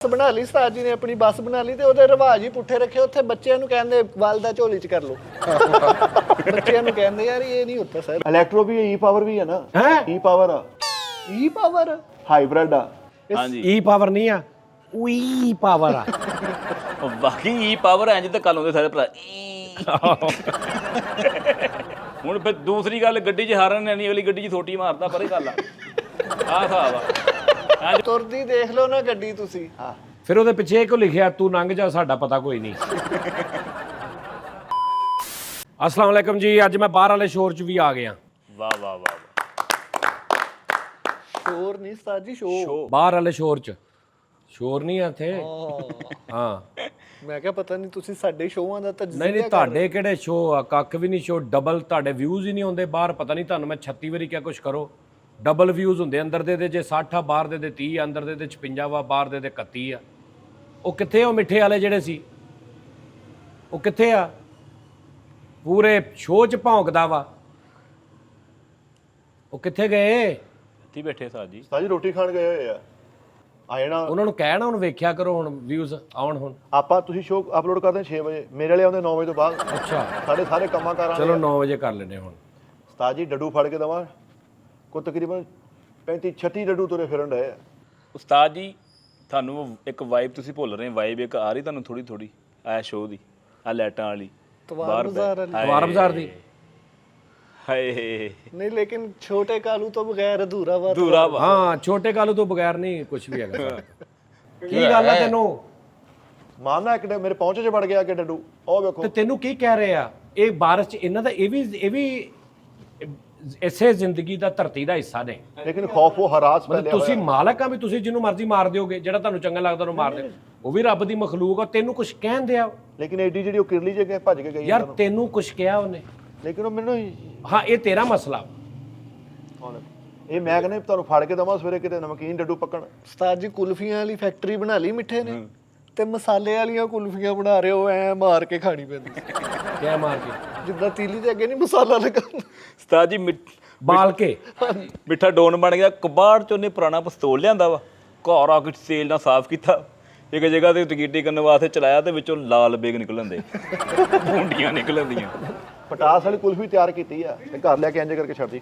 ਬਣਾ ਲਈ ਉਸਤਾਦ ਜੀ ਨੇ ਆਪਣੀ ਬੱਸ ਬਣਾ ਲਈ ਤੇ ਉਹਦੇ ਰਿਵਾਜ ਹੀ ਪੁੱਠੇ ਰੱਖੇ। ਉੱਥੇ ਬੱਚਿਆਂ ਨੂੰ ਕਹਿੰਦੇ ਵਾਲ ਦਾ ਝੋਲੀ ਚ ਕਰ ਲਓ। ਬੱਚਿਆਂ ਨੂੰ ਕਹਿੰਦੇ ਯਾਰ ਇਹ ਨਹੀਂ ਹੁੰਦਾ ਸਰ। ਇਲੈਕਟ੍ਰੋ ਵੀ ਈ ਪਾਵਰ ਵੀ ਹੈ ਨਾ। ਈ ਪਾਵਰ ਆ, ਈ ਪਾਵਰ ਹਾਈਬ੍ਰਿਡ ਆ। ਹਾਂਜੀ ਈ ਪਾਵਰ ਨਹੀਂ ਆ, ਉਈ ਪਾਵਰ ਆ। ਬਾਕੀ ਈ ਪਾਵਰ ਐਂ ਜਿੱਦਾਂ ਕੱਲ ਹੁੰਦੇ ਸਾਰੇ ਭਰਾ ਹੁਣ ਫਿਰ ਦੂਸਰੀ ਗੱਲ ਗੱਡੀ 'ਚ ਹਾਰਨ ਨਹੀਂ ਅਗਲੀ ਗੱਡੀ 'ਚ ਥੋਟੀ ਮਾਰਦਾ ਪਰੇ ਗੱਲ ਆ ਹਿਸਾਬ ਆ। ਤੁਰਦੀ ਦੇਖ ਲਓ ਨਾ ਗੱਡੀ ਤੁਸੀਂ। ਹਾਂ ਫਿਰ ਉਹਦੇ ਪਿੱਛੇ ਕਿਉਂ ਲਿਖਿਆ ਤੂੰ ਲੰਘ ਜਾ ਸਾਡਾ ਪਤਾ ਕੋਈ ਨਹੀਂ। ਅਸਲਾਮ ਵਾਲੇਕਮ ਜੀ, ਅੱਜ ਮੈਂ ਬਾਹਰ ਵਾਲੇ ਸ਼ੋਰ 'ਚ ਵੀ ਆ ਗਿਆ। ਵਾਹ ਵਾਹ ਵਾਹ ਸ਼ੋਰ ਨਹੀਂ ਉਸਤਾਦ ਜੀ, ਸ਼ੋਰ। ਬਾਹਰ ਵਾਲੇ ਸ਼ੋਰ 'ਚ ਸ਼ੋਰ ਨਹੀਂ ਆ ਇੱਥੇ। ਹਾਂ ਮੈਂ ਕਿਹਾ ਪਤਾ ਨਹੀਂ ਤੁਸੀਂ ਸਾਡੇ ਸ਼ੋਆਂ ਦਾ ਤਜਜ਼ੀਆ ਨਹੀਂ ਤੁਹਾਡੇ ਕਿਹੜੇ ਸ਼ੋਅ ਆ, ਕੱਖ ਵੀ ਨਹੀਂ ਸ਼ੋਅ। ਡਬਲ ਤੁਹਾਡੇ ਵਿਊਜ਼ ਹੀ ਨਹੀਂ ਹੁੰਦੇ ਬਾਹਰ। ਪਤਾ ਨਹੀਂ ਤੁਹਾਨੂੰ ਮੈਂ 36 ਵਾਰੀ ਕਿਹਾ ਕੁਛ ਕਰੋ। ਡਬਲ ਵਿਊਜ਼ ਹੁੰਦੇ ਅੰਦਰ ਦੇ ਜੇ 60 ਆ, ਬਾਹਰ ਦੇ 30 ਆ, ਅੰਦਰ ਦੇ 56 ਵਾ, ਬਾਹਰ ਦੇ 31 ਆ। ਉਹ ਕਿੱਥੇ ਉਹ ਮਿੱਠੇ ਵਾਲੇ ਜਿਹੜੇ ਸੀ, ਉਹ ਕਿੱਥੇ ਆ? ਪੂਰੇ ਸ਼ੋਅ 'ਚ ਭੌਂਕਦਾ ਵਾ, ਉਹ ਕਿੱਥੇ ਗਏ? ਇੱਥੇ ਬੈਠੇ ਸਾਜ ਜੀ। ਸਾਜੀ ਰੋਟੀ ਖਾਣ ਗਏ ਹੋਏ ਆ ਜਾਣਾ। ਉਹਨਾਂ ਨੂੰ ਕਹਿਣਾ ਹੁਣ ਵੇਖਿਆ ਕਰੋ, ਹੁਣ ਵਿਊਜ਼ ਆਉਣ। ਹੁਣ ਆਪਾਂ ਤੁਸੀਂ ਸ਼ੋਅ ਅਪਲੋਡ ਕਰਦੇ 6 ਵਜੇ, ਮੇਰੇ ਵਾਲੇ ਆਉਂਦੇ 9 ਵਜੇ ਤੋਂ ਬਾਅਦ। ਅੱਛਾ ਸਾਡੇ ਸਾਰੇ ਕੰਮਾਂ ਕਾਰਾਂ ਚਲੋ 9 ਵਜੇ ਕਰ ਲੈਣੇ। ਹੁਣ ਉਸਤਾਦ ਜੀ ਡੱਡੂ ਫੜ ਕੇ ਦਵਾਂ ਕੋ ਤਕਰੀਬਨ 35-36 ਡੱਡੂ ਤੁਰੇ ਫਿਰਨ ਡਏ ਆ। ਉਸਤਾਦ ਜੀ ਤੁਹਾਨੂੰ ਇੱਕ ਵਾਈਬ ਤੁਸੀਂ ਭੁੱਲ ਰਹੇ, ਵਾਈਬ ਇੱਕ ਆ ਰਹੀ ਤੁਹਾਨੂੰ ਥੋੜੀ ਥੋੜੀ ਆ ਸ਼ੋਅ ਦੀ, ਆ ਲਾਈਟਾਂ ਵਾਲੀ ਤਵਾਰ ਬਾਜ਼ਾਰ ਵਾਲੀ। ਤਵਾਰ ਬਾਜ਼ਾਰ ਦੀ ਹਾਏ ਨਹੀਂ, ਲੇਕਿਨ ਛੋਟੇ ਕਾਲੂ ਤੋਂ ਬਗੈਰ ਅਧੂਰਾ ਵਾ। ਦੂਰਾ ਵਾ। ਹਾਂ ਛੋਟੇ ਕਾਲੂ ਤੋਂ ਬਗੈਰ ਨਹੀਂ ਕੁਝ ਵੀ ਹੈਗਾ ਸਾਡਾ। ਕੀ ਗੱਲ ਆ ਤੈਨੂੰ? ਮਾਨਾ ਇੱਕ ਮੇਰੇ ਪਹੁੰਚੇ 'ਚ ਵੜ ਗਿਆ ਕਿ ਡੱਡੂ ਉਹ ਵੇਖੋ। ਤੇ ਤੈਨੂੰ ਕੀ ਕਹਿ ਰਹੇ ਆ? ਇਹ ਬਾਰਿਸ਼ 'ਚ ਇਹਨਾਂ ਦਾ ਇਹ ਵੀ ਇਸੇ ਜ਼ਿੰਦਗੀ ਦਾ ਧਰਤੀ ਦਾ ਹਿੱਸਾ ਨੇ। ਲੇਕਿਨ ਖੌਫ ਉਹ ਹਰਾਸ ਮਤਲਬ ਫੈਲਿਆ ਤੁਸੀਂ ਮਾਲਕ ਆ ਵੀ ਤੁਸੀਂ ਜਿਹਨੂੰ ਮਰਜ਼ੀ ਮਾਰ ਦਿਓਗੇ, ਜਿਹੜਾ ਤੁਹਾਨੂੰ ਚੰਗਾ ਲੱਗਦਾ ਉਹਨੂੰ ਮਾਰ ਦਿਓ। ਉਹ ਵੀ ਰੱਬ ਦੀ ਮਖਲੂਕ ਆ, ਤੈਨੂੰ ਕੁਝ ਕਹਿਣ ਦਿਆ। ਲੇਕਿਨ ਐਡੀ ਜਿਹੜੀ ਉਹ ਕਿਰਲੀ ਜੇ ਭੱਜ ਕੇ ਗਈ ਯਾਰ ਤੈਨੂੰ ਕੁਝ ਕਿਹਾ ਉਹਨੇ? ਲੇਕਿਨ ਉਹ ਮੈਨੂੰ ਹਾਂ ਇਹ ਤੇਰਾ ਮਸਲਾ। ਇਹ ਮੈਂ ਕਹਿੰਦਾ ਤੁਹਾਨੂੰ ਫੜ ਕੇ ਦਵਾਂ ਸਵੇਰੇ ਕਿਤੇ ਨਮਕੀਨ ਡੱਡੂ ਪੱਕਣ। ਉਸਤਾਦ ਜੀ ਕੁਲਫੀਆਂ ਵਾਲੀ ਫੈਕਟਰੀ ਬਣਾ ਲਈ ਮਿੱਠੇ ਨੇ ਤੇ ਮਸਾਲੇ ਵਾਲੀਆਂ ਕੁਲਫੀਆਂ ਬਣਾ ਰਹੇ ਹੋ, ਐ ਮਾਰ ਕੇ ਖਾਣੀ ਪੈਂਦੀ ਕਿਆ ਮਾਰ ਕੇ? ਜਿੱਦਾਂ ਤੀਲੀ ਦੇ ਅੱਗੇ ਨਹੀਂ ਮਸਾਲਾ ਲੱਗਾ। ਉਸਤਾਦ ਜੀ ਬਾਲ ਕੇ ਮਿੱਠਾ ਡੋਨ ਬਣ ਗਿਆ। ਕਬਾੜ 'ਚ ਉਹਨੇ ਪੁਰਾਣਾ ਪਿਸਤੌਲ ਲਿਆਂਦਾ ਵਾ, ਘਰ ਆ ਕੇ ਤੇਲ ਨਾਲ ਸਾਫ਼ ਕੀਤਾ, ਇੱਕ ਜਗ੍ਹਾ ਤੇ ਟਕੀਟੀ ਕਰਨ ਵਾਸਤੇ ਚਲਾਇਆ ਤੇ ਵਿੱਚੋਂ ਲਾਲ ਬੇਗ ਨਿਕਲਣ ਦੇ, ਮੁੰਡੀਆਂ ਨਿਕਲਣਦੀਆਂ। ਪਟਾਸ ਵਾਲੀ ਕੁਲਫੀ ਤਿਆਰ ਕੀਤੀ ਆ ਤੇ ਘਰ ਲੈ ਕੇ ਇੰਜ ਕਰਕੇ ਛੱਡਦੀ,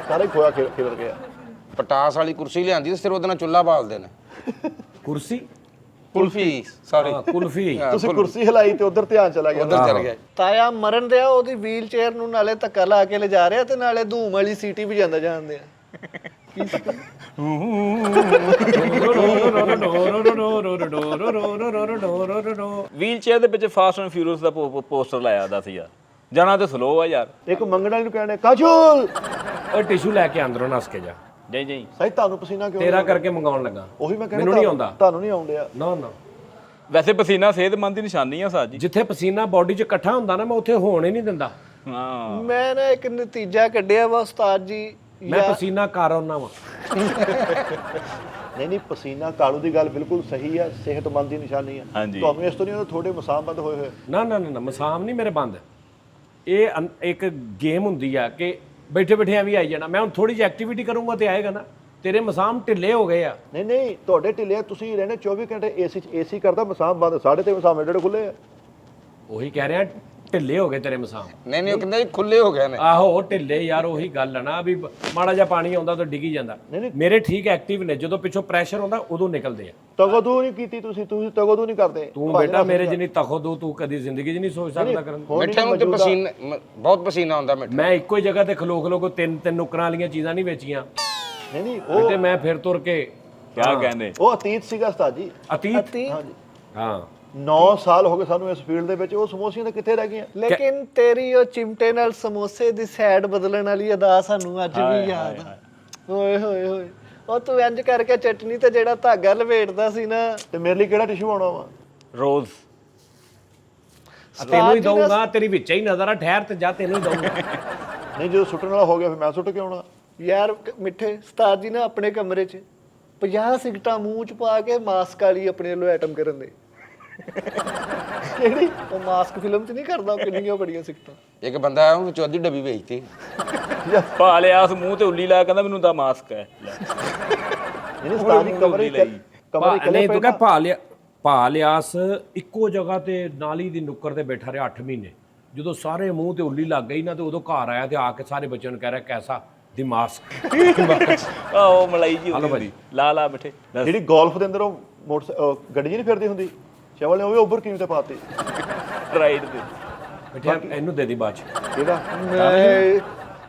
ਸਾਰਾ ਹੀ ਖੋਇਆ ਖਿਲਰ ਗਿਆ। ਪਟਾਸ ਵਾਲੀ ਕੁਰਸੀ ਲਿਆਂਦੀ ਤੇ ਫਿਰ ਉਹਦੇ ਨਾਲ ਚੁੱਲ੍ਹਾ ਬਾਲਦੇ ਨੇ। ਕੁਰਸੀ ਕੁਲਫੀ ਸੌਰੀ ਕੁਲਫੀ। ਤੁਸੀਂ ਕੁਰਸੀ ਹਿਲਾਈ ਤੇ ਉਧਰ ਧਿਆਨ ਚਲਾ ਗਿਆ। ਉਧਰ ਚਲ ਗਿਆ। ਤਾਇਆ ਮਰਨ ਦਿਆ ਉਹਦੀ ਵੀਲ ਚੇਅਰ ਨੂੰ ਨਾਲੇ ਧੱਕਾ ਲਾ ਕੇ ਲਿਜਾ ਰਿਹਾ ਤੇ ਨਾਲੇ ਧੂਮ ਵਾਲੀ ਸੀਟੀ ਵੀ ਜਾਂਦਾ ਜਾਂਦੇ ਆ। ਵੀਲ ਚੇਅਰ ਦੇ ਵਿੱਚ fast and furious the poster ਲਾਇਆ ਦਾ ਸੀ ਯਾਰ। ਜਾਣਾ ਤੇ ਸਲੋ ਆ ਯਾਰ। ਇੱਕ ਮੰਗਣ ਵਾਲੀ ਨੂੰ ਕਹਿੰਦੇ ਕਾਜਲ ਉਹ ਟਿਸ਼ੂ ਲੈ ਕੇ ਅੰਦਰੋਂ ਨਸ ਕੇ ਜਾ। ਨਹੀਂ ਨਹੀਂ ਸਹੀ ਤੁਹਾਨੂੰ ਪਸੀਨਾ ਕਿਉਂ? ਤੇਰਾ ਕਰਕੇ ਮੰਗਾਉਣ ਲੱਗਾ। ਉਹੀ ਮੈਂ ਕਹਿੰਦਾ ਮੈਨੂੰ ਨਹੀਂ ਆਉਂਦਾ। ਤੁਹਾਨੂੰ ਨਹੀਂ ਆਉਂਦਿਆ। ਨਾ ਨਾ, ਵੈਸੇ ਪਸੀਨਾ ਸਿਹਤਮੰਦ ਦੀ ਨਿਸ਼ਾਨੀ ਆ ਸਾਜੀ। ਜਿੱਥੇ ਪਸੀਨਾ ਬਾਡੀ 'ਚ ਇਕੱਠਾ ਹੁੰਦਾ ਨਾ, ਮੈਂ ਉੱਥੇ ਹੋਣ ਹੀ ਨਹੀਂ ਦਿੰਦਾ। ਹਾਂ ਮੈਂ ਨਾ ਇੱਕ ਨਤੀਜਾ ਕੱਢਿਆ ਵਾ ਉਸਤਾਦ ਜੀ। ਮੈਂ ਪਸੀਨਾ ਕਰ ਆਉਣਾ ਵਾ। ਨਹੀਂ ਪਸੀਨਾ ਕਾਲੂ ਦੀ ਗੱਲ ਬਿਲਕੁਲ ਸਹੀ ਆ, ਸਿਹਤਮੰਦ ਦੀ ਨਿਸ਼ਾਨੀ ਆ। ਹਾਂਜੀ। ਤੁਹਾਨੂੰ ਇਸ ਤੋਂ ਨਹੀਂ ਥੋੜੇ ਮਸਾਮਬੰਦ ਹੋਏ ਹੋਏ। ਨਾ ਨਾ ਨਾ, ਮਸਾਮ ਨਹੀਂ ਮੇਰੇ ਬੰਦ। ਇਹ ਇੱਕ ਗੇਮ ਹੁੰਦੀ ਆ ਕਿ ਬੈਠੇ ਬੈਠੇ ਐਵੇਂ ਆਈ ਜਾਣਾ। ਮੈਂ ਹੁਣ ਥੋੜੀ ਜਿਹੀ ਐਕਟੀਵਿਟੀ ਕਰੂੰਗਾ ਤੇ ਆਏਗਾ ਨਾ। ਤੇਰੇ ਮਸਾਮ ਢਿੱਲੇ ਹੋ ਗਏ ਆ। ਨਹੀਂ ਤੁਹਾਡੇ ਢਿੱਲੇ ਆ, ਤੁਸੀਂ ਰਹਿੰਦੇ 24 ਘੰਟੇ ਏਸੀ 'ਚ। ਏਸੀ ਕਰਦਾ ਮਸਾਮ ਬੰਦ, ਸਾਡੇ ਤੇ ਮਸਾਮ ਜਿਹੜੇ ਖੁੱਲੇ ਆ। ਉਹੀ ਕਹਿ ਰਿਹਾ ਢਿੱਲੇ ਹੋ ਗਏ ਤੇਰੇ ਮਸਾਮ। ਨਹੀਂ ਉਹ ਕਹਿੰਦੇ ਖੁੱਲੇ ਹੋ ਗਏ ਨੇ। ਆਹੋ ਢਿੱਲੇ ਯਾਰ, ਉਹੀ ਗੱਲ ਆ ਨਾ ਵੀ ਮਾੜਾ ਜਿਹਾ ਪਾਣੀ ਆਉਂਦਾ ਤਾਂ ਡਿੱਗੀ ਜਾਂਦਾ। ਮੇਰੇ ਠੀਕ ਐਕਟਿਵ ਨੇ, ਜਦੋਂ ਪਿੱਛੋਂ ਪ੍ਰੈਸ਼ਰ ਆਉਂਦਾ ਉਦੋਂ ਨਿਕਲਦੇ ਆ। ਤਗੋਦੂ ਨਹੀਂ ਕੀਤੀ ਤੁਸੀਂ ਤਗੋਦੂ ਨਹੀਂ ਕਰਦੇ। ਤੂੰ ਬੇਟਾ ਮੇਰੇ ਜਿੰਨੀ ਤਖਦੂ ਤੂੰ ਕਦੀ ਜ਼ਿੰਦਗੀ 'ਚ ਨਹੀਂ ਸੋਚ ਸਕਦਾ ਕਰਨ। ਮਿੱਠੇ ਨੂੰ ਤੇ ਪਸੀਨਾ ਬਹੁਤ ਪਸੀਨਾ ਆਉਂਦਾ ਮਿੱਠੇ। ਮੈਂ ਇੱਕੋ ਹੀ ਜਗ੍ਹਾ ਤੇ ਖਲੋ ਕੋ ਤਿੰਨ ਨੁਕਰਾਂ ਵਾਲੀਆਂ ਚੀਜ਼ਾਂ ਨਹੀਂ ਵੇਚੀਆਂ। ਨਹੀਂ ਤੇ ਮੈਂ ਫਿਰ ਤੁਰ ਕੇ ਕਿਆ ਕਹਿੰਦੇ ਉਹ ਅਤੀਤ ਸੀਗਾ ਉਸਤਾਦ ਜੀ। ਅਤੀਤ। ਹਾਂਜੀ ਹਾਂ 9 ਸਾਲ ਹੋ ਗਏ ਸਾਨੂੰ ਇਸ ਫੀਲਡ ਦੇ ਵਿੱਚ। ਉਹ ਸਮੋਸੀਆਂ ਤਾਂ ਕਿੱਥੇ ਰਹਿ ਗਈਆਂ? ਲੇਕਿਨ ਤੇਰੀ ਉਹ ਚਿਮਟੇ ਨਾਲ ਸਮੋਸੇ ਦੀ ਸਾਈਡ ਬਦਲਣ ਵਾਲੀ ਅਦਾ ਸਾਨੂੰ ਅੱਜ ਵੀ ਯਾਦ ਆ। ਓਏ ਹੋਏ ਹੋਏ, ਉਹ ਤੂੰ ਇੰਜ ਕਰਕੇ ਚਟਨੀ ਤੇ ਜਿਹੜਾ ਧਾਗਾ ਲਪੇਟਦਾ ਸੀ ਨਾ। ਤੇ ਮੇਰੇ ਲਈ ਕਿਹੜਾ ਟਿਸ਼ੂ ਆਉਣਾ ਵਾ? ਰੋਜ਼ ਤੈਨੂੰ ਹੀ ਦਊਂਗਾ, ਤੇਰੀ ਵਿੱਚ ਹੀ ਨਜ਼ਰ ਆ। ਠਹਿਰ ਤੇ ਜਾ, ਤੈਨੂੰ ਹੀ ਦਊਂਗਾ। ਨਹੀਂ ਜਦੋਂ ਸੁੱਟਣ ਵਾਲਾ ਹੋ ਗਿਆ ਫਿਰ ਮੈਂ ਸੁੱਟ ਕੇ ਆਉਣਾ। ਯਾਰ ਮਿੱਠੇ ਉਸਤਾਦ ਜੀ ਨਾ ਆਪਣੇ ਕਮਰੇ 'ਚ 50 ਸਿਗਰਟਾਂ ਮੂੰਹ 'ਚ ਪਾ ਕੇ ਮਾਸਕ ਵਾਲੀ ਆਪਣੇ ਵੱਲੋਂ ਐਟਮ ਕਰਨ ਦੇ। ਕਿਹੜੀ ਉਹ ਮਾਸਕ ਫਿਲਮ 'ਚ ਨਹੀਂ ਕਰਦਾ, ਕਿੰਨੀਆਂ ਬੜੀਆਂ ਸਿਗਰਟਾਂ। ਇੱਕ ਬੰਦਾ ਆਇਆ ਉਹਨੂੰ ਚੌਧੀ ਡੱਬੀ ਵੇਚਤੀ। ਪਾ ਲਿਆ ਉਸ ਮੂੰਹ ਤੇ ਉੱਲੀ ਲਾ, ਕਹਿੰਦਾ ਮੈਨੂੰ ਤਾਂ ਮਾਸਕ ਹੈ। ਉਸਤਾਦ ਦੀ ਕਮਰੇ ਇਕੱਲੇ ਨਹੀਂ ਪਏ ਤੂੰ ਕਹ ਭਾ ਲਿਆਸ ਇੱਕੋ ਜਗ੍ਹਾ ਤੇ ਨਾਲੀ ਦੀ ਨੁੱਕਰ ਤੇ ਬੈਠਾ ਰਿਹਾ 8 ਮਹੀਨੇ। ਜਦੋਂ ਸਾਰੇ ਮੂੰਹ ਤੇ ਉੱਲੀ ਲੱਗ ਗਈ ਨਾ ਤੇ ਉਦੋਂ ਘਰ ਆਇਆ ਤੇ ਆ ਕੇ ਸਾਰੇ ਬੱਚਿਆਂ ਨੂੰ ਕਹਿ ਰਿਹਾ ਕੈਸਾ ਦਿਮਾਗ। ਉਹ ਮਲਾਈ ਜੀ ਹੁੰਦੀ ਲਾ ਬੈਠੇ ਜਿਹੜੀ ਗੋਲਫ ਦੇ ਅੰਦਰ ਉਹ ਗੱਡੀ ਜੀ ਨਹੀਂ ਫਿਰਦੀ ਹੁੰਦੀ, ਸ਼ਵਲ ਨੇ ਉਹ ਵੀ ਉੱਭਰ ਕਿਉਂ ਤੇ ਪਾਤੀ ਰਾਈਡ ਤੇ ਬੈਠਿਆ। ਇਹਨੂੰ ਦੇ ਦੀ ਬਾਅਦ ਚ ਇਹਦਾ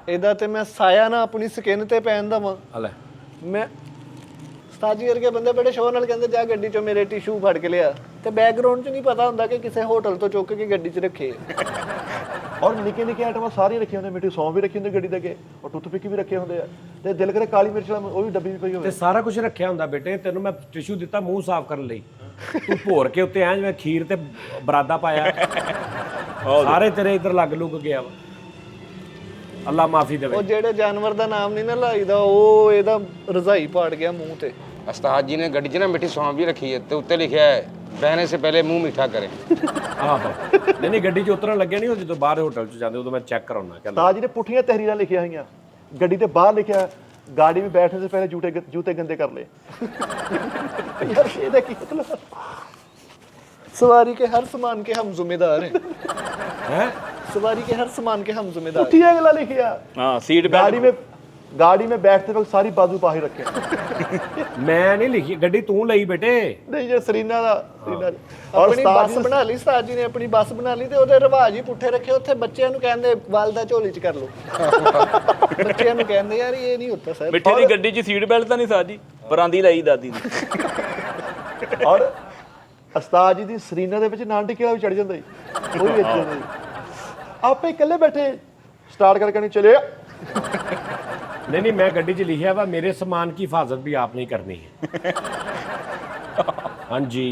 ਇਹਦਾ ਤੇ ਮੈਂ ਸਾਇਆ ਨਾ ਆਪਣੀ ਸਕਿਨ ਤੇ ਪਹਿਨ ਦਵਾਂ। ਹਲੇ ਮੈਂ ਉਸਤਾਦ ਵਰਗੇ ਬੰਦੇ ਬੜੇ ਸ਼ੋਅ ਨਾਲ ਕਹਿੰਦੇ ਜਾ ਗੱਡੀ ਚੋਂ ਮੇਰੇ ਟਿਸ਼ੂ ਫੜ ਕੇ ਲਿਆ, ਤੇ ਬੈਕਗ੍ਰਾਉਂਡ 'ਚ ਨਹੀਂ ਪਤਾ ਹੁੰਦਾ ਕਿ ਕਿਸੇ ਹੋਟਲ ਤੋਂ ਚੁੱਕ ਕੇ ਗੱਡੀ 'ਚ ਰੱਖੇ। ਔਰ ਨਿੱਕੇ ਨਿੱਕੇ ਆਈਟਮਾਂ ਸਾਰੀਆਂ ਰੱਖੀਆਂ ਹੁੰਦੀਆਂ, ਮਿੱਠੀ ਸੌਂਫ ਵੀ ਰੱਖੀ ਹੁੰਦੀ ਗੱਡੀ ਦੇ ਅੱਗੇ, ਔਰ ਟੁੱਥਪਿਕ ਵੀ ਰੱਖੇ ਹੁੰਦੇ ਆ, ਤੇ ਦਿਲ ਕਰੇ ਕਾਲੀ ਮਿਰਚ ਵਾਲਾ ਉਹ ਵੀ ਡੱਬੀ ਵੀ ਪਈ ਹੋਵੇ। ਤੇ ਸਾਰਾ ਕੁਝ ਰੱਖਿਆ ਹੁੰਦਾ ਬੇਟੇ। ਤੈਨੂੰ ਮੈਂ ਟਿਸ਼ੂ ਦਿੱਤਾ ਮੂੰਹ ਸਾਫ਼ ਕਰਨ ਲਈ, ਤੂੰ ਭੋਰ ਕੇ ਉੱਤੇ ਐਂ ਜਿਵੇਂ ਖੀਰ ਤੇ ਬਰਾਦਾ ਪਾਇਆ। ਸਾਰੇ ਤੇਰੇ ਇੱਧਰ ਲੱਗ ਲੁੱਗ ਗਿਆ ਵਾ। ਅੱਲਾ ਮਾਫੀ ਦੇਵੇ। ਉਹ ਜਿਹੜੇ ਜਾਨਵਰ ਦਾ ਨਾਮ ਨਹੀਂ ਨਾ ਲਾਈਦਾ, ਉਹ ਇਹਦਾ ਰਜ਼ਾਈ ਪਾੜ ਗਿਆ ਮੂੰਹ ਤੇ। ਉਸਤਾਦ ਜੀ ਨੇ ਗੱਡੀ 'ਚ ਨਾ ਮਿੱਠੀ ਸੌਂਫ ਵੀ ਰੱਖੀ ਹੈ ਤੇ ਉੱਤੇ ਲਿਖਿਆ ਹੈ ਬਹਿਣੇ ਸੇ ਪਹਿਲੇ ਮੂੰਹ ਮਿੱਠਾ ਕਰੇ। ਆਹੋ ਨਹੀਂ ਗੱਡੀ 'ਚ ਉਤਰਨ ਲੱਗਿਆ ਨਹੀਂ, ਉਹ ਜਦੋਂ ਬਾਹਰ ਹੋਟਲ 'ਚ ਜਾਂਦੇ ਉਦੋਂ ਮੈਂ ਚੈੱਕ ਕਰਾਉਣਾ। ਕਹਿੰਦਾ ਤਾਜ ਨੇ ਪੁੱਠੀਆਂ ਤਹਿਰੀਰਾਂ ਲਿਖੀਆਂ ਹੋਈਆਂ, ਗੱਡੀ ਤੇ ਬਾਹਰ ਲਿਖਿਆ गाड़ी में बैठने से पहले जूते गंदे कर ले। यार ये की मतलब सवारी के हर सामान के हम जिम्मेदार हैं। हैं सवारी के हर सामान के हम जिम्मेदार। पुट्ठी अगला लिखिया। हाँ सीट गाड़ी में बैठते वक्त सारी बाजू बाहर रखे। मैं नहीं लिखी गड्डी तू लई बेटे। नहीं ये सरीना दा अपनी बस बना ली उस्ताद जी ने, अपनी बस बना ली ते ओदे रिवाज ही पुट्ठे रखे। उत्थे बच्चों नु कहंदे वालदा झोली च कर लो। बच्चों नु कहंदे यार ये नहीं होता सर। मिठे दी गड्डी च सीट बेल्ट तां नहीं साजी परांदी लाई दादी दी। और उस्ताद जी दी सरीना दे विच नान टिक्के वाला भी चढ़ जांदा जी, वो भी विच जांदा जी। आपे इकल्ले बैठे स्टार्ट करके नहीं चले। नहीं मैं गड्डी च लिखिया वा मेरे सामान की हिफाजत भी आपने करनी है। हाँ जी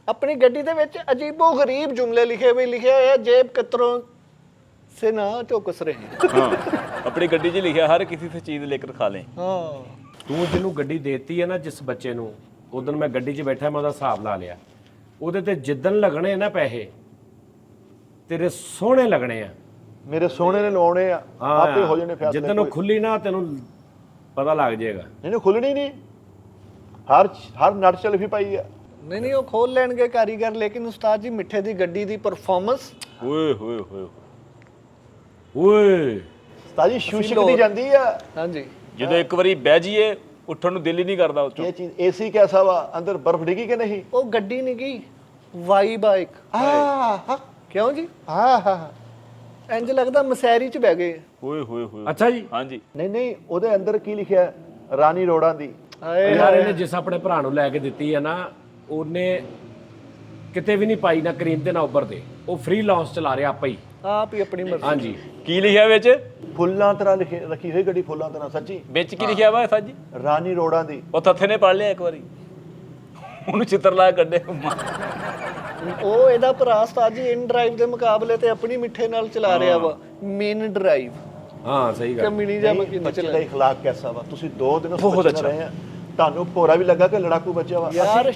अपनी गड्डी दे विच अजीबो गरीब जुमले लिखे हुए लिखे होए जेब कतरों से ना चौकस रहे। हाँ अपनी गड्डी च लिखा हर किसी से चीज लेकर खा लें। हाँ तू जिन्हों गड्डी देती है ना जिस बच्चे नू उदन मैं गड्डी च बैठा मैं उहदा हिसाब ला लिया। उहदे ते जिद्दन लगने ना पैसे तेरे सोहने लगने आ। मेरे सोने ने लवाने आ आपे हो जाने फैसले। जिद्दन वो खुली ना तेनू पता लग जाएगा। नहीं खुलनी नहीं, हर नट चल भी पाई है। नहीं वो खोल लेंगे कारीगर, लेकिन उस्ताद जी मिठे दी गड्डी दी परफॉर्मेंस ओए होए होए ओए ताजी शूशिक दी जांदी है। हाँ जी ਜਦੋਂ ਇੱਕ ਵਾਰੀ ਬਹਿ ਜਾਈਏ ਉੱਠਣ ਨੂੰ ਦਿਲ ਹੀ ਨਹੀਂ ਕਰਦਾ ਉੱਥੋਂ। ये चीज एसी कैसा वा, अंदर बर्फ डिगी के नहीं? वो गड्डी नहीं गई वाइब एक। हाँ क्यों जी? हाँ हाँ इंज लगदा मसैरी च बह गए। ਓਏ ਹੋਏ ਹੋਏ अच्छा जी। हाँ जी नहीं ਉਹਦੇ ਅੰਦਰ ਕੀ ਲਿਖਿਆ ਹੈ? ਰਾਣੀ ਰੋੜਾਂ ਦੀ। ਯਾਰ ਇਹਨੇ ਜਿਸ ਆਪਣੇ ਭਰਾ ਨੂੰ ਲੈ ਕੇ ਦਿੱਤੀ ਹੈ ਨਾ ਉਹਨੇ ਕਿਤੇ ਵੀ ਨਹੀਂ ਪਾਈ ਨਾ ਕਰੀਮ ਤੇ ਨਾ ਉੱਪਰ ਤੇ। ਉਹ ਫ੍ਰੀ ਲਾਂਚ ਚਲਾ ਰਿਹਾ ਆਪੇ ਹੀ। आप ही अपनी मर्जी। ਹਾਂਜੀ ਕੀ ਲਿਖਿਆ ਵਿੱਚ? ਫੁੱਲਾਂ ਤਰ੍ਹਾਂ ਰੱਖੀ ਹੋਈ ਗੱਡੀ, ਫੁੱਲਾਂ ਤਰ੍ਹਾਂ ਸੱਚੀ। ਵਿੱਚ ਕੀ ਲਿਖਿਆ ਵਾ ਸਾਜੀ? ਰਾਣੀ ਰੋੜਾਂ ਦੀ। ਉਹ ਥੱਥੇ ਨੇ ਪੜ ਲਿਆ ਇੱਕ ਵਾਰੀ ਉਹਨੂੰ ਚਿੱਤਰ ਲਾ ਕੇ ਕੱਢੇ। ਉਹ ਇਹਦਾ ਭਰਾ ਉਸਤਾਦ ਜੀ ਇਨ ਡਰਾਈਵ ਦੇ ਮੁਕਾਬਲੇ ਤੇ ਆਪਣੀ ਮਿੱਠੇ ਨਾਲ ਚਲਾ ਰਿਹਾ ਵਾ ਮੇਨ ਡਰਾਈਵ। ਹਾਂ ਸਹੀ ਗੱਲ। ਕਮਿਣੀ ਜਾਂ ਮਕਿਨ ਬੱਚੇ ਦਾ ਇਖਲਾਕ ਕੈਸਾ ਵਾ? ਤੁਸੀਂ 2 ਦਿਨ ਉਸ ਬੱਚੇ ਨਾਲ ਰਹੇ ਆ, ਤੁਹਾਨੂੰ ਭੋਰਾ ਵੀ ਲੱਗਾ ਕਿ ਲੜਾਕੂ ਬੱਚਾ ਵਾ। ਯਾਰ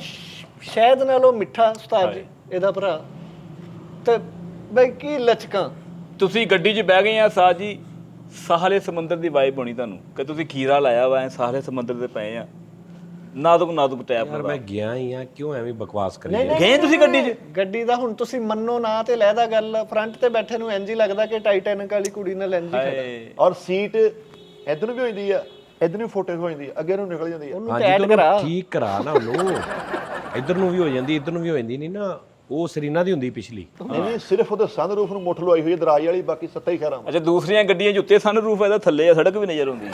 ਸ਼ਾਇਦ ਨਾਲੋਂ ਮਿੱਠਾ ਉਸਤਾਦ ਜੀ ਇਹਦਾ ਭਰਾ। ਤੇ ਬਈ ਕੀ ਲਚਕਾਂ। ਤੁਸੀਂ ਗੱਡੀ 'ਚ ਬਹਿ ਗਏ ਆ ਸਾਜੀ, ਸਾਹਲੇ ਸਮੁੰਦਰ ਦੀ ਵਾਈਬ ਹੋਣੀ ਤੁਹਾਨੂੰ ਕਿ ਤੁਸੀਂ ਖੀਰਾ ਲਾਇਆ ਵਾ ਸਾਹਲੇ ਸਮੁੰਦਰ ਦੇ ਪਏ ਆ। ਨਾਜ਼ੁਕ ਟੈਪ ਯਾਰ ਮੈਂ ਗਿਆ ਹੀ ਆ, ਕਿਉਂ ਐਵੇਂ ਬਕਵਾਸ ਕਰੀ ਗਏ ਤੁਸੀਂ ਗੱਡੀ 'ਚ? ਗੱਡੀ ਦਾ ਹੁਣ ਤੁਸੀਂ ਮੰਨੋ ਨਾ ਤੇ ਲੈਦਾ ਗੱਲ, ਫਰੰਟ ਤੇ ਬੈਠੇ ਨੂੰ ਇੰਜ ਹੀ ਲੱਗਦਾ ਕਿ ਟਾਈਟੈਨਿਕ ਵਾਲੀ ਕੁੜੀ ਨਾਲ ਇੰਜ ਹੀ ਖੜਾ। ਔਰ ਸੀਟ ਇਧਰ ਨੂੰ ਵੀ ਹੋ ਜਾਂਦੀ ਆ, ਇਧਰ ਨੂੰ ਫੋਟੋ ਹੋ ਜਾਂਦੀ ਆ, ਅੱਗੇ ਨੂੰ ਨਿਕਲ ਜਾਂਦੀ ਆ। ਉਹਨੂੰ ਹਾਂਜੀ ਟੈਟ ਤੂੰ ਕਰਾ। ਠੀਕ ਕਰਾ ਨਾ ਉਹਨੂੰ। ਇੱਧਰ ਨੂੰ ਵੀ ਹੋ ਜਾਂਦੀ ਇੱਧਰ ਨੂੰ ਵੀ ਹੋ ਜਾਂਦੀ ਨਹੀਂ ਨਾ, ਉਹ ਸਰੀਨਾ ਦੀ ਹੁੰਦੀ ਪਿਛਲੀ। ਨਹੀਂ ਸਿਰਫ ਉਹਦੇ ਸਨਰੂਫ ਨੂੰ ਮੁੱਠ ਲਵਾਈ ਹੋਈ ਹੈ ਦਰਾਜ ਵਾਲੀ, ਬਾਕੀ ਸੱਤਾ ਹੀ ਖੈਰਾਂ। ਅੱਛਾ ਦੂਸਰੀਆਂ ਗੱਡੀਆਂ 'ਚ ਉੱਤੇ ਸਨਰੂਫ ਇਹਦਾ ਥੱਲੇ ਆ, ਸੜਕ ਵੀ ਨਜ਼ਰ ਆਉਂਦੀ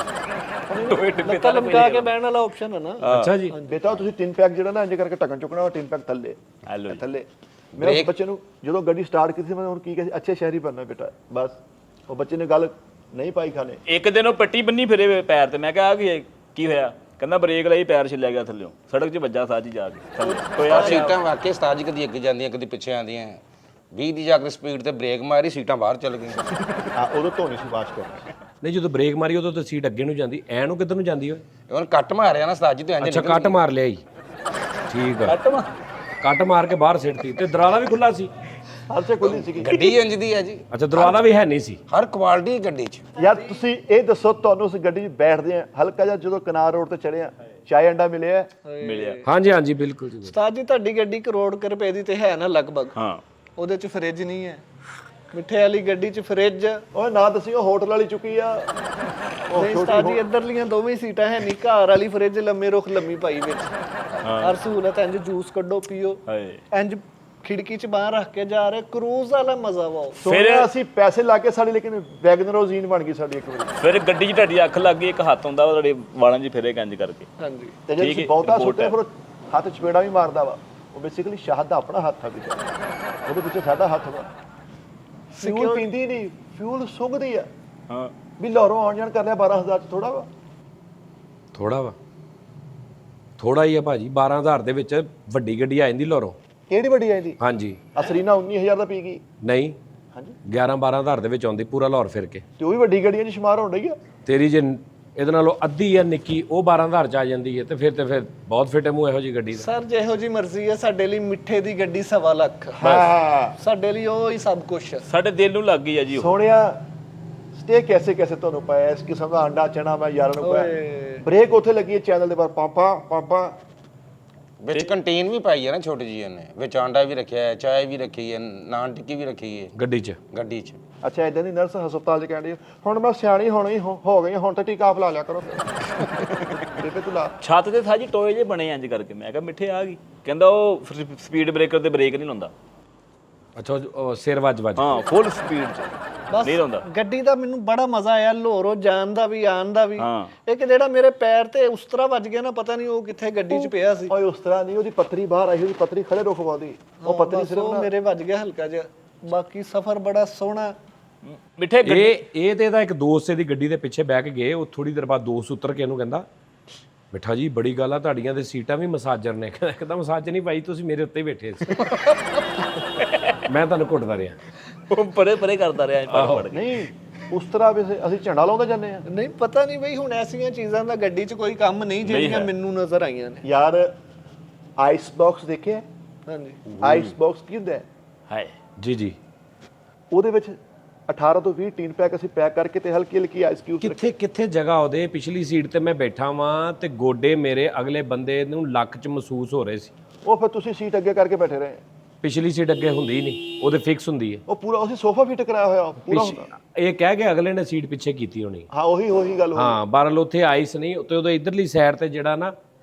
ਲੱਤਾਂ ਲਮਕਾ ਕੇ ਬਹਿਣ ਵਾਲਾ ਆਪਸ਼ਨ ਹੈ ਨਾ। ਅੱਛਾ ਜੀ। ਬੇਟਾ ਤੁਸੀਂ 3 ਪੈਕ ਜਿਹੜਾ ਨਾ ਇੰਜ ਕਰਕੇ ਢੱਕਣ ਚੁੱਕਣਾ ਵਾ, 3 ਪੈਕ ਥੱਲੇ ਹੈਲੋ ਥੱਲੇ। ਮੇਰੇ ਬੱਚੇ ਨੂੰ ਜਦੋਂ ਗੱਡੀ ਸਟਾਰਟ ਕੀਤੀ ਮੈਂ ਉਹਨੂੰ ਕੀ ਕਿਹਾ, ਅੱਛੇ ਸ਼ਹਿਰੀ ਬਣਨਾ ਬੇਟਾ ਬਸ। ਉਹ ਬੱਚੇ ਨੇ ਗੱਲ ਨਹੀਂ ਪਾਈ ਖਾਣੇ। ਇੱਕ ਦਿਨ ਉਹ ਪੱਟੀ ਬੰਨੀ ਫਿਰੇ ਪੈਰ ਤੇ, ਮੈਂ ਕਿਹਾ ਕੀ ਹੋਇਆ? ਕਹਿੰਦਾ ਬ੍ਰੇਕ ਲਈ ਪੈਰ ਛਿੱਲਿਆ ਗਿਆ ਥੱਲਿਓਂ, ਸੜਕ 'ਚ ਵੱਜਾ ਸਾਜੀ ਜਾ ਕੇ। ਆ ਸੀਟਾਂ ਵਾਕਈ ਉਸਤਾਦ ਜੀ ਕਦੀ ਅੱਗੇ ਜਾਂਦੀਆਂ ਕਦੀ ਪਿੱਛੇ ਆਉਂਦੀਆਂ। 20 ਦੀ ਜਾ ਕੇ ਸਪੀਡ ਤੇ ਬ੍ਰੇਕ ਮਾਰੀ, ਸੀਟਾਂ ਬਾਹਰ ਚੱਲ ਗਈਆਂ। ਹਾਂ ਉਦੋਂ ਧੋਣੀ ਸੀ ਬਾਸ਼ ਕਰਨੀ। ਨਹੀਂ ਜਦੋਂ ਬ੍ਰੇਕ ਮਾਰੀ ਉਦੋਂ ਤਾਂ ਸੀਟ ਅੱਗੇ ਨੂੰ ਜਾਂਦੀ, ਐ ਨੂੰ ਕਿੱਧਰ ਨੂੰ ਜਾਂਦੀ ਓਏ? ਉਹਨ ਕੱਟ ਮਾਰਿਆ ਨਾ ਉਸਤਾਦ ਜੀ ਤੇ ਇੰਜ ਅੱਛਾ ਕੱਟ ਮਾਰ ਲਿਆ ਜੀ। ਠੀਕ ਆ। ਕੱਟ ਮਾਰ ਕੇ ਬਾਹਰ ਸਿੱਟਤੀ ਤੇ ਦਰਾਲਾ ਵੀ ਖੁੱਲਾ ਸੀ। ਹਰਸ਼ੇ ਖੁੱਲੀ ਸੀਗੀ ਗੱਡੀ ਇੰਜ ਦੀ ਹੈ ਜੀ, ਅੱਛਾ ਦਰਵਾਜ਼ਾ ਵੀ ਹੈ ਨਹੀਂ ਸੀ। ਹਰ ਕੁਆਲਿਟੀ ਗੱਡੀ 'ਚ। ਯਾਰ ਤੁਸੀਂ ਇਹ ਦੱਸੋ, ਤੁਹਾਨੂੰ ਉਸ ਗੱਡੀ 'ਚ ਬੈਠਦੇ ਆ ਹਲਕਾ ਜਿਹਾ ਜਦੋਂ ਕਨਾਰ ਰੋਡ ਤੇ ਚੜ੍ਹੇ ਆ, ਚਾਏ ਅੰਡਾ ਮਿਲਿਆ? ਮਿਲਿਆ। ਹਾਂਜੀ ਹਾਂਜੀ ਬਿਲਕੁਲ ਜੀ। ਉਸਤਾਦ ਜੀ ਤੁਹਾਡੀ ਗੱਡੀ ਕਰੋੜ ਕੁ ਰੁਪਏ ਦੀ ਤੇ ਹੈ ਨਾ ਲਗਭਗ? ਹਾਂ ਉਹਦੇ ਚ ਫ੍ਰਿਜ ਨਹੀਂ ਹੈ। ਮਿੱਠੇ ਵਾਲੀ ਗੱਡੀ ਚ ਫ੍ਰਿਜ ਓਏ ਨਾ ਦੱਸੀ, ਉਹ ਹੋਟਲ ਵਾਲੀ ਚੁੱਕੀ ਆ। ਨਹੀਂ ਉਸਤਾਦ ਜੀ, ਇੱਧਰਲੀਆਂ ਦੋਵੇਂ ਸੀਟਾਂ ਹੈ ਨਹੀਂ, ਘਰ ਵਾਲੀ ਫ੍ਰਿਜ ਲੰਮੇ ਰੁੱਖ ਲੰਮੀ ਪਾਈ ਵਿੱਚ। ਹਰ ਸਹੂਲਤ, ਇੰਜ ਜੂਸ ਕੱਢੋ ਪੀਓ, ਹਾਏ ਇੰਜ ਖਿੜਕੀ ਚ ਬਾਹਰ ਰੱਖ ਕੇ ਜਾ ਰਹੇ, ਕਰੂਜ਼ ਵਾਲਾ ਮਜ਼ਾ ਵਾ। ਫਿਰ ਅਸੀਂ ਪੈਸੇ ਲਾ ਕੇ ਸਾਡੀ, ਲੇਕਿਨ ਵੈਗਨਰੋਜ਼ੀਨ ਬਣ ਗਈ ਸਾਡੀ ਇੱਕ ਵਾਰੀ। ਫਿਰ ਗੱਡੀ 'ਚ ਤੁਹਾਡੀ ਅੱਖ ਲੱਗ ਗਈ, ਇੱਕ ਹੱਥ ਹੁੰਦਾ ਵਾ ਤੁਹਾਡੇ ਵਾਲਾਂ 'ਚ ਫਿਰੇ ਕੰਜ ਕਰਕੇ। ਹਾਂਜੀ ਤੇ ਜੇ ਤੁਸੀਂ ਬਹੁਤਾ ਸੁੱਟੇ ਫਿਰ ਹੱਥ ਚਪੇੜਾ ਵੀ ਮਾਰਦਾ ਵਾ। ਉਹ ਬੇਸਿਕਲੀ ਸ਼ਾਹਦ ਦਾ ਆਪਣਾ ਹੱਥ ਆ ਵਿੱਚ, ਉਹਦੇ ਪਿੱਛੇ ਸਾਡਾ ਹੱਥ ਵਾ। ਫਿਊਲ ਪੀਂਦੀ ਨਹੀਂ, ਫਿਊਲ ਸੁੰਘਦੀ ਆ। ਹਾਂ ਵੀ ਲਾਹੌਰੋਂ ਆਉਣ ਜਾਣ ਕਰ ਲਿਆ 12,000 ਚ ਥੋੜਾ ਵਾ। ਥੋੜਾ ਵਾ, ਥੋੜਾ ਹੀ ਆ ਭਾਜੀ। 12,000 ਦੇ ਵਿੱਚ ਵੱਡੀ ਗੱਡੀ ਆ ਜਾਂਦੀ ਲਾਹੌਰੋਂ। ਕਿਹੜੀ ਵੱਡੀ ਆ ਇਹਦੀ? ਹਾਂਜੀ ਅਸਰੀਨਾ 19,000 ਦਾ ਪੀ ਗਈ। ਨਹੀਂ, ਹਾਂਜੀ 11-12,000 ਦੇ ਵਿੱਚ ਆਉਂਦੀ ਪੂਰਾ ਲਾਹੌਰ ਫਿਰ ਕੇ। ਤੇ ਉਹ ਵੀ ਵੱਡੀ ਗੱਡੀਆਂ 'ਚ ਸ਼ੁਮਾਰ ਹੋਣ ਡਈ ਆ। ਤੇਰੀ ਜੇ ਇਹਦੇ ਨਾਲੋਂ ਅੱਧੀ ਆ ਨਿੱਕੀ, ਉਹ 12,000 ਚ ਆ ਜਾਂਦੀ ਹੈ, ਤੇ ਫਿਰ ਬਹੁਤ ਫਿੱਟੇ ਮੂੰਹ ਇਹੋ ਜੀ ਗੱਡੀ ਦਾ। ਸਰ ਜਿਹੋ ਜੀ ਮਰਜ਼ੀ ਹੈ, ਸਾਡੇ ਲਈ ਮਿੱਠੇ ਦੀ ਗੱਡੀ 1.25 ਲੱਖ, ਹਾਂ ਸਾਡੇ ਲਈ ਉਹ ਹੀ ਸਭ ਕੁਝ। ਸਾਡੇ ਦਿਲ ਨੂੰ ਲੱਗ ਗਈ ਆ ਜੀ ਉਹ। ਸੋਹਣਿਆ ਸਟੇ ਕੈਸੇ ਤੁਹਾਨੂੰ ਪਾਇਆ ਇਸ ਕਿਸਮ ਦਾ ਅੰਡਾ ਚਣਾ ਮੈਂ ਯਾਰਾਂ ਨੂੰ ਪਾਇਆ। ਬ੍ਰੇਕ ਉੱਥੇ ਲੱਗੀ ਹੈ ਚੈਨਲ ਦੇ ਪਰ ਪਾਪਾ ਪਾਪਾ। ਵਿੱਚ ਕੰਟੀਨ ਵੀ ਪਾਈ ਹੈ ਨਾ ਛੋਟੀ ਜਿਹੀ ਉਹਨੇ, ਵਿੱਚ ਆਂਡਾ ਵੀ ਰੱਖਿਆ ਹੈ, ਚਾय ਵੀ ਰੱਖੀ ਹੈ, ਨਾਨ ਟਿੱਕੀ ਵੀ ਰੱਖੀ ਹੈ ਗੱਡੀ 'ਚ। ਗੱਡੀ 'ਚ। ਅੱਛਾ ਇਦਾਂ ਦੀ ਨਰਸ ਹਸਪਤਾਲ 'ਚ ਕਹਿੰਦੀ ਹੁਣ ਮੈਂ ਸਿਆਣੀ ਹੋਣੀ ਹੋ ਗਈ, ਹੁਣ ਤਾਂ ਟੀਕਾ ਆਪ ਲਾ ਲਿਆ ਕਰੋ। ਬੇਬੇ ਤੂੰ ਲਾ। ਛੱਤ ਤੇ ਥਾ ਜੀ ਟੋਏ ਜੇ ਬਣੇ ਇੰਜ ਕਰਕੇ। ਮੈਂ ਕਿਹਾ ਮਿੱਠੇ ਆ ਗਈ, ਕਹਿੰਦਾ ਉਹ ਸਪੀਡ ਬ੍ਰੇਕਰ ਤੇ ਬ੍ਰੇਕ ਨਹੀਂ ਲਾਉਂਦਾ। ਅੱਛਾ ਉਹ ਸਿਰ ਵੱਜ ਹਾਂ ਫੁੱਲ ਸਪੀਡ 'ਚ ਬਸ ਨਹੀਂ ਲਾਉਂਦਾ। ਗੱਡੀ ਦਾ ਮੈਨੂੰ ਬੜਾ ਮਜ਼ਾ ਆਇਆ, ਲਾਹੌਰੋਂ ਜਾਣ ਦਾ ਵੀ ਆਉਣ ਦਾ ਵੀ। ਹਾਂ। ਇੱਕ ਜਿਹੜਾ ਮੇਰੇ ਪੈਰ ਤੇ ਉਸ ਤਰ੍ਹਾਂ ਵੱਜ ਗਿਆ ਨਾ, ਪਤਾ ਨਹੀਂ ਉਹ ਕਿੱਥੇ ਗੱਡੀ 'ਚ ਪਿਆ ਸੀ। ਓਏ ਉਸ ਤਰ੍ਹਾਂ ਨਹੀਂ, ਉਹਦੀ ਪੱਤਰੀ ਬਾਹਰ ਆਈ, ਉਹਦੀ ਪੱਤਰੀ ਖੜੇ ਰੁਕਵਾਉਂਦੀ। ਉਹ ਪੱਤਰੀ ਬਸ ਸਿਰਫ ਉਹ ਮੇਰੇ ਵੱਜ ਗਿਆ ਹਲਕਾ ਜਿਹਾ। ਬਾਕੀ ਸਫ਼ਰ ਬੜਾ ਸੋਹਣਾ। ਮਿੱਠੇ ਇਹ ਤੇ ਇਹਦਾ ਇੱਕ ਦੋਸਤ ਦੀ ਗੱਡੀ ਦੇ ਪਿੱਛੇ ਬਹਿ ਕੇ ਗਏ। ਉਹ ਥੋੜੀ ਦੇਰ ਬਾਅਦ ਦੋਸਤ ਉਤਰ ਕੇ ਇਹਨੂੰ ਕਹਿੰਦਾ, ਮਿੱਠਾ ਜੀ ਬੜੀ ਗੱਲ ਆ, ਤੁਹਾਡੀਆਂ ਦੇ ਸੀਟਾਂ ਵੀ ਮਸਾਜਰ ਨੇ। ਕਹਿੰਦਾ ਮਸਾਜ ਨਹੀਂ ਭਾਈ, ਤੁਸੀਂ ਮੇਰੇ ਉੱਤੇ ਹੀ ਬੈਠੇ ਸੀ। ਮੈਂ ਤੁਹਾਨੂੰ ਘੁੱਟਦਾ ਰਿਹਾ। ਉਹ ਪਰੇ ਪਰੇ ਕਰਦਾ ਰਿਹਾ ਪੜ ਪੜ ਕੇ। ਨਹੀਂ ਉਸ ਤਰ੍ਹਾਂ ਵੀ ਅਸੀਂ ਝੰਡਾ ਲਾਉਂਦੇ ਜਾਂਦੇ ਆ। ਨਹੀਂ ਪਤਾ ਨਹੀਂ ਬਈ, ਹੁਣ ਐਸੀਆਂ ਚੀਜ਼ਾਂ ਦਾ ਗੱਡੀ 'ਚ ਕੋਈ ਕੰਮ ਨਹੀਂ ਜਿਹੜੀਆਂ ਮੈਨੂੰ ਨਜ਼ਰ ਆਈਆਂ ਨੇ। ਯਾਰ ਆਈਸ ਬਾਕਸ ਦੇਖਿਆ? ਹਾਂਜੀ ਆਈਸ ਬਾਕਸ ਕੀ ਹੁੰਦਾ ਹੈ? ਹਾਏ ਜੀ ਜੀ। ਉਹਦੇ ਵਿੱਚ 18 ਤੋਂ 20 ਟੀਨ ਪੈਕ ਅਸੀਂ ਪੈਕ ਕਰਕੇ ਤੇ ਹਲਕੀ ਹਲਕੀ ਆਈਸ ਕਿਊਬ ਕਿੱਥੇ ਕਿੱਥੇ ਜਗ੍ਹਾ ਉਹਦੇ। ਪਿਛਲੀ ਸੀਟ ਤੇ ਮੈਂ ਬੈਠਾ ਵਾਂ ਤੇ ਗੋਡੇ ਮੇਰੇ ਅਗਲੇ ਬੰਦੇ ਨੂੰ ਲੱਕ 'ਚ ਮਹਿਸੂਸ ਹੋ ਰਹੇ ਸੀ। ਉਹ ਫਿਰ ਤੁਸੀਂ ਸੀਟ ਅੱਗੇ ਕਰਕੇ ਬੈਠੇ ਰਹੇ। ਪਿਛਲੀ ਸੀਟ ਅੱਗੇ ਹੁੰਦੀ ਹੀ ਨਹੀਂ, ਉਹਦੇ ਫਿਕਸ ਹੁੰਦੀ ਹੈ। ਉਹ ਪੂਰਾ ਅਸੀਂ ਸੋਫਾ ਫਿੱਟ ਕਰਾਇਆ ਹੋਇਆ ਪੂਰਾ ਹੁੰਦਾ। ਇਹ ਕਹਿ ਕੇ ਅਗਲੇ ਨੇ ਸੀਟ ਪਿੱਛੇ ਕੀਤੀ ਹੋਣੀ। ਹਾਂ ਉਹੀ ਗੱਲ ਹੋਈ। ਹਾਂ ਬਹਰਲ ਉੱਥੇ ਆਈਸ ਨਹੀਂ, ਉੱਤੇ ਉਹਦੇ ਇਧਰਲੀ ਸਾਈਡ ਤੇ ਜਿਹੜਾ ਨਾ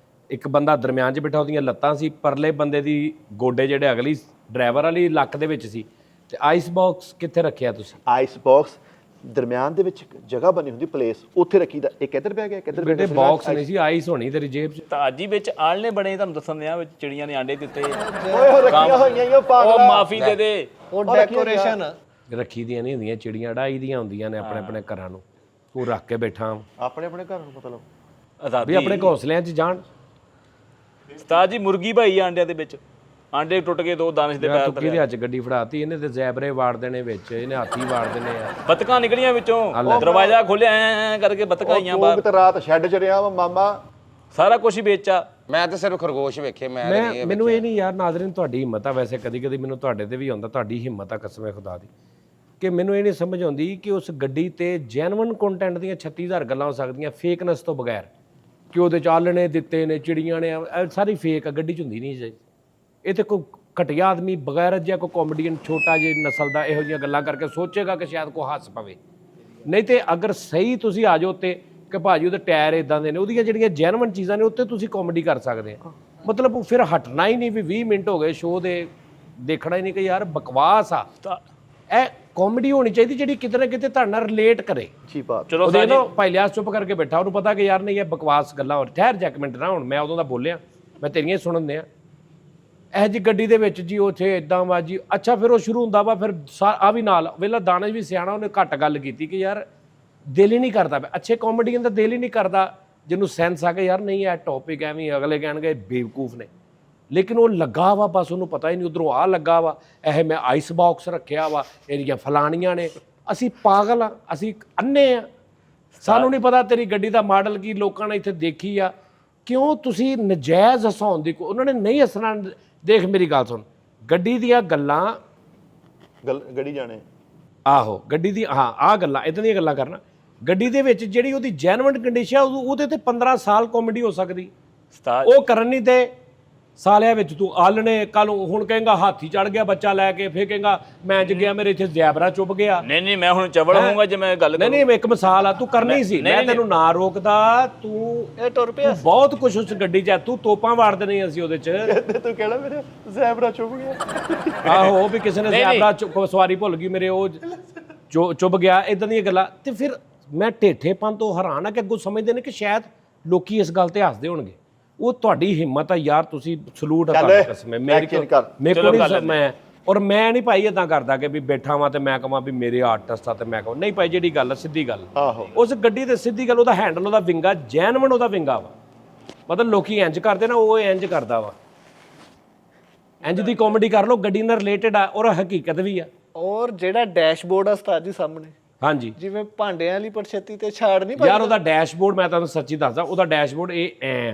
ਇੱਕ ਬੰਦਾ ਦਰਮਿਆਨ 'ਚ ਬੈਠਾ, ਉਹਦੀਆਂ ਲੱਤਾਂ ਸੀ, ਪਰਲੇ ਬੰਦੇ ਦੀ ਗੋਡੇ ਜਿਹੜੇ ਅਗਲੀ ਡਰਾਈਵਰ ਵਾਲੀ ਲੱਕ ਦੇ ਵਿੱਚ ਸੀ। ਤੇ ਆਈਸ ਬਾਕਸ ਕਿੱਥੇ ਰੱਖਿਆ ਤੁਸੀਂ? ਆਈਸ ਬਾਕਸ ਦਰਮਿਆਨ ਦੇ ਵਿੱਚ ਜਗ੍ਹਾ ਬਣੀ ਹੁੰਦੀ ਪਲੇਸ, ਉੱਥੇ ਰੱਖੀਦਾ। ਇੱਕ ਇੱਧਰ ਬਹਿ ਗਿਆ, ਇੱਕ ਇੱਧਰ ਬੇਟੇ ਬਾਕਸ ਨਹੀਂ ਸੀ, ਆਈਸ ਹੋਣੀ ਤੇਰੀ ਜੇਬ 'ਚ। ਤਾਜੀ ਵਿੱਚ ਆਲਣੇ ਬਣੇ, ਤੁਹਾਨੂੰ ਦੱਸਣ ਦਿਆਂ ਵਿੱਚ ਚਿੜੀਆਂ ਨੇ ਆਂਡੇ ਦਿੱਤੇ। ਓਏ ਹੋ ਰੱਖੀਆਂ ਹੋਈਆਂ ਉਹ ਉਹ ਪਾਗਲਾ। ਮਾਫੀ ਦੇ ਦੇ। ਉਹ ਡੈਕੋਰੇਸ਼ਨ ਰੱਖੀ ਦੀਆਂ ਨਹੀਂ ਹੁੰਦੀਆਂ, ਚਿੜੀਆਂ ਅੜਾਈ ਦੀਆਂ ਹੁੰਦੀਆਂ ਨੇ ਆਪਣੇ ਆਪਣੇ ਘਰਾਂ ਨੂੰ। ਤੂੰ ਰੱਖ ਕੇ ਬੈਠਾ ਆਪਣੇ ਆਪਣੇ ਘਰ ਨੂੰ ਮਤਲਬ ਵੀ ਆਜ਼ਾਦੀ ਆਪਣੇ ਘੋਂਸਲਿਆਂ 'ਚ ਜਾਣ। ਉਸਤਾਦ ਜੀ ਮੁਰਗੀ ਭਾਈ ਆਂਡਿਆਂ ਦੇ ਵਿੱਚ ਆਂਡੇ ਟੁੱਟ ਗਏ, ਦੋ ਦਾਨਿਸ਼ ਦੇ ਪੈਰ ਤੁੱਕੀ ਦੇ ਹੱਥ 'ਚ ਗੱਡੀ ਫੜਾਤੀ ਇਹਨੇ, ਤੇ ਜ਼ੈਬਰੇ ਵਾੜ ਦੇਣੇ ਵਿੱਚ, ਇਹਨੇ ਹਾਥੀ ਵਾੜ ਦੇਣੇ ਆ। ਬਤਕਾਂ ਨਿਕਲੀਆਂ ਵਿੱਚੋਂ, ਦਰਵਾਜ਼ਾ ਖੋਲਿਆ ਐ ਕਰਕੇ ਬਤਕਾਂ ਆਈਆਂ ਤੂੰ ਬਾਹਰ। ਤੇ ਰਾਤ ਸ਼ੈੱਡ 'ਚ ਰਿਹਾ ਵਾ ਮਾਮਾ। ਸਾਰਾ ਕੁਝ ਹੀ ਵੇਚਾ। ਮੈਂ ਤਾਂ ਸਿਰਫ ਖਰਗੋਸ਼ ਵੇਖੇ। ਮੈਨੂੰ ਇਹ ਨਹੀਂ ਯਾਰ, ਨਾਜ਼ਰੀਨ ਤੁਹਾਡੀ ਹਿੰਮਤ ਆ। ਵੈਸੇ ਕਦੀ ਕਦੀ ਮੈਨੂੰ ਤੁਹਾਡੇ ਤੇ ਵੀ ਆਉਂਦਾ, ਤੁਹਾਡੀ ਹਿੰਮਤ ਆ ਕਸਮ ਖੁਦਾ ਦੀ, ਕਿ ਮੈਨੂੰ ਇਹ ਨਹੀਂ ਸਮਝ ਆਉਂਦੀ ਕਿ ਉਸ ਗੱਡੀ ਤੇ ਜੈਨੂਇਨ ਕੰਟੈਂਟ ਦੀਆਂ 36,000 ਗੱਲਾਂ ਹੋ ਸਕਦੀਆਂ ਫੇਕਨੈਸ ਤੋਂ ਬਗੈਰ, ਕਿ ਉਹਦੇ ਚਾਲਣੇ ਦਿੱਤੇ ਨੇ, ਚਿੜੀਆਂ ਨੇ, ਸਾਰੀ ਫੇਕ ਆ। ਗੱਡੀ 'ਚ ਹੁੰਦੀ ਨਹੀਂ ਜੀ। ਇਹ ਤੇ ਕੋਈ ਘਟੀਆ ਆਦਮੀ ਬਗੈਰ ਜਿਹਾ ਕੋਈ ਕਾਮੇਡੀਅਨ ਛੋਟਾ ਜਿਹੇ ਨਸਲ ਦਾ ਇਹੋ ਜਿਹੀਆਂ ਗੱਲਾਂ ਕਰਕੇ ਸੋਚੇਗਾ ਕਿ ਸ਼ਾਇਦ ਕੋਈ ਹੱਸ ਪਵੇ। ਨਹੀਂ ਤੇ ਅਗਰ ਸਹੀ ਤੁਸੀਂ ਆ ਜਾਓ ਤੇ ਕਿ ਭਾਜੀ ਉਹਦੇ ਟਾਇਰ ਇਦਾਂ ਦੇ ਨੇ, ਉਹਦੀਆਂ ਜਿਹੜੀਆਂ ਜੈਨੂਇਨ ਚੀਜ਼ਾਂ ਨੇ ਉੱਤੇ ਤੁਸੀਂ ਕਾਮੇਡੀ ਕਰ ਸਕਦੇ ਆ। ਮਤਲਬ ਫਿਰ ਹਟਣਾ ਹੀ ਨਹੀਂ ਵੀ 20 ਮਿੰਟ ਹੋ ਗਏ ਸ਼ੋਅ ਦੇ, ਦੇਖਣਾ ਹੀ ਨਹੀਂ ਕਿ ਯਾਰ ਬਕਵਾਸ ਆ। ਇਹ ਕਾਮੇਡੀ ਹੋਣੀ ਚਾਹੀਦੀ ਜਿਹੜੀ ਕਿਤੇ ਨਾ ਕਿਤੇ ਤੁਹਾਡੇ ਨਾਲ ਰਿਲੇਟ ਕਰੇ। ਜੀ ਬਾਤ। ਚਲੋ ਉਹਦੇ ਨਾ ਭਾਈ ਲਿਆਸ ਚੁੱਪ ਕਰਕੇ ਬੈਠਾ, ਉਹਨੂੰ ਪਤਾ ਕਿ ਯਾਰ ਨਹੀਂ ਇਹ ਬਕਵਾਸ ਗੱਲਾਂ ਹੋ। ਠਹਿਰ ਜਾ ਇੱਕ ਮਿੰਟ ਨਾ, ਹੁਣ ਮੈਂ ਉਦੋਂ ਦਾ ਬੋਲਿਆ, ਮੈਂ ਤੇਰੀਆਂ ਸੁਣਨ ਦਿਆਂ। ਇਹ ਜੀ ਗੱਡੀ ਦੇ ਵਿੱਚ ਜੀ ਉੱਥੇ ਇਦਾਂ ਵਾ ਜੀ। ਅੱਛਾ ਫਿਰ ਉਹ ਸ਼ੁਰੂ ਹੁੰਦਾ ਵਾ, ਫਿਰ ਆ ਵੀ ਨਾਲ ਵੇਲਾ ਦਾਨਿਸ਼ ਵੀ ਸਿਆਣਾ, ਉਹਨੇ ਘੱਟ ਗੱਲ ਕੀਤੀ ਕਿ ਯਾਰ ਦਿਲ ਹੀ ਨਹੀਂ ਕਰਦਾ। ਅੱਛੇ ਕਾਮੇਡੀਅਨ ਦਾ ਦਿਲ ਹੀ ਨਹੀਂ ਕਰਦਾ ਜਿਹਨੂੰ ਸੈਂਸ ਆ ਕੇ ਯਾਰ ਨਹੀਂ ਇਹ ਟੌਪਿਕ ਐਵੇਂ ਅਗਲੇ ਕਹਿਣਗੇ ਬੇਵਕੂਫ ਨੇ, ਲੇਕਿਨ ਉਹ ਲੱਗਾ ਵਾ, ਬਸ ਉਹਨੂੰ ਪਤਾ ਹੀ ਨਹੀਂ ਉਧਰੋਂ ਆ ਲੱਗਾ ਵਾ, ਇਹ ਮੈਂ ਆਈਸ ਬਾਕਸ ਰੱਖਿਆ ਵਾ, ਇਹਦੀਆਂ ਫਲਾਣੀਆਂ ਨੇ। ਅਸੀਂ ਪਾਗਲ ਆ, ਅਸੀਂ ਅੰਨੇ ਆ, ਸਾਨੂੰ ਨਹੀਂ ਪਤਾ ਤੇਰੀ ਗੱਡੀ ਦਾ ਮਾਡਲ ਕੀ ਲੋਕਾਂ ਨੇ ਇੱਥੇ ਦੇਖੀ ਆ। ਕਿਉਂ ਤੁਸੀਂ ਨਜਾਇਜ਼ ਹਸਾਉਣ ਦੀ ਉਹਨਾਂ ਨੇ ਨਹੀਂ ਹੱਸਣਾ। ਦੇਖ ਮੇਰੀ ਗੱਲ ਸੁਣ, ਗੱਡੀ ਦੀਆਂ ਗੱਲਾਂ ਗੜੀ ਜਾਣੇ ਆਹੋ ਗੱਡੀ ਦੀ ਹਾਂ ਆਹ ਗੱਲਾਂ ਇਦਾਂ ਦੀਆਂ ਗੱਲਾਂ ਕਰਨਾ। ਗੱਡੀ ਦੇ ਵਿੱਚ ਜਿਹੜੀ ਉਹਦੀ ਜੈਨੂਇਨ ਕੰਡੀਸ਼ਨ ਉਹਦੇ ਤੇ 15 ਸਾਲ ਕਾਮੇਡੀ ਹੋ ਸਕਦੀ, ਉਸਤਾਦ ਉਹ ਕਰਨ ਨਹੀਂ ਤੇ ਸਾਲਿਆਂ ਵਿੱਚ ਤੂੰ ਆਲਣੇ ਕੱਲ ਹੁਣ ਕਹੇਗਾ ਹਾਥੀ ਚੜ ਗਿਆ ਬੱਚਾ ਲੈ ਕੇ, ਫਿਰ ਕਹੇਗਾ ਮੈਂ ਜ ਗਿਆ ਮੇਰੇ ਇੱਥੇ ਜ਼ੈਬਰਾ ਚੁੱਪ ਗਿਆ। ਨਹੀਂ ਮੈਂ ਹੁਣ ਚਵਲ ਹੋਊਂਗਾ ਜੇ ਮੈਂ ਗੱਲ ਨਹੀਂ ਇੱਕ ਮਿਸਾਲ ਆ, ਤੂੰ ਕਰਨੀ ਸੀ, ਮੈਂ ਤੈਨੂੰ ਨਾ ਰੋਕਦਾ, ਤੂੰ ਇਹ ਟੁਰ ਪਿਆ ਬਹੁਤ ਕੁਝ ਉਸ ਗੱਡੀ 'ਚ ਤੂੰ ਤੋਪਾਂ ਵਾੜ ਦੇਣੀ ਅਸੀਂ ਉਹਦੇ 'ਚ। ਤੂੰ ਕਹਿਣਾ ਮੇਰੇ ਜ਼ੈਬਰਾ ਚੁੱਪ ਗਿਆ। ਆਹੋ ਵੀ ਕਿਸੇ ਨੇ ਜ਼ੈਬਰਾ ਸਵਾਰੀ ਭੁੱਲ ਗਈ ਮੇਰੇ, ਉਹ ਚੁੱਭ ਗਿਆ, ਇਦਾਂ ਦੀਆਂ ਗੱਲਾਂ। ਤੇ ਫਿਰ ਮੈਂ ਢੇਠੇਪਨ ਤੋਂ ਹੈਰਾਨ ਆ ਕਿ ਅੱਗੋਂ ਸਮਝਦੇ ਨੇ ਕਿ ਸ਼ਾਇਦ ਲੋਕੀ ਇਸ ਗੱਲ ਤੇ ਹੱਸਦੇ ਹੋਣਗੇ। ਉਹ ਤੁਹਾਡੀ ਹਿੰਮਤ ਆ ਯਾਰ, ਤੁਸੀਂ ਸਲੂਟ ਆ ਤੁਹਾਡੀ ਕਸਮ, ਮੇਰੇ ਕੋਲ ਨਹੀਂ ਮੈਂ ਔਰ ਮੈਂ ਨਹੀਂ ਭਾਈ ਇਦਾਂ ਕਰਦਾ ਕਿ ਵੀ ਬੈਠਾ ਵਾਂ ਤੇ ਮੈਂ ਕਹਾਂ ਵੀ ਮੇਰੇ ਆਰਟਿਸਟ ਆ ਤੇ ਮੈਂ ਕਹਾਂ ਨਹੀਂ ਭਾਈ, ਜਿਹੜੀ ਗੱਲ ਸਿੱਧੀ ਗੱਲ ਉਸ ਗੱਡੀ ਤੇ ਸਿੱਧੀ ਗੱਲ, ਉਹਦਾ ਹੈਂਡਲ ਉਹਦਾ ਵਿੰਗਾ ਜੈਨੂਇਨ ਉਹਦਾ ਵਿੰਗਾ ਵਾ, ਮਤਲਬ ਲੋਕੀ ਇੰਜ ਕਰਦੇ ਨਾ ਉਹ ਇੰਜ ਕਰਦਾ ਵਾ, ਇੰਜ ਦੀ ਕਾਮੇਡੀ ਕਰ ਲਓ, ਗੱਡੀ ਨਾਲ ਰਿਲੇਟਡ ਆ ਔਰ ਹਕੀਕਤ ਵੀ ਆ। ਔਰ ਜਿਹੜਾ ਡੈਸ਼ਬੋਰਡ ਆ ਉਸਤਾਦ ਜੀ ਸਾਹਮਣੇ, ਹਾਂਜੀ ਜਿਵੇਂ ਭਾਂਡਿਆਂ ਵਾਲੀ ਪਰਛਤੀ ਤੇ ਛਾੜ ਨਹੀਂ ਯਾਰ ਉਹਦਾ ਡੈਸ਼ਬੋਰਡ ਮੈਂ ਤੁਹਾਨੂੰ ਸੱਚੀ ਦੱਸਦਾ, ਉਹਦਾ ਡੈਸ਼ਬੋਰਡ ਇਹ ਐ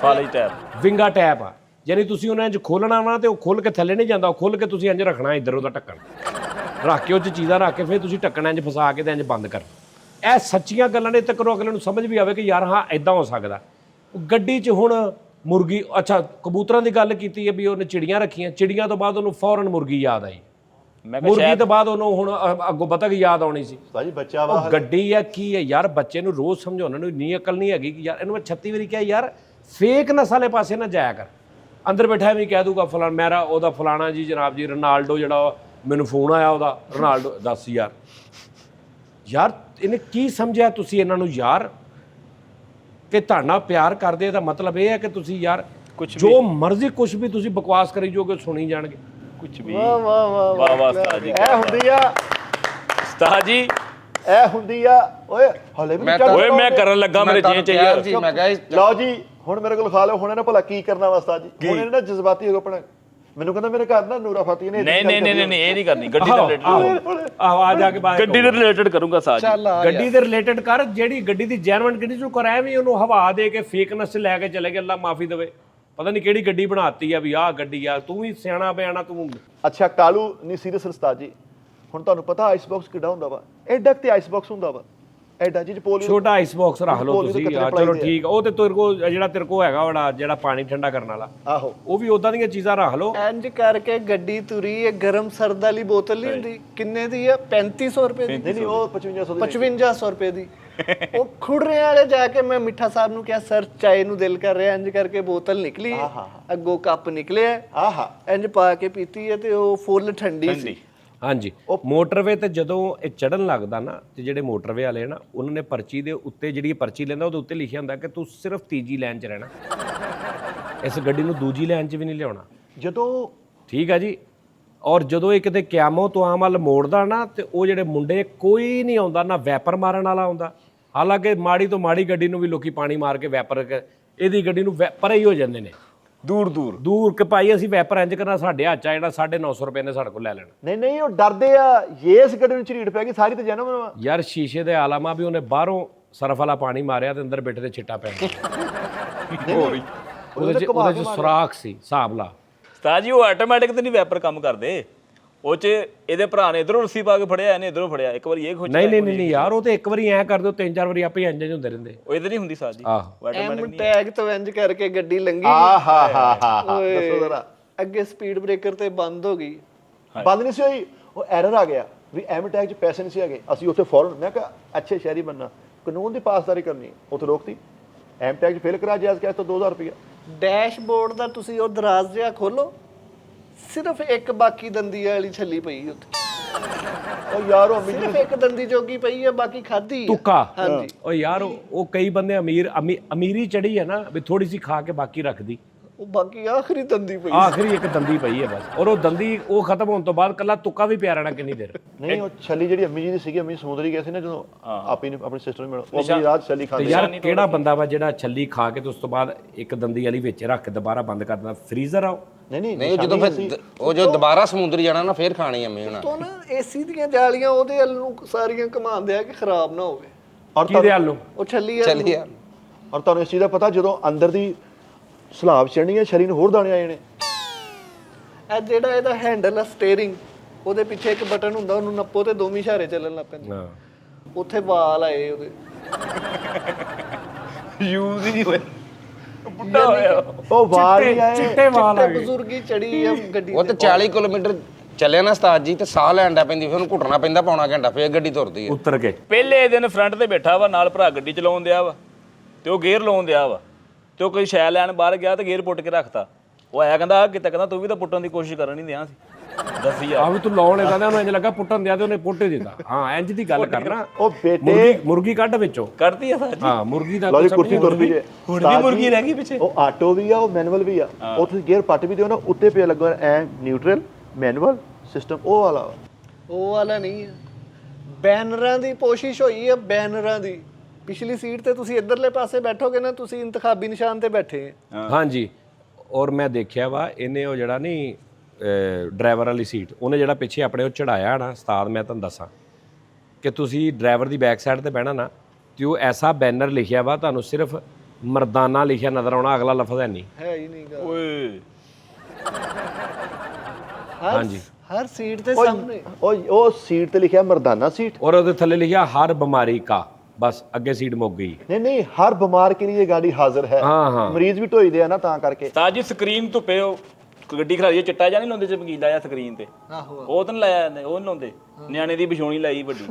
ਫਾਲੀ ਟੈਪ ਵਿੰਗਾ ਟੈਪ ਆ, ਯਾਨੀ ਤੁਸੀਂ ਉਹਨਾਂ ਇੰਜ ਖੋਲਣਾ ਵਾ ਤੇ ਉਹ ਖੁੱਲ ਕੇ ਥੱਲੇ ਨਹੀਂ ਜਾਂਦਾ, ਉਹ ਖੁੱਲ ਕੇ ਤੁਸੀਂ ਇੰਜ ਰੱਖਣਾ ਇੱਧਰ ਉਹਦਾ ਢੱਕਣ ਰੱਖ ਕੇ ਉਹ 'ਚ ਚੀਜ਼ਾਂ ਰੱਖ ਕੇ ਫਿਰ ਤੁਸੀਂ ਢੱਕਣ ਇੰਜ ਫਸਾ ਕੇ ਤੇ ਇੰਜ ਬੰਦ ਕਰਨਾ। ਇਹ ਸੱਚੀਆਂ ਗੱਲਾਂ ਨੇ ਤੇ ਕਰੋ ਅਗਲੇ ਨੂੰ ਸਮਝ ਵੀ ਆਵੇ ਕਿ ਯਾਰ ਹਾਂ ਇਦਾਂ ਹੋ ਸਕਦਾ। ਗੱਡੀ 'ਚ ਹੁਣ ਮੁਰਗੀ, ਅੱਛਾ ਕਬੂਤਰਾਂ ਦੀ ਗੱਲ ਕੀਤੀ ਹੈ ਵੀ ਉਹਨੇ ਚਿੜੀਆਂ ਰੱਖੀਆਂ, ਚਿੜੀਆਂ ਤੋਂ ਬਾਅਦ ਉਹਨੂੰ ਫੌਰਨ ਮੁਰਗੀ ਯਾਦ ਆਈ, ਮੁਰਗੀ ਤੋਂ ਬਾਅਦ ਉਹਨੂੰ ਹੁਣ ਅੱਗੋਂ ਬਤਖ ਯਾਦ ਆਉਣੀ ਸੀ। ਭਾਜੀ ਬੱਚਾ ਵਾ ਗੱਡੀ ਆ ਕੀ ਹੈ ਯਾਰ, ਬੱਚੇ ਨੂੰ ਰੋਜ਼ ਸਮਝਾਉਣ ਨੂੰ ਇੰਨੀ ਅਕਲ ਨਹੀਂ ਹੈਗੀ ਕਿ ਯਾਰ ਇਹਨੂੰ ਮੈਂ 36 ਵਾਰੀ ਕਿਹਾ ਯਾਰ ਫੇਕ ਨਸਲ ਵਾਲੇ ਪਾਸੇ ਨਾ ਜਾਇਆ ਕਰ। ਅੰਦਰ ਬੈਠਾ ਵੀ ਕਹਿ ਦੂਗਾ ਫਲਾਣਾ ਮੇਰਾ ਉਹਦਾ ਫਲਾਣਾ ਜੀ ਜਨਾਬ ਜੀ ਰੋਨਾਲਡੋ ਜਿਹੜਾ ਮੈਨੂੰ ਫੋਨ ਆਇਆ ਉਹਦਾ ਰੋਨਾਲਡੋ, ਦੱਸ ਯਾਰ ਇਹਨੇ ਕੀ ਸਮਝਿਆ ਤੁਸੀਂ ਇਹਨਾਂ ਨੂੰ ਯਾਰ ਕਿ ਤੁਹਾਡਾ ਪਿਆਰ ਕਰਦੇ ਦਾ ਮਤਲਬ ਇਹ ਹੈ ਕਿ ਤੁਸੀਂ ਯਾਰ ਜੋ ਮਰਜ਼ੀ ਕੁਝ ਵੀ ਤੁਸੀਂ ਬਕਵਾਸ ਕਰੀ ਜੋਗੇ ਸੁਣੀ ਜਾਣਗੇ। ਕੁਝ ਵੀ ਵਾਹ ਵਾਹ ਵਾਹ ਵਾਹ ਵਾਹ ਉਸਤਾਦ ਜੀ, ਇਹ ਹੁੰਦੀ ਆ ਉਸਤਾਦ ਜੀ ਇਹ ਹੁੰਦੀ ਆ ਓਏ ਹਲੇ ਵੀ ਓਏ ਮੈਂ ਕਰਨ ਲੱਗਾ ਮੇਰੇ ਜੇ ਚਾਹੀਏ ਜੀ ਮੈਂ ਕਿਹਾ ਲਓ ਜੀ ਹੁਣ ਮੇਰੇ ਕੋਲ ਖਾ ਲਿਓ, ਹੁਣ ਇਹਨਾਂ ਭਲਾ ਕੀ ਕਰਨਾ ਵਾਸਤਾ ਜੀ, ਹੁਣ ਇਹਨਾਂ ਨਾ ਜਜ਼ਬਾਤੀ ਹੋ ਗਏ ਆਪਣਾ। ਮੈਨੂੰ ਕਹਿੰਦਾ ਮੇਰੇ ਘਰ ਨਾ ਨੂਰਾ ਫਾਤੀ ਨੇ ਨਹੀਂ ਇਹ ਨਹੀਂ ਕਰਨੀ, ਗੱਡੀ ਦੇ ਰਿਲੇਟਡ ਆਹੋ ਆ ਜਾ ਕੇ ਬਾਹਰ ਗੱਡੀ ਦੇ ਰਿਲੇਟਡ ਕਰੂੰਗਾ ਸਾਜ ਚੱਲ ਆ ਗੱਡੀ ਦੇ ਰਿਲੇਟਡ ਕਰ, ਜਿਹੜੀ ਗੱਡੀ ਦੀ ਜੈਨੂਇਨ ਕੰਡੀਸ਼ਨ ਕਰ ਐਵੇਂ ਉਹਨੂੰ ਹਵਾ ਦੇ ਕੇ ਫੇਕਨੈਸ ਲੈ ਕੇ ਚਲੇ ਗਏ, ਅੱਲਾ ਮਾਫੀ ਦੇਵੇ। ਪਤਾ ਨਹੀਂ ਕਿਹੜੀ ਗੱਡੀ ਬਣਾਤੀ ਆ ਵੀ ਆਹ ਗੱਡੀ ਆ, ਤੂੰ ਵੀ ਸਿਆਣਾ ਬਿਆਣਾ ਤੂੰ। ਅੱਛਾ ਕਾਲੂ ਨਹੀਂ ਸੀਰੀਅਸ ਉਸਤਾਦ ਜੀ, ਹੁਣ ਤੁਹਾਨੂੰ ਪਤਾ ਆਈਸ ਬਾਕਸ ਕਿੱਡਾ ਹੁੰਦਾ ਵਾ, ਐਡਾ ਤੇ ਆਈਸ ਬਾਕਸ ਹੁੰਦਾ ਵਾ ਐਡਾ ਜੀ ਪੋਲੀ ਛੋਟਾ ਆਈਸ ਬਾਕਸ ਰੱਖ ਲਓ ਤੁਸੀਂ, ਚਲੋ ਠੀਕ, ਉਹ ਤੇ ਤੇਰੇ ਕੋ ਜਿਹੜਾ ਤੇਰੇ ਕੋ ਹੈਗਾ ਵਾਲਾ ਜਿਹੜਾ ਪਾਣੀ ਠੰਡਾ ਕਰਨ ਵਾਲਾ, ਆਹੋ ਉਹ ਵੀ ਉਦਾਂ ਦੀਆਂ ਚੀਜ਼ਾਂ ਰੱਖ ਲਓ। ਇੰਜ ਕਰਕੇ ਗੱਡੀ ਤੁਰੀ, ਇਹ ਗਰਮ ਸਰਦ ਵਾਲੀ ਬੋਤਲ ਨਹੀਂ ਹੁੰਦੀ, ਕਿੰਨੇ ਦੀ ਆ 3500 ਰੁਪਏ ਦੀ, ਨਹੀਂ ਉਹ 5500 ਦੀ 5500 ਰੁਪਏ ਦੀ। ਉਹ ਖੁੜਰੇ ਵਾਲੇ ਜਾ ਕੇ ਮੈਂ ਮਿੱਠਾ ਸਾਹਿਬ ਨੂੰ ਕਿਹਾ ਸਰ ਚਾਏ ਨੂੰ ਦਿਲ ਕਰ ਰਿਹਾ, ਇੰਜ ਕਰਕੇ ਬੋਤਲ ਨਿਕਲੀ, ਅੱਗੋਂ ਕੱਪ ਨਿਕਲਿਆ, ਆਹਾ ਇੰਜ ਪਾ ਕੇ ਪੀਤੀ ਹੈ ਤੇ ਉਹ ਫੁੱਲ ਠੰਡੀ ਸੀ। ਹਾਂਜੀ ਮੋਟਰਵੇ ਤੇ ਜਦੋਂ ਇਹ ਚੜਨ ਲੱਗਦਾ ਨਾ ਤੇ ਜਿਹੜੇ ਮੋਟਰਵੇ ਵਾਲੇ ਨਾ ਉਹਨਾਂ ਨੇ ਪਰਚੀ ਦੇ ਉੱਤੇ ਜਿਹੜੀ ਪਰਚੀ ਲੈਂਦਾ ਉਹਦੇ ਉੱਤੇ ਲਿਖਿਆ ਹੁੰਦਾ ਕਿ ਤੂੰ ਸਿਰਫ ਤੀਜੀ ਲਾਈਨ 'ਚ ਰਹਿਣਾ, ਇਸ ਗੱਡੀ ਨੂੰ ਦੂਜੀ ਲਾਈਨ 'ਚ ਵੀ ਨਹੀਂ ਲਿਆਉਣਾ। ਜਦੋਂ ਠੀਕ ਆ ਜੀ। ਔਰ ਜਦੋਂ ਇਹ ਕਿਤੇ ਕਿਆਮੋ ਤੋਂ ਆਮ ਵੱਲ ਮੋੜਦਾ ਨਾ ਤੇ ਉਹ ਜਿਹੜੇ ਮੁੰਡੇ ਕੋਈ ਨਹੀਂ ਆਉਂਦਾ, ਨਾ ਵੈਪਰ ਮਾਰਨ ਵਾਲਾ ਆਉਂਦਾ, ਹਾਲਾਂਕਿ ਮਾੜੀ ਤੋਂ ਮਾੜੀ ਗੱਡੀ ਨੂੰ ਵੀ ਲੋਕੀ ਪਾਣੀ ਮਾਰ ਕੇ ਵੈਪਰ, ਇਹਦੀ ਗੱਡੀ ਨੂੰ ਵੈਪਰ ਹੀ ਹੋ ਜਾਂਦੇ ਨੇ ਦੂਰ ਕਿ ਭਾਈ ਅਸੀਂ ਵੈਪਰ ਇੰਜ ਕਰਨਾ, ਸਾਡੇ ਹੱਥ ਆ ਜਿਹੜਾ 950 ਰੁਪਏ ਨੇ ਸਾਡੇ ਕੋਲ ਲੈ ਲੈਣਾ। ਨਹੀਂ ਉਹ ਡਰਦੇ ਆ ਇਸ ਗੱਡੀ ਨੂੰ ਝਰੀੜ ਪੈ ਗਈ ਸਾਰੀ ਤੇ ਜਨਮ ਵਾ ਯਾਰ ਸ਼ੀਸ਼ੇ ਦੇ ਆਲਾਮਾ ਵੀ ਉਹਨੇ ਬਾਹਰੋਂ ਸਰਫ ਵਾਲਾ ਪਾਣੀ ਮਾਰਿਆ ਤੇ ਅੰਦਰ ਬੈਠੇ ਤੇ ਛਿੱਟਾ ਪੈ ਗਿਆ, ਉਹਦੇ 'ਚ ਸੁਰਾਖ ਸੀ ਹਿਸਾਬ ਲਾ। ਉਸਤਾਦ ਜੀ ਉਹ ਆਟੋਮੈਟਿਕ ਤੇ ਨਹੀਂ ਵੈਪਰ ਕੰਮ ਕਰਦੇ, ਉਹ 'ਚ ਇਹਦੇ ਭਰਾ ਨੇ ਇਧਰੋਂ ਰੱਸੀ ਪਾ ਕੇ ਫੜਿਆ, ਇਹਨੇ ਇਧਰੋਂ ਫੜਿਆ, ਇੱਕ ਵਾਰੀ ਇਹ ਖੋਚ ਨਹੀਂ ਯਾਰ ਉਹ ਤੇ ਇੱਕ ਵਾਰੀ ਐ ਕਰ ਦਿਓ, 3-4 ਵਾਰੀ ਆਪੇ ਇੰਜ ਹੁੰਦੇ ਰਹਿੰਦੇ, ਉਹ ਇਧਰ ਨਹੀਂ ਹੁੰਦੀ ਸਾਜ ਜੀ, ਆਹੋ ਐਮ ਟੈਗ ਤੋਂ ਇੰਜ ਕਰਕੇ ਗੱਡੀ ਲੰਗੀ, ਦੱਸੋ ਜ਼ਰਾ ਅੱਗੇ ਸਪੀਡ ਬ੍ਰੇਕਰ ਤੇ ਬੰਦ ਹੋ ਗਈ। ਬੰਦ ਨਹੀਂ ਸੀ ਹੋਈ, ਉਹ ਐਰਰ ਆ ਗਿਆ ਵੀ ਐਮ ਟੈਗ 'ਚ ਪੈਸੇ ਨਹੀਂ ਸੀ ਹੈਗੇ, ਅਸੀਂ ਉੱਥੇ ਫੌਰਨ ਮੈਂ ਕਿਹਾ ਅੱਛੇ ਸ਼ਹਿਰੀ ਬੰਨਾ, ਕਾਨੂੰਨ ਦੀ ਪਾਸਦਾਰੀ ਕਰਨੀ, ਉੱਥੇ ਰੋਕਤੀ, ਐਮ ਟੈਗ 'ਚ ਫੇਲ ਕਰਾ ਜਾਇਜ਼ ਕੈਸ਼ ਤੋਂ 2000 ਰੁਪਇਆ। ਡੈਸ਼ਬੋਰਡ ਦਾ ਤੁਸੀਂ ਉਹ ਦਰਾਜ਼ ਜਿਹਾ ਖੋਲੋ, ਸਿਰਫ ਇੱਕ ਬਾਕੀ ਦੰਦੀ ਵਾਲੀ ਛੱਲੀ ਪਈ ਉੱਥੇ, ਉਹ ਯਾਰ ਉਹ ਸਿਰਫ ਇੱਕ ਦੰਦੀ ਜੋਗੀ ਪਈ ਹੈ, ਬਾਕੀ ਖਾਧੀ ਤੁੱਕਾ। ਹਾਂਜੀ ਉਹ ਯਾਰ ਉਹ ਕਈ ਬੰਦੇ ਅਮੀਰੀ ਚੜੀ ਹੈ ਨਾ ਵੀ ਥੋੜੀ ਸੀ ਖਾ ਕੇ ਬਾਕੀ ਰੱਖਦੀ, ਉਹ ਬਾਕੀ ਆਖਰੀ ਦੰਦੀ ਪਈ। ਆਖਰੀ ਇੱਕ ਦੰਦੀ ਪਈ ਹੈ ਬਸ, ਔਰ ਉਹ ਦੰਦੀ ਉਹ ਖਤਮ ਹੋਣ ਤੋਂ ਬਾਅਦ ਕੱਲਾ ਤੁੱਕਾ ਵੀ ਪਿਆ ਰਹਿਣਾ ਕਿੰਨੀ ਦੇਰ। ਨਹੀਂ ਉਹ ਛੱਲੀ ਜਿਹੜੀ ਅੰਮੀ ਜੀ ਦੀ ਸੀਗੀ, ਅੰਮੀ ਸਮੁੰਦਰੀ ਗਏ ਸੀ ਨਾ ਜਦੋਂ ਆਪੀ ਨੇ ਆਪਣੀ ਸਿਸਟਰ ਨੂੰ ਮਿਲਣ, ਉਹ ਆਪਣੀ ਰਾਤ ਛੱਲੀ ਤੇ ਖਾਂਦੇ। ਯਾਰ ਕਿਹੜਾ ਬੰਦਾ ਵਾ ਜਿਹੜਾ ਛੱਲੀ ਖਾ ਕੇ ਤੇ ਉਸ ਤੋਂ ਬਾਅਦ ਇੱਕ ਦੰਦੀ ਵਾਲੀ ਵਿੱਚ ਰੱਖ ਕੇ ਦੁਬਾਰਾ ਬੰਦ ਕਰ ਦਿੰਦਾ, ਫਰੀਜ਼ਰ ਆ ਨਹੀਂ ਜਦੋਂ ਫਿਰ ਉਹ ਜੋ ਦੁਬਾਰਾ ਸਮੁੰਦਰ ਜਾਣਾ ਨਾ ਫੇਰ ਖਾਣੀ ਅੰਮੀ ਹੋਣਾ ਤੋਂ ਨਾ ਏਸੀ ਦੀਆਂ ਜਾਲੀਆਂ ਉਹਦੇ ਵੱਲ ਨੂੰ ਸਾਰੀਆਂ ਘੁਮਾਉਂਦੇ ਆ ਕਿ ਖਰਾਬ ਨਾ ਹੋਵੇ। ਔਰ ਕਿਹਦੇ ਵੱਲ ਨੂੰ? ਉਹ ਛੱਲੀ ਚੱਲ ਯਾਰ ਔਰ ਤੁਹਾਨੂੰ ਇਸ ਚੀਜ਼ ਦਾ ਪਤਾ ਜਦੋਂ ਅੰਦਰ ਦੀ ਸਲਾਬ ਚੜਨੀ ਹੈ ਛੱਲੀ ਨੂੰ ਹੋਰ ਦਾਣੇ ਆਏ ਨੇ। ਇਹ ਜਿਹੜਾ ਇਹਦਾ ਹੈਂਡਲ ਆ ਸਟੀਅਰਿੰਗ, ਉਹਦੇ ਪਿੱਛੇ ਇੱਕ ਬਟਨ ਹੁੰਦਾ, ਉਹਨੂੰ ਨੱਪੋ ਤੇ ਦੋਵੇਂ ਇਸ਼ਾਰੇ ਚੱਲਣ ਲੱਗ ਪੈਂਦੇ। ਹਾਂ ਉੱਥੇ ਵਾਲ ਆਏ ਉਹਦੇ। ਯੂਜ਼ ਹੀ ਨਹੀਂ ਹੋਇਆ, ਬੁੱਢਾ ਹੋਇਆ। ਉਹ ਵਾਲ ਹੀ ਆਏ। ਚਿੱਟੇ ਵਾਲ ਆ ਤੇ ਗਏ। ਬਜ਼ੁਰਗੀ ਚੜੀ ਆ ਗੱਡੀ ਉਹ ਤੇ 40 ਕਿਲੋਮੀਟਰ ਚੱਲਿਆ ਨਾ ਉਸਤਾਦ ਜੀ, ਤੇ ਸਾਹ ਲੈਣ ਦਾ ਪੈਂਦੀ, ਫਿਰ ਉਹਨੂੰ ਘੁੱਟਣਾ ਪੈਂਦਾ ਪੌਣਾ ਘੰਟਾ, ਫਿਰ ਗੱਡੀ ਤੁਰਦੀ ਹੈ। ਉਤਰ ਕੇ ਪਹਿਲੇ ਦਿਨ ਫਰੰਟ ਤੇ ਬੈਠਾ ਵਾ, ਨਾਲ ਭਰਾ ਗੱਡੀ ਚਲਾਉਣ ਦਿਆ ਵਾ ਤੇ ਉਹ ਗੇਅਰ ਲਾਉਣ ਦਿਆ ਵਾ ਤੇ ਉਹ ਕੋਈ ਸ਼ੈ ਲੈਣ ਬਾਹਰ ਗਿਆ ਤੇ ਗੇਅਰ ਪੁੱਟ ਕੇ ਰੱਖਤਾ। ਉਹ ਆਇਆ ਕਹਿੰਦਾ ਆ ਕਿਤੇ, ਕਹਿੰਦਾ ਤੂੰ ਵੀ ਤਾਂ ਪੁੱਟਣ ਦੀ ਕੋਸ਼ਿਸ਼ ਕਰਨ ਨਹੀਂ ਦਿਆਂ ਸੀ। ਦੱਸੀ ਆ ਵੀ ਤੂੰ ਲਾਉਣ ਇਹਦਾ ਨਾ, ਉਹਨੂੰ ਇੰਜ ਲੱਗਾ ਪੁੱਟਣ ਦਿਆ ਤੇ ਉਹਨੇ ਪੁੱਟ ਹੀ ਦਿੱਤਾ। ਹਾਂ ਇੰਜ ਦੀ ਗੱਲ ਕਰਨਾ। ਉਹ ਬੇਟੇ ਮੁਰਗੀ ਕੱਢ ਵਿੱਚੋਂ। ਕੱਢਦੀ ਆ ਸਾਜੀ। ਹਾਂ ਮੁਰਗੀ ਦਾ ਲਓ ਜੀ ਕੁਛ ਕੁਰਸੀ ਤੁਰ ਪਈ ਜੇ। ਹੁਣ ਵੀ ਮੁਰਗੀ ਰਹਿ ਗਈ ਪਿੱਛੇ। ਉਹ ਆਟੋ ਵੀ ਆ, ਉਹ ਮੈਨੂਅਲ ਵੀ ਆ। ਉਹ ਤੁਸੀਂ ਗੇਅਰ ਪੱਟ ਵੀ ਦਿਓ ਨਾ, ਉੱਤੇ ਪਿਆ ਲੱਗਾ ਐ ਨਿਊਟਰਲ ਮੈਨੂਅਲ ਸਿਸਟਮ, ਉਹ ਵਾਲਾ ਵਾ। ਉਹ ਵਾਲਾ ਨਹੀਂ ਆ। ਬੈਨਰਾਂ ਦੀ ਕੋਸ਼ਿਸ਼ ਹੋਈ ਆ, ਬੈਨਰਾਂ ਦੀ। ਪਿਛਲੀ ਸੀਟ ਤੇ ਤੁਸੀਂ ਇੱਧਰਲੇ ਪਾਸੇ ਬੈਠੋਗੇ ਨਾ, ਤੁਸੀਂ ਇੰਤਖਾਬੀ ਨਿਸ਼ਾਨ ਤੇ ਬੈਠੇ ਆ। ਹਾਂਜੀ ਔਰ ਮੈਂ ਦੇਖਿਆ ਵਾ ਇਹਨੇ ਉਹ ਜਿਹੜਾ ਨਹੀਂ ਡਰਾਈਵਰ ਵਾਲੀ ਸੀਟ, ਉਹਨੇ ਜਿਹੜਾ ਪਿੱਛੇ ਆਪਣੇ ਉਹ ਚੜਾਇਆ ਨਾ ਉਸਤਾਦ, ਮੈਂ ਤੁਹਾਨੂੰ ਦੱਸਾਂ ਕਿ ਤੁਸੀਂ ਡਰਾਈਵਰ ਦੀ ਬੈਕ ਸਾਈਡ ਤੇ ਬਹਿਣਾ ਨਾ, ਤੇ ਉਹ ਐਸਾ ਬੈਨਰ ਲਿਖਿਆ ਵਾ, ਤੁਹਾਨੂੰ ਸਿਰਫ ਮਰਦਾਨਾ ਲਿਖਿਆ ਨਜ਼ਰ ਆਉਣਾ, ਅਗਲਾ ਲਫ਼ਜ਼ ਹੈ ਨਹੀਂ। ਹੈ ਹੀ ਨਹੀਂ ਗਾ। ਓਏ ਹਾਂਜੀ। ਹਰ ਸੀਟ ਤੇ ਸਾਹਮਣੇ ਉਹ ਸੀਟ ਤੇ ਲਿਖਿਆ ਮਰਦਾਨਾ ਸੀਟ। ਔਰ ਉਹਦੇ ਥੱਲੇ ਲਿਖਿਆ ਹਰ ਬਿਮਾਰੀ ਕਾ, ਬਸ ਅੱਗੇ ਸੀਟ ਮੁੱਕ ਗਈ। नहीं नहीं, हर बीमार के लिए ये गाड़ी हाजिर है। हाँ। मरीज भी ढोई दे ना ता करके। ਸਾਜੀ ਸਕਰੀਨ ਧੁੱਪੇ ਉਹ ਗੱਡੀ ਖਲਾਰੀ ਹੈ, ਚਿੱਟਾ ਜਾਂ ਨਹੀਂ ਲਾਉਂਦੇ ਚਮਕੀਲਾ ਜਾਂ ਸਕਰੀਨ ਤੇ, ਆਹੋ ਉਹ ਤਾਂ ਨੀ ਲਾਇਆ ਇਹਨੇ, ਉਹ ਨੀ ਲਾਉਂਦੇ। ਨਿਆਣੇ ਦੀ ਬਿਛੋਣੀ ਲਾਈ ਵੱਡੀ,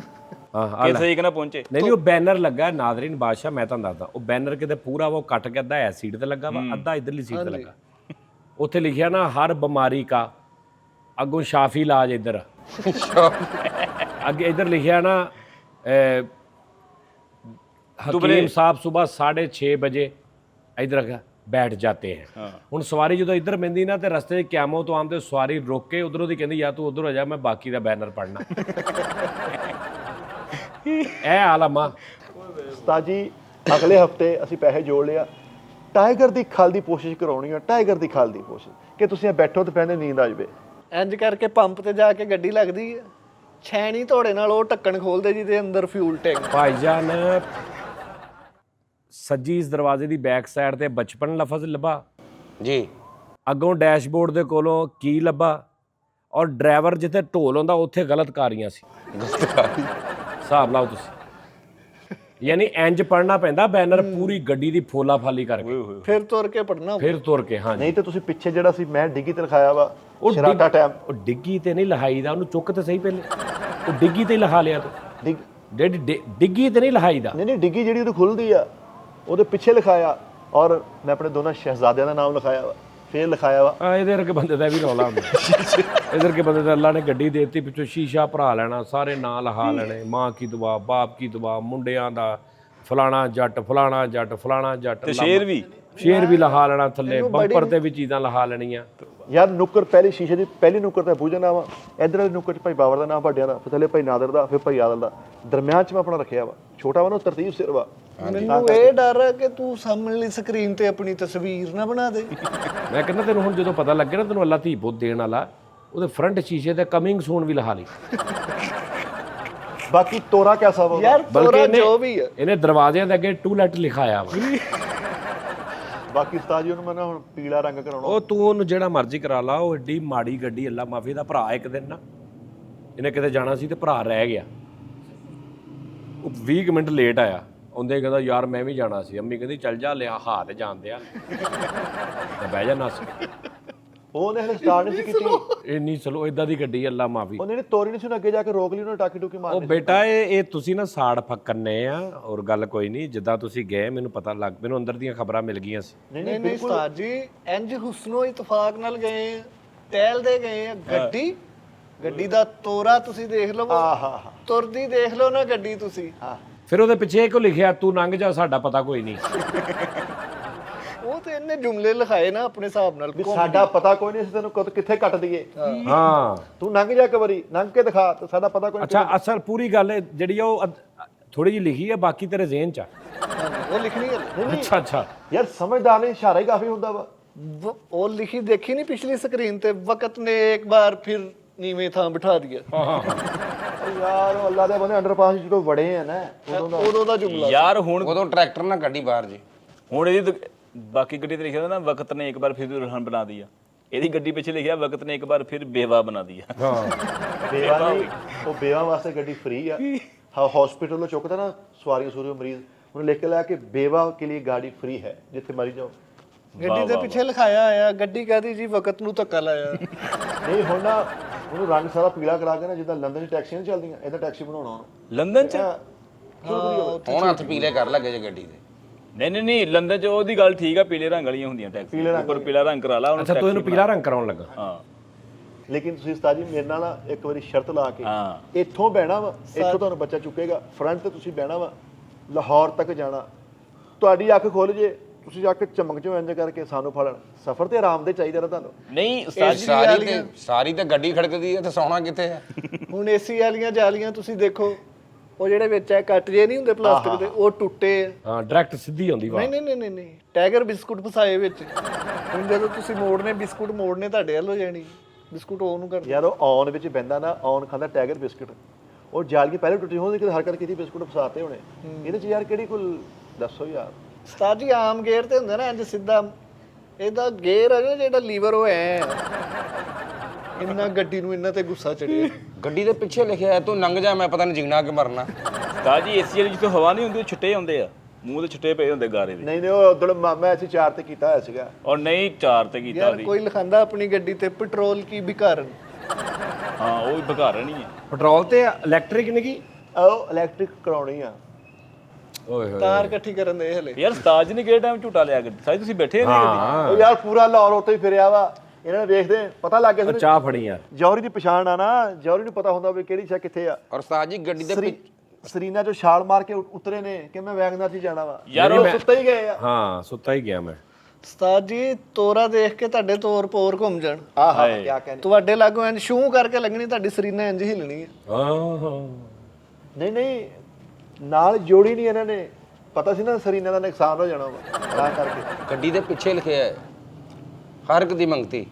ਹਾਂ ਕਿਸੇ ਇੱਕ ਨਾ ਪਹੁੰਚੇ। ਨਹੀਂ ਉਹ ਬੈਨਰ ਲੱਗਾ ਨਾਜ਼ਰੀਨ ਬਾਦਸ਼ਾਹ, ਮੈਂ ਤੁਹਾਨੂੰ ਦੱਸਦਾ, ਉਹ ਬੈਨਰ ਕਿਤੇ ਪੂਰਾ ਉਹ ਕੱਟ ਕੇ ਅੱਧਾ ਐ ਸੀਟ ਤੇ ਲੱਗਾ ਵਾ, ਅੱਧਾ ਇਧਰਲੀ ਸੀਟ ਤੇ ਲੱਗਾ। ਉੱਥੇ ਲਿਖਿਆ ਨਾ ਹਰ ਬਿਮਾਰੀ ਕਾ, ਅੱਗੋਂ ਸ਼ਾਫੀ ਇਲਾਜ ਇੱਧਰ, ਅੱਗੇ ਇੱਧਰ ਲਿਖਿਆ ਨਾ हकीम साहब सुबह 6:30 बजे इधर बैठ जाते हैं। ਹੁਣ ਸਵਾਰੀ ਜਦੋਂ ਇੱਧਰ ਮਿਲਦੀ ਨਾ ਤੇ ਰਸਤੇ 'ਚ ਕਿਆਮੋ ਤੋਂ ਆਉਂਦੇ ਸਵਾਰੀ ਰੁਕ ਕੇ ਉਧਰੋਂ ਦੀ ਕਹਿੰਦੀ ਜਾਂ ਤੂੰ ਉਧਰ ਹੋ ਜਾ, ਮੈਂ ਬਾਕੀ ਦਾ ਬੈਨਰ ਪੜਨਾ। ਇਹ ਆਲਮਾ उस्ताद जी अगले हफ्ते ਅਸੀਂ ਪੈਸੇ ਜੋੜ ਲਿਆ, ਟਾਈਗਰ ਦੀ ਖਲ ਦੀ ਕੋਸ਼ਿਸ਼ ਕਰਾਉਣੀ ਆ। ਟਾਈਗਰ ਦੀ ਖਲ ਦੀ ਕੋਸ਼ਿਸ਼ ਕਿ ਤੁਸੀਂ ਬੈਠੋ ਤੇ ਪੈਂਦੇ ਨੀਂਦ ਆ ਜਾਵੇ। ਇੰਜ ਕਰਕੇ ਪੰਪ ਤੇ ਜਾ ਕੇ ਗੱਡੀ ਲੱਗਦੀ ਆ, ਛੈਣੀ ਧੋੜੇ ਨਾਲ ਉਹ ਢੱਕਣ ਖੋਲਦੇ ਜਿਹਦੇ ਅੰਦਰ ਫਿਊਲ ਟੈਂਕ। ਭਾਈਜਾਨ ਸੱਜੀ ਇਸ ਦਰਵਾਜ਼ੇ ਦੀ ਬੈਕ ਸਾਈਡ ਤੇ ਬਚਪਨ ਲਫ਼ਜ਼ ਲੱਭਾ ਜੀ, ਅੱਗੋਂ ਡੈਸ਼ਬੋਰਡ ਦੇ ਕੋਲੋਂ ਕੀ ਲੱਭਾ, ਔਰ ਡਰਾਈਵਰ ਜਿੱਥੇ ਢੋਲ ਹੁੰਦਾ ਉੱਥੇ ਗਲਤ ਕਾਰੀਆਂ ਸੀ। ਹਿਸਾਬ ਲਾਓ ਤੁਸੀਂ, ਯਾਨੀ ਇੰਜ ਪੜਨਾ ਪੈਂਦਾ ਬੈਨਰ ਪੂਰੀ ਗੱਡੀ ਦੀ ਫੋਲਾ ਫਾਲੀ ਕਰਕੇ, ਫਿਰ ਤੁਰ ਕੇ ਪੜਨਾ। ਫਿਰ ਤੁਰ ਕੇ। ਹਾਂਜੀ ਨਹੀਂ ਤੇ ਤੁਸੀਂ ਪਿੱਛੇ ਜਿਹੜਾ ਸੀ ਮੈਂ ਡਿੱਗੀ ਤੇ ਲਿਖਾਇਆ ਵਾ ਉਹ ਸ਼ਰਾਟਾ ਟਾਈਮ, ਉਹ ਡਿੱਗੀ ਤੇ ਨਹੀਂ ਲਹਾਈਦਾ, ਉਹਨੂੰ ਚੁੱਕ ਤੇ ਸਹੀ ਪਹਿਲੇ, ਉਹ ਡਿੱਗੀ ਤੇ ਹੀ ਲਿਖਾ ਲਿਆ ਤੂੰ। ਡਿੱਗੀ ਤੇ ਨਹੀਂ ਲਹਾਈਦਾ। ਨਹੀਂ ਨਹੀਂ, ਡਿੱਗੀ ਜਿਹੜੀ ਉਹ ਖੁੱਲਦੀ ਆ ਉਹਦੇ ਪਿੱਛੇ ਲਿਖਾਇਆ, ਔਰ ਮੈਂ ਆਪਣੇ ਦੋਨਾਂ ਸ਼ਹਿਜ਼ਾਦਿਆਂ ਦਾ ਨਾਮ ਲਿਖਾਇਆ ਵਾ, ਫੇਰ ਲਿਖਾਇਆ ਵਾ। ਇਹਦੇ ਵਰਗੇ ਬੰਦੇ ਦਾ ਵੀ ਰੌਲਾ ਹੁੰਦਾ। ਇਹਦੇ ਵਰਗੇ ਬੰਦੇ ਦਾ ਅੱਲਾ ਨੇ ਗੱਡੀ ਦੇ ਦਿੱਤੀ, ਪਿੱਛੋਂ ਸ਼ੀਸ਼ਾ ਭਰਾ ਲੈਣਾ, ਸਾਰੇ ਨਾਂ ਲਿਖਾ ਲੈਣੇ, ਮਾਂ ਕੀ ਦੁਆ, ਬਾਪ ਕੀ ਦੁਆ, ਮੁੰਡਿਆਂ ਦਾ ਫਲਾਣਾ ਜੱਟ, ਫਲਾਣਾ ਜੱਟ, ਫਲਾਣਾ ਜੱਟ, ਤੇ ਸ਼ੇਰ ਵੀ ਲਿਖਾ ਲੈਣਾ ਥੱਲੇ, ਬੰਪਰ ਤੇ ਵੀ ਚੀਜ਼ਾਂ ਲਿਖਾ ਲੈਣੀਆਂ। ਯਾਰ ਨੁੱਕਰ ਪਹਿਲੀ ਸ਼ੀਸ਼ੇ ਦੀ ਪਹਿਲੀ ਨੁੱਕਰ ਤੇ ਪੂਜਾ ਨਾਮ ਆ, ਇਧਰ ਵਾਲੀ ਨੁੱਕਰ 'ਚ ਭਾਈ ਬਾਬਰ ਦਾ ਨਾਮ, ਵੱਡਿਆਂ ਦਾ, ਫਿਰ ਥੱਲੇ ਭਾਈ ਨਾਦਰ ਦਾ, ਫਿਰ ਭਾਈ ਆਦਲ ਦਾ, ਦਰਮਿਆਨ 'ਚ ਮੈਂ ਆਪਣਾ ਰੱਖਿਆ ਵਾ, ਛੋਟਾ ਵਾ ਨਾ ਤਰਤੀਬ ਸਿਰ ਵਾ। ਮੈਨੂੰ ਇਹ ਡਰ ਆ ਕਿ ਤੂੰ ਸਾਹਮਣੇ ਸਕਰੀਨ ਤੇ ਆਪਣੀ ਤਸਵੀਰ ਨਾ ਬਣਾ ਦੇ। ਮੈਂ ਕਹਿੰਦਾ ਤੈਨੂੰ ਹੁਣ ਜਦੋਂ ਪਤਾ ਲੱਗੇ ਨਾ ਤੈਨੂੰ ਅੱਲਾ ਧੀ ਪੁੱਤ ਦੇਣ ਵਾਲਾ, ਉਹਦੇ ਫਰੰਟ ਸ਼ੀਸ਼ੇ ਤੇ ਕਮਿੰਗ ਸੂਨ ਵੀ ਲਿਖਾ ਲਈ। ਬਾਕੀ ਤੋਰਾ ਕਿਆ ਵਾ ਯਾਰ ਤੋਰਾ ਜੋ ਵੀ ਆ, ਇਹਨੇ ਦਰਵਾਜ਼ਿਆਂ ਦੇ ਅੱਗੇ ਟੂ ਲੈਟ ਲਿਖਾਇਆ ਵਾ। ਬਾਕੀ ਉਸਤਾਦ ਜੀ ਉਹਨੂੰ ਮੈਂ ਨਾ ਹੁਣ ਪੀਲਾ ਰੰਗ ਕਰਾਉਣਾ। ਉਹ ਤੂੰ ਉਹਨੂੰ ਜਿਹੜਾ ਮਰਜ਼ੀ ਕਰਾ ਲਾ, ਉਹ ਏਡੀ ਮਾੜੀ ਗੱਡੀ, ਅੱਲਾ ਮਾਫੀ ਦਾ ਭਰਾ ਇੱਕ ਦਿਨ ਨਾ ਇਹਨੇ ਕਿਤੇ ਜਾਣਾ ਸੀ ਤੇ ਭਰਾ ਰਹਿ ਗਿਆ, ਉਹ 20 ਮਿੰਟ ਲੇਟ ਆਇਆ, ਉਹਦੇ ਕਹਿੰਦਾ ਯਾਰ ਮੈਂ ਵੀ ਜਾਣਾ ਸੀ, ਅੰਮੀ ਕਹਿੰਦੀ ਚੱਲ ਜਾ, ਲਿਆ ਹਾ ਤੇ ਜਾਂਦੇ ਆ ਤੇ ਬਹਿ ਜਾ ਨੱਸ ਕੇ। ਉਹਨੇ ਹਲੇ ਸਟਾਰਟ ਨਹੀਂ ਸੀ ਕੀਤੀ, ਇੰਨੀ ਚਲੋ ਇਦਾਂ ਦੀ ਗੱਡੀ ਅੱਲਾ ਮਾਫੀ। ਉਹਨੇ ਨੇ ਤੋਰੀ ਨਹੀਂ ਸੀ, ਉਹਨੇ ਅੱਗੇ ਜਾ ਕੇ ਰੋਕ ਲਈ, ਉਹਨੇ ਟਾਕੀ ਟੂਕੀ ਮਾਰ ਉਹ ਬੇਟਾ ਇਹ ਤੁਸੀਂ ਨਾ ਸਾੜ ਫੱਕਰਨੇ ਆ, ਔਰ ਗੱਲ ਕੋਈ ਨਹੀਂ, ਜਿੱਦਾਂ ਤੁਸੀਂ ਗਏ ਮੈਨੂੰ ਪਤਾ ਲੱਗ, ਮੈਨੂੰ ਅੰਦਰ ਦੀਆਂ ਖਬਰਾਂ ਮਿਲ ਗਈਆਂ ਸੀ। ਨਹੀਂ ਨਹੀਂ ਉਸਤਾਦ ਜੀ, ਇੰਜ ਹੁਸਨੋ ਇਤਫਾਕ ਨਾਲ ਗਏ ਆ, ਟਹਿਲਦੇ ਗਏ ਆ। ਗੱਡੀ ਦਾ ਤੋਰਾ ਤੁਸੀਂ ਦੇਖ ਲਓ, ਤੁਰਦੀ ਦੇਖ ਲਓ ਨਾ ਗੱਡੀ ਤੁਸੀਂ। ਫਿਰ ਉਹਦੇ ਪਿੱਛੇ ਕਿਉਂ ਲਿਖਿਆ ਤੂੰ ਲੰਘ ਜਾ, ਸਾਡਾ ਪਤਾ ਕੋਈ ਨਹੀਂ। ਉਹ ਤੇ ਇਹਨੇ ਜੁਮਲੇ ਲਿਖਾਏ ਨਾ ਆਪਣੇ ਹਿਸਾਬ ਨਾਲ। ਵੀ ਸਾਡਾ ਪਤਾ ਕੋਈ ਨਹੀਂ, ਅਸੀਂ ਤੈਨੂੰ ਕਿੱਥੇ ਕੱਟ ਦਈਏ, ਹਾਂ ਤੂੰ ਲੰਘ ਜਾ ਇੱਕ ਵਾਰੀ, ਲੰਘ ਕੇ ਦਿਖਾ, ਤੇ ਸਾਡਾ ਪਤਾ ਕੋਈ ਅੱਛਾ ਅਸਲ ਪੂਰੀ ਗੱਲ ਜਿਹੜੀ ਆ ਉਹ ਥੋੜੀ ਜਿਹੀ ਲਿਖੀ ਹੈ, ਬਾਕੀ ਤੇਰੇ ਜ਼ਿਹਨ 'ਚ ਆ। ਉਹ ਲਿਖਣੀ ਹੈ। ਅੱਛਾ ਅੱਛਾ, ਯਾਰ ਸਮਝਦਾਰ ਨੇ ਇਸ਼ਾਰਾ ਹੀ ਕਾਫੀ ਹੁੰਦਾ ਵਾ। ਉਹ ਲਿਖੀ ਦੇਖੀ ਨਹੀਂ ਪਿਛਲੀ ਸਕਰੀਨ ਤੇ, ਵਕਤ ਨੇ ਇੱਕ ਬਾਰ ਫਿਰ ਨੀਵੇਂ ਥਾਂ ਬਿਠਾ ਦਿਆ। ਯਾਰ ਉਹ ਅੱਲਾ ਦੇ ਬੰਦੇ ਅੰਡਰਪਾਸ ਜਦੋਂ ਵੜੇ ਆ ਨਾ, ਉਦੋਂ ਦਾ ਜੁਮਲਾ ਯਾਰ ਹੁਣ ਉਦੋਂ ਟਰੈਕਟਰ ਨਾਲ ਗੱਡੀ ਬਾਹਰ ਜੀ। ਹੁਣ ਇਹਦੀ ਬਾਕੀ ਗੱਡੀ ਤੇ ਲਿਖਿਆ ਹੁੰਦਾ ਨਾ, ਵਕਤ ਨੇ ਇੱਕ ਬਾਰ ਫਿਰ ਦੁਲਹਨ ਬਣਾ ਦਿਆ। ਇਹਦੀ ਗੱਡੀ ਪਿੱਛੇ ਲਿਖਿਆ ਵਕਤ ਨੇ ਇੱਕ ਵਾਰ ਫਿਰ ਬੇਵਾ ਬਣਾ ਦਿਆ। ਬੇਵਾ ਨਹੀਂ, ਉਹ ਬੇਵਾ ਵਾਸਤੇ ਗੱਡੀ ਫ੍ਰੀ ਆ। ਹਾਂ ਹਸਪੀਟਲ ਤੋਂ ਚੁੱਕਦਾ ਨਾ ਸਵਾਰੀਆਂ ਸੂਰੀਆਂ ਮਰੀਜ਼, ਉਹਨੇ ਲਿਖ ਕੇ ਲਾਇਆ ਕਿ ਬੇਵਾ ਕੇ ਲਈ ਗਾੜੀ ਫ੍ਰੀ ਹੈ, ਜਿੱਥੇ ਮਰੀ ਜਾਓ। ਗੱਡੀ ਦੇ ਪਿੱਛੇ ਲਿਖਾਇਆ ਆਇਆ ਗੱਡੀ ਕਾਹਦੀ ਜੀ, ਵਕਤ ਨੂੰ ਧੱਕਾ ਲਾਇਆ। ਨਹੀਂ ਹੁਣ ਨਾ ਉਹਨੂੰ ਰੰਗ ਸਾਰਾ ਪੀਲਾ ਕਰਾ ਕੇ ਨਾ, ਜਿੱਦਾਂ ਲੰਡਨ 'ਚ ਟੈਕਸੀਆਂ ਨੀ ਚੱਲਦੀਆਂ, ਇਹਦਾ ਟੈਕਸੀ ਬਣਾਉਣਾ ਉਹਨੂੰ। ਲੰਡਨ ਚ ਹੁਣ ਹੱਥ ਪੀਲੇ ਕਰ ਲੱਗੇ ਜੇ ਗੱਡੀ ਦੇ। ਨਹੀਂ ਲੰਡਨ ਚ ਉਹਦੀ ਗੱਲ ਠੀਕ ਆ, ਪੀਲੇ ਰੰਗ ਵਾਲੀਆਂ ਹੁੰਦੀਆਂ ਟੈਕਸੀ, ਉੱਪਰ ਪੀਲਾ ਰੰਗ ਕਰਾ ਲਾ ਉਹਨੂੰ। ਅੱਛਾ ਤੂੰ ਇਹਨੂੰ ਪੀਲਾ ਰੰਗ ਕਰਾਉਣ ਲੱਗਾ? ਹਾਂ ਲੇਕਿਨ ਤੁਸੀਂ ਉਸਤਾਦ ਜੀ ਮੇਰੇ ਨਾਲ ਨਾ ਇੱਕ ਵਾਰੀ ਸ਼ਰਤ ਲਾ ਕੇ ਹਾਂ। ਇੱਥੋਂ ਬਹਿਣਾ ਵਾ, ਇੱਥੋਂ ਤੁਹਾਨੂੰ ਬੱਚਾ ਚੁੱਕੇਗਾ, ਫਰੰਟ ਤੇ ਤੁਸੀਂ ਬਹਿਣਾ ਵਾ, ਲਾਹੌਰ ਤੱਕ ਜਾਣਾ, ਤੁਹਾਡੀ ਅੱਖ ਖੁੱਲ ਜੇ, ਤੁਸੀਂ ਅੱਖ ਚਮਕ ਚੋਂ ਇੰਜ ਕਰਕੇ ਸਾਨੂੰ ਫੜਨ। ਸਫ਼ਰ ਤੇ ਆਰਾਮ ਦੇ ਚਾਹੀਦਾ ਨਾ ਤੁਹਾਨੂੰ। ਨਹੀਂ ਉਸਤਾਦ ਜੀ ਸਾਰੀ ਤੇ ਗੱਡੀ ਖੜਕਦੀ ਹੈ ਤੇ ਸੌਣਾ ਕਿੱਥੇ ਹੈ? ਹੁਣ ਏਸੀ ਵਾਲੀਆਂ ਜਾਲੀਆਂ ਤੁਸੀਂ ਦੇਖੋ, ਉਹ ਜਿਹੜੇ ਵਿੱਚ ਐ ਕੱਟ ਜੇ ਨਹੀਂ ਹੁੰਦੇ ਪਲਾਸਟਿਕ ਦੇ, ਉਹ ਟੁੱਟੇ ਆ। ਹਾਂ ਡਾਇਰੈਕਟ ਸਿੱਧੀ ਆਉਂਦੀ ਵਾ। ਨਹੀਂ ਟਾਈਗਰ ਬਿਸਕੁਟ ਫਸਾਏ ਵਿੱਚ। ਹੁਣ ਜਦੋਂ ਤੁਸੀਂ ਮੋੜਨੇ ਬਿਸਕੁਟ ਮੋੜਨੇ ਤੁਹਾਡੇ ਵੱਲ ਹੋ ਜਾਣੀ, ਬਿਸਕੁਟ ਉਹਨੂੰ ਕਰ। ਯਾਰ ਉਹ ਔਨ ਵਿੱਚ ਬਹਿੰਦਾ ਨਾ, ਔਨ ਖਾਂਦਾ ਟਾਈਗਰ ਬਿਸਕੁਟ, ਉਹ ਜਾਲੀ ਪਹਿਲੇ ਟੁੱਟੀ ਹੋਣੀ, ਕਿਤੇ ਹਰਕਤ ਕੀਤੀ ਬਿਸਕੁਟ ਫਸਾਤੇ ਹੋਣੇ ਇਹਦੇ 'ਚ। ਯਾਰ ਕਿਹੜੀ ਕੁਲ ਦੱਸੋ ਯਾਰ। ਉਸਤਾਦ ਜੀ ਆਮ ਗੇਅਰ ਤੇ ਹੁੰਦਾ ਨਾ ਇੰਜ ਸਿੱਧਾ, ਇਹਦਾ ਗੇਅਰ ਹੈ ਜਿਹੜਾ ਲੀਵਰ ਉਹ ਐ। ਇੰਨਾ ਗੱਡੀ ਨੂੰ ਇੰਨਾ ਤੇ ਗੁੱਸਾ ਚੜਿਆ। ਗੱਡੀ ਦੇ ਪਿੱਛੇ ਲਿਖਿਆ ਤੂੰ ਲੰਘ ਜਾ, ਮੈਂ ਪਤਾ ਨਹੀਂ ਜਿਗਣਾ ਕਿ ਮਰਨਾ। ਉਸਤਾਦ ਜੀ ਏਸੀ ਵਾਲੀ ਜਿੱਥੇ ਹਵਾ ਨਹੀਂ ਹੁੰਦੀ ਉਹ ਛਿੱਟੇ ਆਉਂਦੇ ਆ, ਮੂੰਹ ਤੇ ਛਿੱਟੇ ਪਏ ਹੁੰਦੇ ਗਾਰੇ ਦੇ। ਨਹੀਂ ਉਹ ਉਦੋਂ ਮਾਮਾ ਅਸੀਂ 4 ਤੇ ਕੀਤਾ ਹੋਇਆ ਸੀਗਾ। ਔਰ ਨਹੀਂ 4 ਤੇ ਕੀਤਾ ਯਾਰ ਸੀ। ਕੋਈ ਲਿਖਾਂਦਾ ਆਪਣੀ ਗੱਡੀ ਤੇ ਪੈਟਰੋਲ ਕੀ ਬਿਕਾਰਨ। ਹਾਂ ਉਹ ਵੀ ਬਘਾਰਨ ਹੀ ਆ। ਪੈਟਰੋਲ ਤੇ ਇਲੈਕਟ੍ਰਿਕ ਨਹੀਂ ਕੀ? ਉਹ ਇਲੈਕਟ੍ਰਿਕ ਕਰਾਉਣੀ ਆ। ਓਏ ਹੋਏ ਤਾਰ ਇਕੱਠੀ ਕਰਨ ਦੇ ਹਲੇ। ਯਾਰ ਉਸਤਾਦ ਜੀ ਨੇ ਕਿਹੜੇ ਟਾਈਮ ਝੂਟਾ ਲਿਆ ਗੱਡੀ? ਸਾਜੀ ਤੁਸੀਂ ਬੈਠੇ ਨਹੀਂ ਗੱਡੀ? ਉਹ ਯਾਰ ਪੂਰਾ ਲਾਹੌਰ ਉੱਤੇ ਹੀ ਫਿਰਿਆ ਵਾ, ਇਹਨਾਂ ਨੇ ਵੇਖਦੇ ਪਤਾ ਲੱਗ ਗਿਆ ਸੀ। ਚਾਹ ਫੜੀ ਯਾਰ। ਜੌਹਰੀ ਦੀ ਪਛਾਣ ਆ ਨਾ, ਜੌਹਰੀ ਨੂੰ ਪਤਾ ਹੁੰਦਾ ਵੀ ਕਿਹੜੀ ਸ਼ੈ ਕਿੱਥੇ ਆ। ਔਰ ਉਸਤਾਦ ਜੀ ਗੱਡੀ ਦੇ ਸਰੀਨਾ ਚੋਂ ਛਾਲ ਮਾਰ ਕੇ ਉਤਰੇ ਨੇ ਕਿ ਮੈਂ ਵੈਗਨਰ 'ਚ ਜਾਣਾ ਵਾ। ਯਾਰ ਉਹ ਸੁੱਤੇ ਹੀ ਗਏ ਆ। ਹਾਂ ਸੁੱਤਾ ਹੀ ਗਿਆ ਮੈਂ। ਉਸਤਾਦ ਜੀ ਤੋਰਾ ਦੇਖ ਕੇ ਤੁਹਾਡੇ ਤੋਰ ਪੋਰ ਘੁੰਮ ਜਾਣ। ਆਹਾ ਕੀ ਕਹਿੰਦੇ। ਤੁਹਾਡੇ ਲਾਗੋਂ ਇੰਜ ਸ਼ੂ ਕਰਕੇ ਲੱਗਣੀ, ਤੁਹਾਡੀ ਸਰੀਨਾ ਇੰਜ ਹਿੱਲਣੀ ਹੈ। ਹਾਂ ਨਹੀਂ ਨਾਲ ਜੋੜੀ ਨਹੀਂ ਇਹਨਾਂ ਨੇ, ਪਤਾ ਸੀ ਨਾ ਸਰੀਨਾ ਦਾ ਨੁਕਸਾਨ ਹੋ ਜਾਣਾ ਵਾ, ਤਾਂ ਕਰਕੇ। ਗੱਡੀ ਦੇ ਪਿੱਛੇ ਲਿਖਿਆ ਹੈ ਹਰ ਇੱਕ ਦੀ ਮੰਗਤੀ।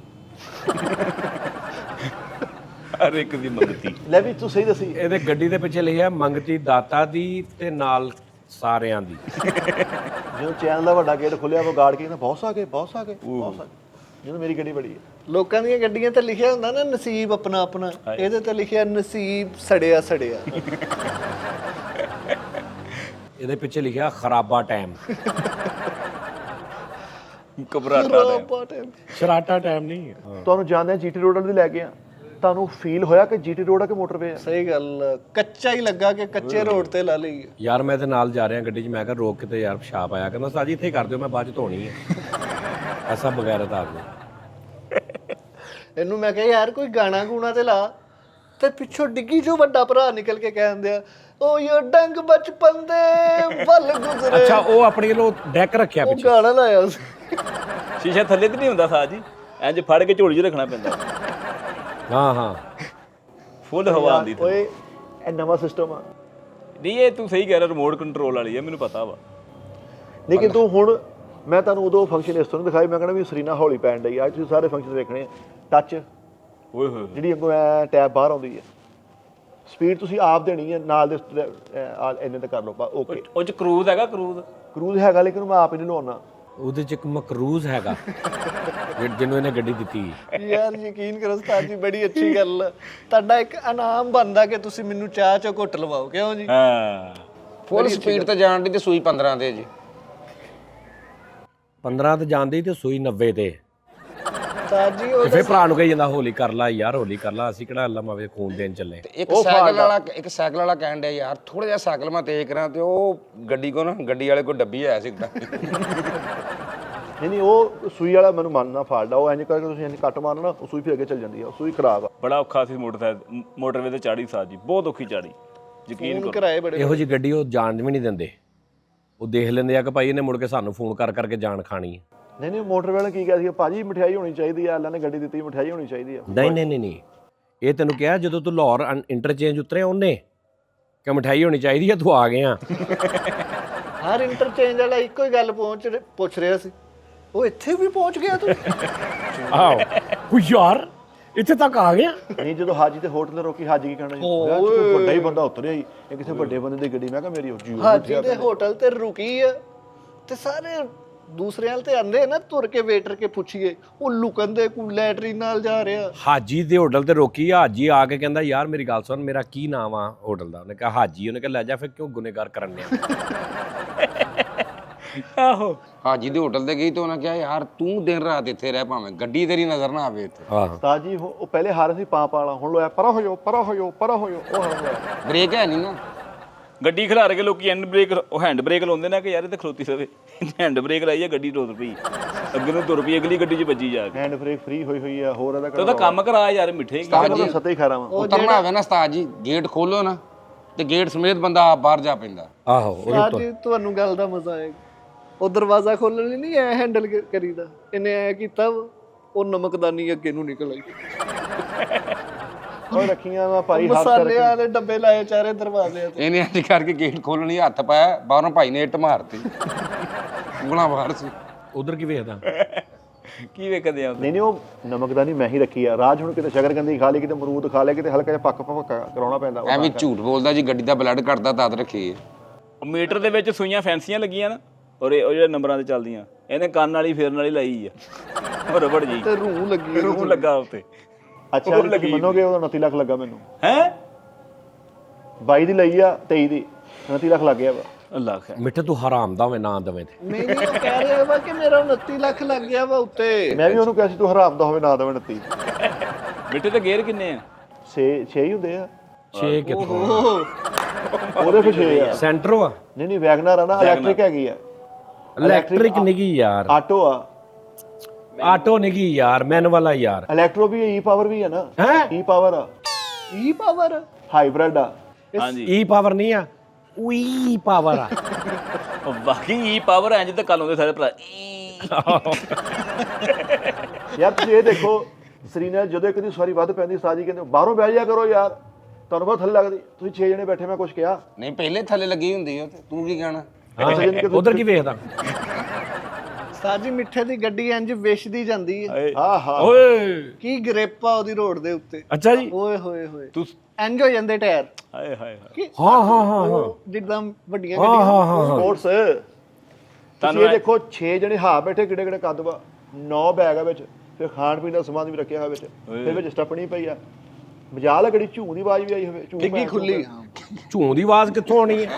ਹਰ ਇੱਕ ਦੀ ਮੰਗਤੀ। ਲੈ ਵੀ ਤੂੰ ਸਹੀ ਦੱਸੀ। ਇਹਦੇ ਗੱਡੀ ਦੇ ਪਿੱਛੇ ਲਿਖਿਆ ਮੰਗਤੀ ਦਾਤਾ ਦੀ ਤੇ ਨਾਲ ਸਾਰਿਆਂ ਦੀ। ਜਦੋਂ ਚੈਨਲ ਦਾ ਵੱਡਾ ਗੇਟ ਖੁੱਲਿਆ ਉਹ ਗਾੜ ਕੇ ਕਹਿੰਦਾ ਬਹੁਤ ਆ ਗਏ ਬਹੁਤ ਆ ਗਏ ਬਹੁਤ ਆ ਗਏ। ਜਦੋਂ ਮੇਰੀ ਗੱਡੀ ਬੜੀ ਹੈ। ਲੋਕਾਂ ਦੀਆਂ ਗੱਡੀਆਂ ਤੇ ਲਿਖਿਆ ਹੁੰਦਾ ਨਾ ਨਸੀਬ ਆਪਣਾ ਆਪਣਾ, ਇਹਦੇ ਤੇ ਲਿਖਿਆ ਨਸੀਬ ਸੜਿਆ ਸੜਿਆ। ਇਹਦੇ ਪਿੱਛੇ ਲਿਖਿਆ ਖਰਾਬਾ ਟਾਈਮ। ਘਬਰਾਹਟ ਆ। ਸ਼ਰਾਟਾ ਟਾਈਮ ਨਹੀਂ। ਤੁਹਾਨੂੰ ਜਾਣਦੇ ਜੀਟੀ ਰੋਡ ਵਾਲੀ ਲੈ ਕੇ ਆ, ਤੁਹਾਨੂੰ ਫੀਲ ਹੋਇਆ ਕਿ ਜੀਟੀ ਰੋਡ ਆ ਕਿ ਮੋਟਰਵੇ ਆ? ਸਹੀ ਗੱਲ, ਕੱਚਾ ਹੀ ਲੱਗਾ ਕਿ ਕੱਚੇ ਰੋਡ ਤੇ ਲਾ ਲਈ। ਯਾਰ ਮੈਂ ਤੇ ਨਾਲ ਜਾ ਰਿਹਾ ਗੱਡੀ 'ਚ, ਮੈਂ ਕਿਹਾ ਰੋਕ ਕਿਤੇ ਯਾਰ ਪਿਸ਼ਾਬ ਆਇਆ। ਕਹਿੰਦਾ ਸਾਜੀ ਇੱਥੇ ਹੀ ਕਰ ਦਿਓ, ਮੈਂ ਬਾਅਦ 'ਚ ਧੋਣੀ ਹੈ। ਐਸਾ ਬਗੈਰਤ ਆਦਮੀ। ਇਹਨੂੰ ਮੈਂ ਕਿਹਾ ਯਾਰ ਕੋਈ ਗਾਣਾ ਗੂਣਾ ਤੇ ਲਾ, ਤੇ ਪਿੱਛੋਂ ਡਿੱਗੀ ਜੋ ਵੱਡਾ ਭਰਾ ਨਿਕਲ ਕੇ ਕਹਿੰਦੇ ਆ ਉਹ ਯੋ ਡੰਗ ਬਚਪਨ ਦੇ ਵੱਲ ਗੁਜ਼ਰੇ। ਅੱਛਾ ਉਹ ਆਪਣੀ ਵੱਲੋਂ ਡੈਕ ਰੱਖਿਆ ਉਹ ਪਿੱਛੇ। ਗਾਣਾ ਲਾਇਆ ਸੀ। ਸ਼ੀਸ਼ਾ ਥੱਲੇ ਤੇ ਨਹੀਂ ਹੁੰਦਾ ਸਾਜ ਜੀ, ਇੰਜ ਫੜ ਕੇ ਝੋਲੀ 'ਚ ਰੱਖਣਾ ਪੈਂਦਾ। ਹਾਂ ਫੁੱਲ ਹਵਾ ਆਉਂਦੀ ਥੱਲੇ। ਓਏ ਇਹ ਨਵਾਂ ਸਿਸਟਮ ਆ। ਨਹੀਂ ਇਹ ਤੂੰ ਸਹੀ ਕਹਿ ਰਿਹਾ, ਰਿਮੋਟ ਕੰਟਰੋਲ ਵਾਲੀ ਹੈ, ਮੈਨੂੰ ਪਤਾ ਵਾ। ਲੇਕਿਨ ਤੂੰ ਹੁਣ, ਮੈਂ ਤੁਹਾਨੂੰ ਉਦੋਂ ਫੰਕਸ਼ਨ ਇਸ ਤਰ੍ਹਾਂ ਦਿਖਾਈ, ਮੈਂ ਕਹਿੰਦਾ ਵੀ ਸਰੀਨਾ ਹੌਲੀ ਪੈਣ ਡਈ। ਅੱਜ ਤੁਸੀਂ ਸਾਰੇ ਫੰਕਸ਼ਨ ਵੇਖਣੇ ਆ। ਟੱਚ ਓਏ ਹੋਏ ਜਿਹੜੀ ਅੱਗੋਂ ਐ ਟੈਬ ਬਾਹਰ ਆਉਂਦੀ ਹੈ, ਸਪੀਡ ਤੁਸੀਂ ਆਪ ਦੇਣੀ ਹੈ, ਨਾਲ ਦੇ ਇੰਨੇ ਤੇ ਕਰ ਲਓ ਓਕੇ। ਉਹ ਚ ਕਰੂਜ਼ ਹੈਗਾ, ਕਰੂਜ਼ ਕਰੂਜ਼ ਹੈਗਾ ਲੇਕਿਨ ਮੈਂ ਆਪ ਹੀ ਨਹੀਂ ਲਵਾਉਣਾ। ਉਹਦੇ 'ਚ ਇੱਕ ਮਕਰੂਜ਼ ਹੈਗਾ ਜਿਹਨੂੰ ਇਹਨੇ ਗੱਡੀ ਦਿੱਤੀ। ਯਾਰ ਯਕੀਨ ਕਰੋ ਉਸਤਾਦ ਜੀ, ਬੜੀ ਅੱਛੀ ਗੱਲ। ਤੁਹਾਡਾ ਇੱਕ ਇਨਾਮ ਬਣਦਾ ਕਿ ਤੁਸੀਂ ਮੈਨੂੰ ਚਾਹ ਚੋਂ ਘੁੱਟ ਲਵਾਓ, ਕਿਉਂ ਜੀ? ਹਾਂ ਫੁੱਲ ਸਪੀਡ ਤੇ ਜਾਣ ਦੀ ਤੇ ਸੂਈ 15 ਤੇ ਜੀ। 15 ਤੇ ਜਾਂਦੀ ਤੇ ਸੂਈ 90 ਤੇ। ਉਸਤਾਦ ਜੀ ਉਹ ਤੇ ਫਿਰ ਭਰਾ ਨੂੰ ਕਹੀ ਜਾਂਦਾ ਹੋਲੀ ਕਰ ਲਾ ਯਾਰ, ਹੋਲੀ ਕਰ ਲਾ, ਅਸੀਂ ਕਿਹੜਾ ਅੱਲਾ ਮਾਵੇ ਖੂਨ ਦੇਣ ਚੱਲੇ। ਇੱਕ ਸਾਈਕਲ ਵਾਲਾ ਕਹਿਣ ਡਿਆ ਯਾਰ ਥੋੜਾ ਜਿਹਾ ਸਾਈਕਲ ਮੈਂ ਤੇਜ਼ ਕਰਾਂ, ਤੇ ਉਹ ਗੱਡੀ ਕੋ ਨਾ, ਗੱਡੀ ਵਾਲੇ ਕੋ ਡੱਬੀ ਆਇਆ ਸੀ। ਨਹੀਂ ਉਹ ਸੂਈ ਵਾਲਾ ਮੈਨੂੰ ਮੰਨਣਾ ਫਾਲਦਾ। ਉਹ ਇੰਜ ਕਰਕੇ ਤੁਸੀਂ ਇੰਜ ਕੱਟ ਮਾਰਨਾ ਨਾ, ਉਹ ਸੂਈ ਫਿਰ ਅੱਗੇ ਚੱਲ ਜਾਂਦੀ ਆ। ਉਹ ਸੂਈ ਖਰਾਬ ਆ। ਬੜਾ ਔਖਾ ਸੀ ਮੋਟਰਵੇ ਤੇ ਚਾੜੀ ਸਾਜ ਜੀ, ਬਹੁਤ ਔਖੀ ਚਾੜੀ, ਯਕੀਨ ਕਰੋ। ਕਰਾਏ ਬੜੇ। ਇਹੋ ਜੀ ਗੱਡੀ ਉਹ ਜਾਣ ਵੀ ਨਹੀਂ ਦਿੰਦੇ। ਉਹ ਦੇਖ ਲੈਂਦੇ ਆ ਕਿ ਭਾਈ ਇਹਨੇ ਮੁੜ ਕੇ ਸਾਨੂੰ ਫੋਨ ਕਰ ਕਰਕੇ ਜਾਣ ਖਾਣੀ ਹੈ। ਨਹੀਂ ਮੋਟਰ ਵਾਲਾ ਕੀ ਕਿਹਾ ਸੀ, ਭਾਜੀ ਮਠਿਆਈ ਹੋਣੀ ਚਾਹੀਦੀ ਆ, ਅੱਲਾ ਨੇ ਗੱਡੀ ਦਿੱਤੀ, ਮਠਿਆਈ ਹੋਣੀ ਚਾਹੀਦੀ ਆ। ਨਹੀਂ ਇਹ ਤੈਨੂੰ ਕਿਹਾ ਜਦੋਂ ਤੂੰ ਲਾਹੌਰ ਇੰਟਰਚੇਂਜ ਉਤਰਿਆ ਉਹਨੇ ਕਿ ਮਠਾਈ ਹੋਣੀ ਚਾਹੀਦੀ ਆ, ਤੂੰ ਆ ਗਿਆ। ਹਰ ਇੰਟਰਚੇਂਜ ਵਾਲਾ ਇੱਕੋ ਹੀ ਗੱਲ ਪੁੱਛ ਰਿਹਾ ਸੀ, ਉਹ ਇੱਥੇ ਵੀ ਪਹੁੰਚ ਗਿਆ ਤੂੰ? ਆਹੋ ਕੋਈ ਯਾਰ ਇੱਥੇ ਤੱਕ ਆ ਗਿਆ। ਨਹੀਂ ਜਦੋਂ ਹਾਜੀ ਤੇ ਹੋਟਲ ਤੇ ਰੋਕੀ, ਹਾਜੀ ਕੀ ਕਹਿਣਾ ਜੀ, ਕੋਈ ਵੱਡਾ ਹੀ ਬੰਦਾ ਉਤਰਿਆ ਹੀ, ਇਹ ਕਿਸੇ ਵੱਡੇ ਬੰਦੇ ਦੀ ਗੱਡੀ। ਮੈਂ ਕਿਹਾ ਮੇਰੀ ਹਾਜੀ ਦੇ ਹੋਟਲ ਤੇ ਰੁਕੀ ਆ ਤੇ ਸਾਰੇ ਦੂਸਰਿਆਂ ਤੇ ਆਂਦੇ ਨਾ ਤੁਰ ਕੇ ਵੇਟਰ ਕੇ ਪੁੱਛੀਏ, ਉਹ ਲੁਕਣ ਦੇ ਕੋਈ ਲੈਟਰੀ ਨਾਲ ਜਾ ਰਿਹਾ। ਹਾਜੀ ਦੇ ਹੋਟਲ ਤੇ ਰੋਕੀ, ਹਾਜੀ ਆ ਕੇ ਕਹਿੰਦਾ ਯਾਰ ਮੇਰੀ ਗੱਲ ਸੁਣ, ਮੇਰਾ ਕੀ ਨਾਮ ਆ ਹੋਟਲ ਦਾ? ਉਹਨੇ ਕਿਹਾ ਹਾਜੀ। ਉਹਨੇ ਕਿਹਾ ਲੈ ਜਾ ਫਿਰ ਕਿਉਂ ਗੁਨੇਗਾਰ ਕਰਨ ਡਿਆ? ਆਹੋ ਹਾਜੀ ਦੇ ਹੋਟਲ ਤੇ ਗਈ ਤਾਂ ਉਹਨਾਂ ਕਿਹਾ ਯਾਰ ਤੂੰ ਦਿਨ ਰਾਤ ਇੱਥੇ ਰਹਿ, ਭਾਵੇਂ ਗੱਡੀ ਤੇਰੀ ਨਜ਼ਰ ਨਾ ਆਵੇ ਇੱਥੇ। ਆਹੋ ਉਸਤਾਦ ਜੀ ਉਹ ਪਹਿਲੇ ਹਾਰ ਸੀ ਪਾਪ ਵਾਲਾ, ਹੁਣ ਲੋਇਆ ਪਰਾਂ ਹੋ ਜਾਓ ਪਰਾਂ ਹੋ ਜਾਓ ਪਰਾਂ ਹੋ ਜਾਓ, ਉਹ ਹਾਰ ਹੋਇਆ। ਬ੍ਰੇਕ ਹੈ ਨਹੀਂ ਨਾ। ਗੱਡੀ ਖਿਲਾਰ ਕੇ ਲੋਕੀ ਹੈਂਡ ਬ੍ਰੇਕ, ਉਹ ਹੈਂਡ ਬ੍ਰੇਕ ਲਾਉਂਦੇ ਨੇ ਕਿ ਯਾਰ ਇਹ ਤੇ ਖਲੋਤੀ ਸਵੇ, ਹੈਂਡ ਬ੍ਰੇਕ ਲਾਈ ਆ ਗੱਡੀ ਤੁਰ ਪਈ, ਅੱਗੇ ਨੂੰ ਤੁਰ ਪਈ, ਅਗਲੀ ਗੱਡੀ 'ਚ ਵੱਜੀ ਜਾ ਕੇ। ਹੈਂਡ ਬ੍ਰੇਕ ਫ੍ਰੀ ਹੋਈ ਹੋਈ ਆ, ਹੋਰ ਇਹਦਾ ਤੇ ਉਹਦਾ ਕੰਮ ਕਰਾ ਯਾਰ ਮਿੱਠੇ ਸੱਤੇ ਹੀ ਖਾ ਰਹਾ ਵਾਂ। ਉਤਰਨਾ ਹੋਵੇ ਨਾ ਉਸਤਾਦ ਜੀ, ਗੇਟ ਖੋਲੋ ਨਾ ਤੇ ਗੇਟ ਸਮੇਤ ਬੰਦਾ ਬਾਹਰ ਜਾ ਪੈਂਦਾ। ਆਹੋ ਉਸਤਾਦ ਜੀ ਤੁਹਾਨੂੰ ਗੱਲ ਦਾ ਮਜ਼ਾ ਆਏਗਾ। ਉਹ ਦਰਵਾਜ਼ਾ ਖੋਲਣ ਲਈ ਨਹੀਂ ਐ ਹੈਂਡਲ ਕਰੀਦਾ, ਇਹਨੇ ਐ ਕੀਤਾ ਉਹ ਨਮਕਦਾਨੀ ਅੱਗੇ ਨੂੰ ਨਿਕਲ ਆਈ। ਉਹ ਰੱਖੀਆਂ ਵਾ ਭਾਈ ਹੱਥ ਮਸਾਲੇ ਵਾਲੇ ਡੱਬੇ ਲਾਏ ਚਾਰੇ ਦਰਵਾਜ਼ੇ ਤੇ। ਇਹਨੇ ਅੱਜ ਕਰਕੇ ਗੇਟ ਖੋਲਣ ਹੀ ਹੱਥ ਪਾਇਆ, ਬਾਹਰੋਂ ਭਾਈ ਨੇ ਇੱਟ ਮਾਰਤੀ, ਉਂਗਲਾਂ ਬਾਹਰ ਸੀ। ਉਧਰ ਕੀ ਵੇਖਦਾ? ਕੀ ਵੇਖਦੇ ਆ ਨਹੀਂ ਉਹ ਨਮਕਦਾਨੀ ਮੈਂ ਹੀ ਰੱਖੀ ਆ। ਰਾਜ ਹੁਣ ਕਿਤੇ ਸ਼ਕਰਕੰਦੀ ਖਾ ਲਈ, ਕਿਤੇ ਅਮਰੂਦ ਖਾ ਲਿਆ, ਕਿਤੇ ਹਲਕਾ ਜਿਹਾ ਪੱਕ ਕਰਾਉਣਾ ਪੈਂਦਾ। ਐਵੇਂ ਝੂਠ ਬੋਲਦਾ ਜੀ, ਗੱਡੀ ਦਾ ਬਲੱਡ ਘਟਦਾ ਤਦ ਰੱਖੀ ਹੈ। ਮੀਟਰ ਦੇ ਵਿੱਚ ਸੂਈਆਂ ਫੈਂਸੀਆਂ ਲੱਗੀਆਂ ਨਾ, ਔਰ ਉਹ ਜਿਹੜੇ ਨੰਬਰਾਂ ਤੇ ਚੱਲਦੀਆਂ, ਇਹਨੇ ਕੰਨ ਵਾਲੀ ਫੇਰਨ ਵਾਲੀ ਲਾਈ ਆ, ਉਹ ਰਬੜ ਜੀ ਤੇ ਰੂਹ ਲੱਗੀ ਰੂਹ ਲੱਗਾ ਉੱਤੇ। ਅੱਛਾ ਜੀ ਤੁਸੀਂ ਮੰਨੋਗੇ ਉਹਦਾ 29 ਲੱਖ ਲੱਗਾ ਮੈਨੂੰ। ਹੈ 22 ਦੀ ਲਈ ਆ, 23 ਦੀ 29 ਲੱਖ ਲੱਗ ਗਿਆ ਵਾ। ਅੱਲਾਹ ਖੈਰ। ਮਿੱਠੇ ਤੂੰ ਹਰਾਮ ਦਾ ਹੋਵੇ ਨਾ ਦੇਵੇਂ ਤੇ। ਨਹੀਂ ਨਹੀਂ ਉਹ ਕਹਿ ਰਿਹਾ ਵਾ ਕਿ ਮੇਰਾ 29 ਲੱਖ ਲੱਗ ਗਿਆ ਵਾ ਉੱਤੇ। ਮੈਂ ਵੀ ਉਹਨੂੰ ਕਿਹਾ ਸੀ ਤੂੰ ਹਰਾਮ ਦਾ ਹੋਵੇ ਨਾ ਦੇਵੇ 29। ਮਿੱਠੇ ਤੇ ਗੇਅਰ ਕਿੰਨੇ ਆ? 6 ਹੀ ਹੁੰਦੇ ਆ 6 ਕਿੱਥੋਂ? ਉਹਦੇ ਫਿਰ 6 ਆ। ਸੈਂਟਰੋ ਆ? ਨਹੀਂ ਵੈਗਨਰ ਆ ਨਾ, ਇਲੈਕਟ੍ਰਿਕ ਹੈਗੀ ਆ। ਇਲੈਕਟ੍ਰਿਕ ਨਿੱਗੀ ਯਾਰ, ਆਟੋ ਆ, ਆਟੋ ਨਿੱਗੀ ਯਾਰ, ਮੈਨੂਅਲ ਆ ਯਾਰ। ਇਲੈਕਟ੍ਰੋ ਵੀ ਈ ਪਾਵਰ ਵੀ ਆ ਨਾ। ਹੈਂ? ਈ ਪਾਵਰ ਆ, ਈ ਪਾਵਰ ਹਾਈਬ੍ਰਿਡ ਆ। ਹਾਂਜੀ ਈ ਪਾਵਰ ਨਹੀਂ ਆ, ਉਈ ਪਾਵਰ ਆ। ਉਹ ਬਾਕੀ ਈ ਪਾਵਰ ਐਂ ਜਿੱਦਾਂ ਕੱਲ ਹੁੰਦੇ ਸਾਰੇ ਭਰਾ ਯਾਰ ਤੁਸੀਂ ਇਹ ਦੇਖੋ ਸਰੀਨਾ ਜਦੋਂ ਇੱਕ ਦੀ ਸਵਾਰੀ ਵੱਧ ਪੈਂਦੀ ਸਾਜੀ ਕਹਿੰਦੇ ਬਾਹਰੋਂ ਬਹਿ ਜਾ ਕਰੋ ਯਾਰ, ਤੁਹਾਨੂੰ ਬਹੁਤ ਥੱਲੇ ਲੱਗਦੀ। ਤੁਸੀਂ 6 ਜਣੇ ਬੈਠੇ, ਮੈਂ ਕੁਝ ਕਿਹਾ ਨਹੀਂ ਪਹਿਲੇ ਥੱਲੇ ਲੱਗੀ ਹੁੰਦੀ ਉਹ ਤੇ ਤੂੰ ਕੀ ਕਹਿਣਾ? ਉਧਰ ਕੀ ਵੇਖਦਾ? ਸਾਜੀ ਮਿੱਠੇ ਦੀ ਗੱਡੀ ਇੰਜ ਵਿਛਦੀ ਜਾਂਦੀ ਹੈ। ਆਹਾ ਓਏ ਕੀ ਗ੍ਰਿਪ ਆ ਉਹਦੀ ਰੋਡ ਦੇ ਉੱਤੇ। ਅੱਛਾ ਜੀ। ਓਏ ਹੋਏ ਹੋਏ ਤੂੰ ਇੰਜ ਹੋ ਜਾਂਦੇ ਟਾਇਰ। ਹਾਏ ਹਾਏ ਹਾਏ। ਹਾਂ ਹਾਂ ਹਾਂ ਹਾਂ ਜਿੱਦਾਂ ਵੱਡੀਆਂ ਹਾਂ ਗੱਡੀਆਂ। ਹਾਂ ਹਾਂ ਸਪੋਰਟਸ ਤੁਸੀਂ ਇਹ ਦੇਖੋ 6 ਜਣੇ ਹਾਂ ਬੈਠੇ, ਕਿਹੜੇ ਕਿਹੜੇ ਕੱਦ ਵਾ, 9 ਬੈਗ ਆ ਵਿੱਚ, ਫਿਰ ਖਾਣ ਪੀਣ ਦਾ ਸਮਾਨ ਵੀ ਰੱਖਿਆ ਹੋਇਆ ਵਿੱਚ, ਫਿਰ ਵਿੱਚ ਸਟੱਪਣੀ ਪਈ ਆ। ਮਜਾਲ ਆ, ਗੱਡੀ ਝੂੰ ਦੀ ਆਵਾਜ਼ ਵੀ ਆਈ ਹੋਵੇ, ਝੂੰ ਡਿੱਗੀ ਖੁੱਲੀ। ਝੂੰ ਦੀ ਆਵਾਜ਼ ਕਿੱਥੋਂ ਆਉਣੀ ਹੈ?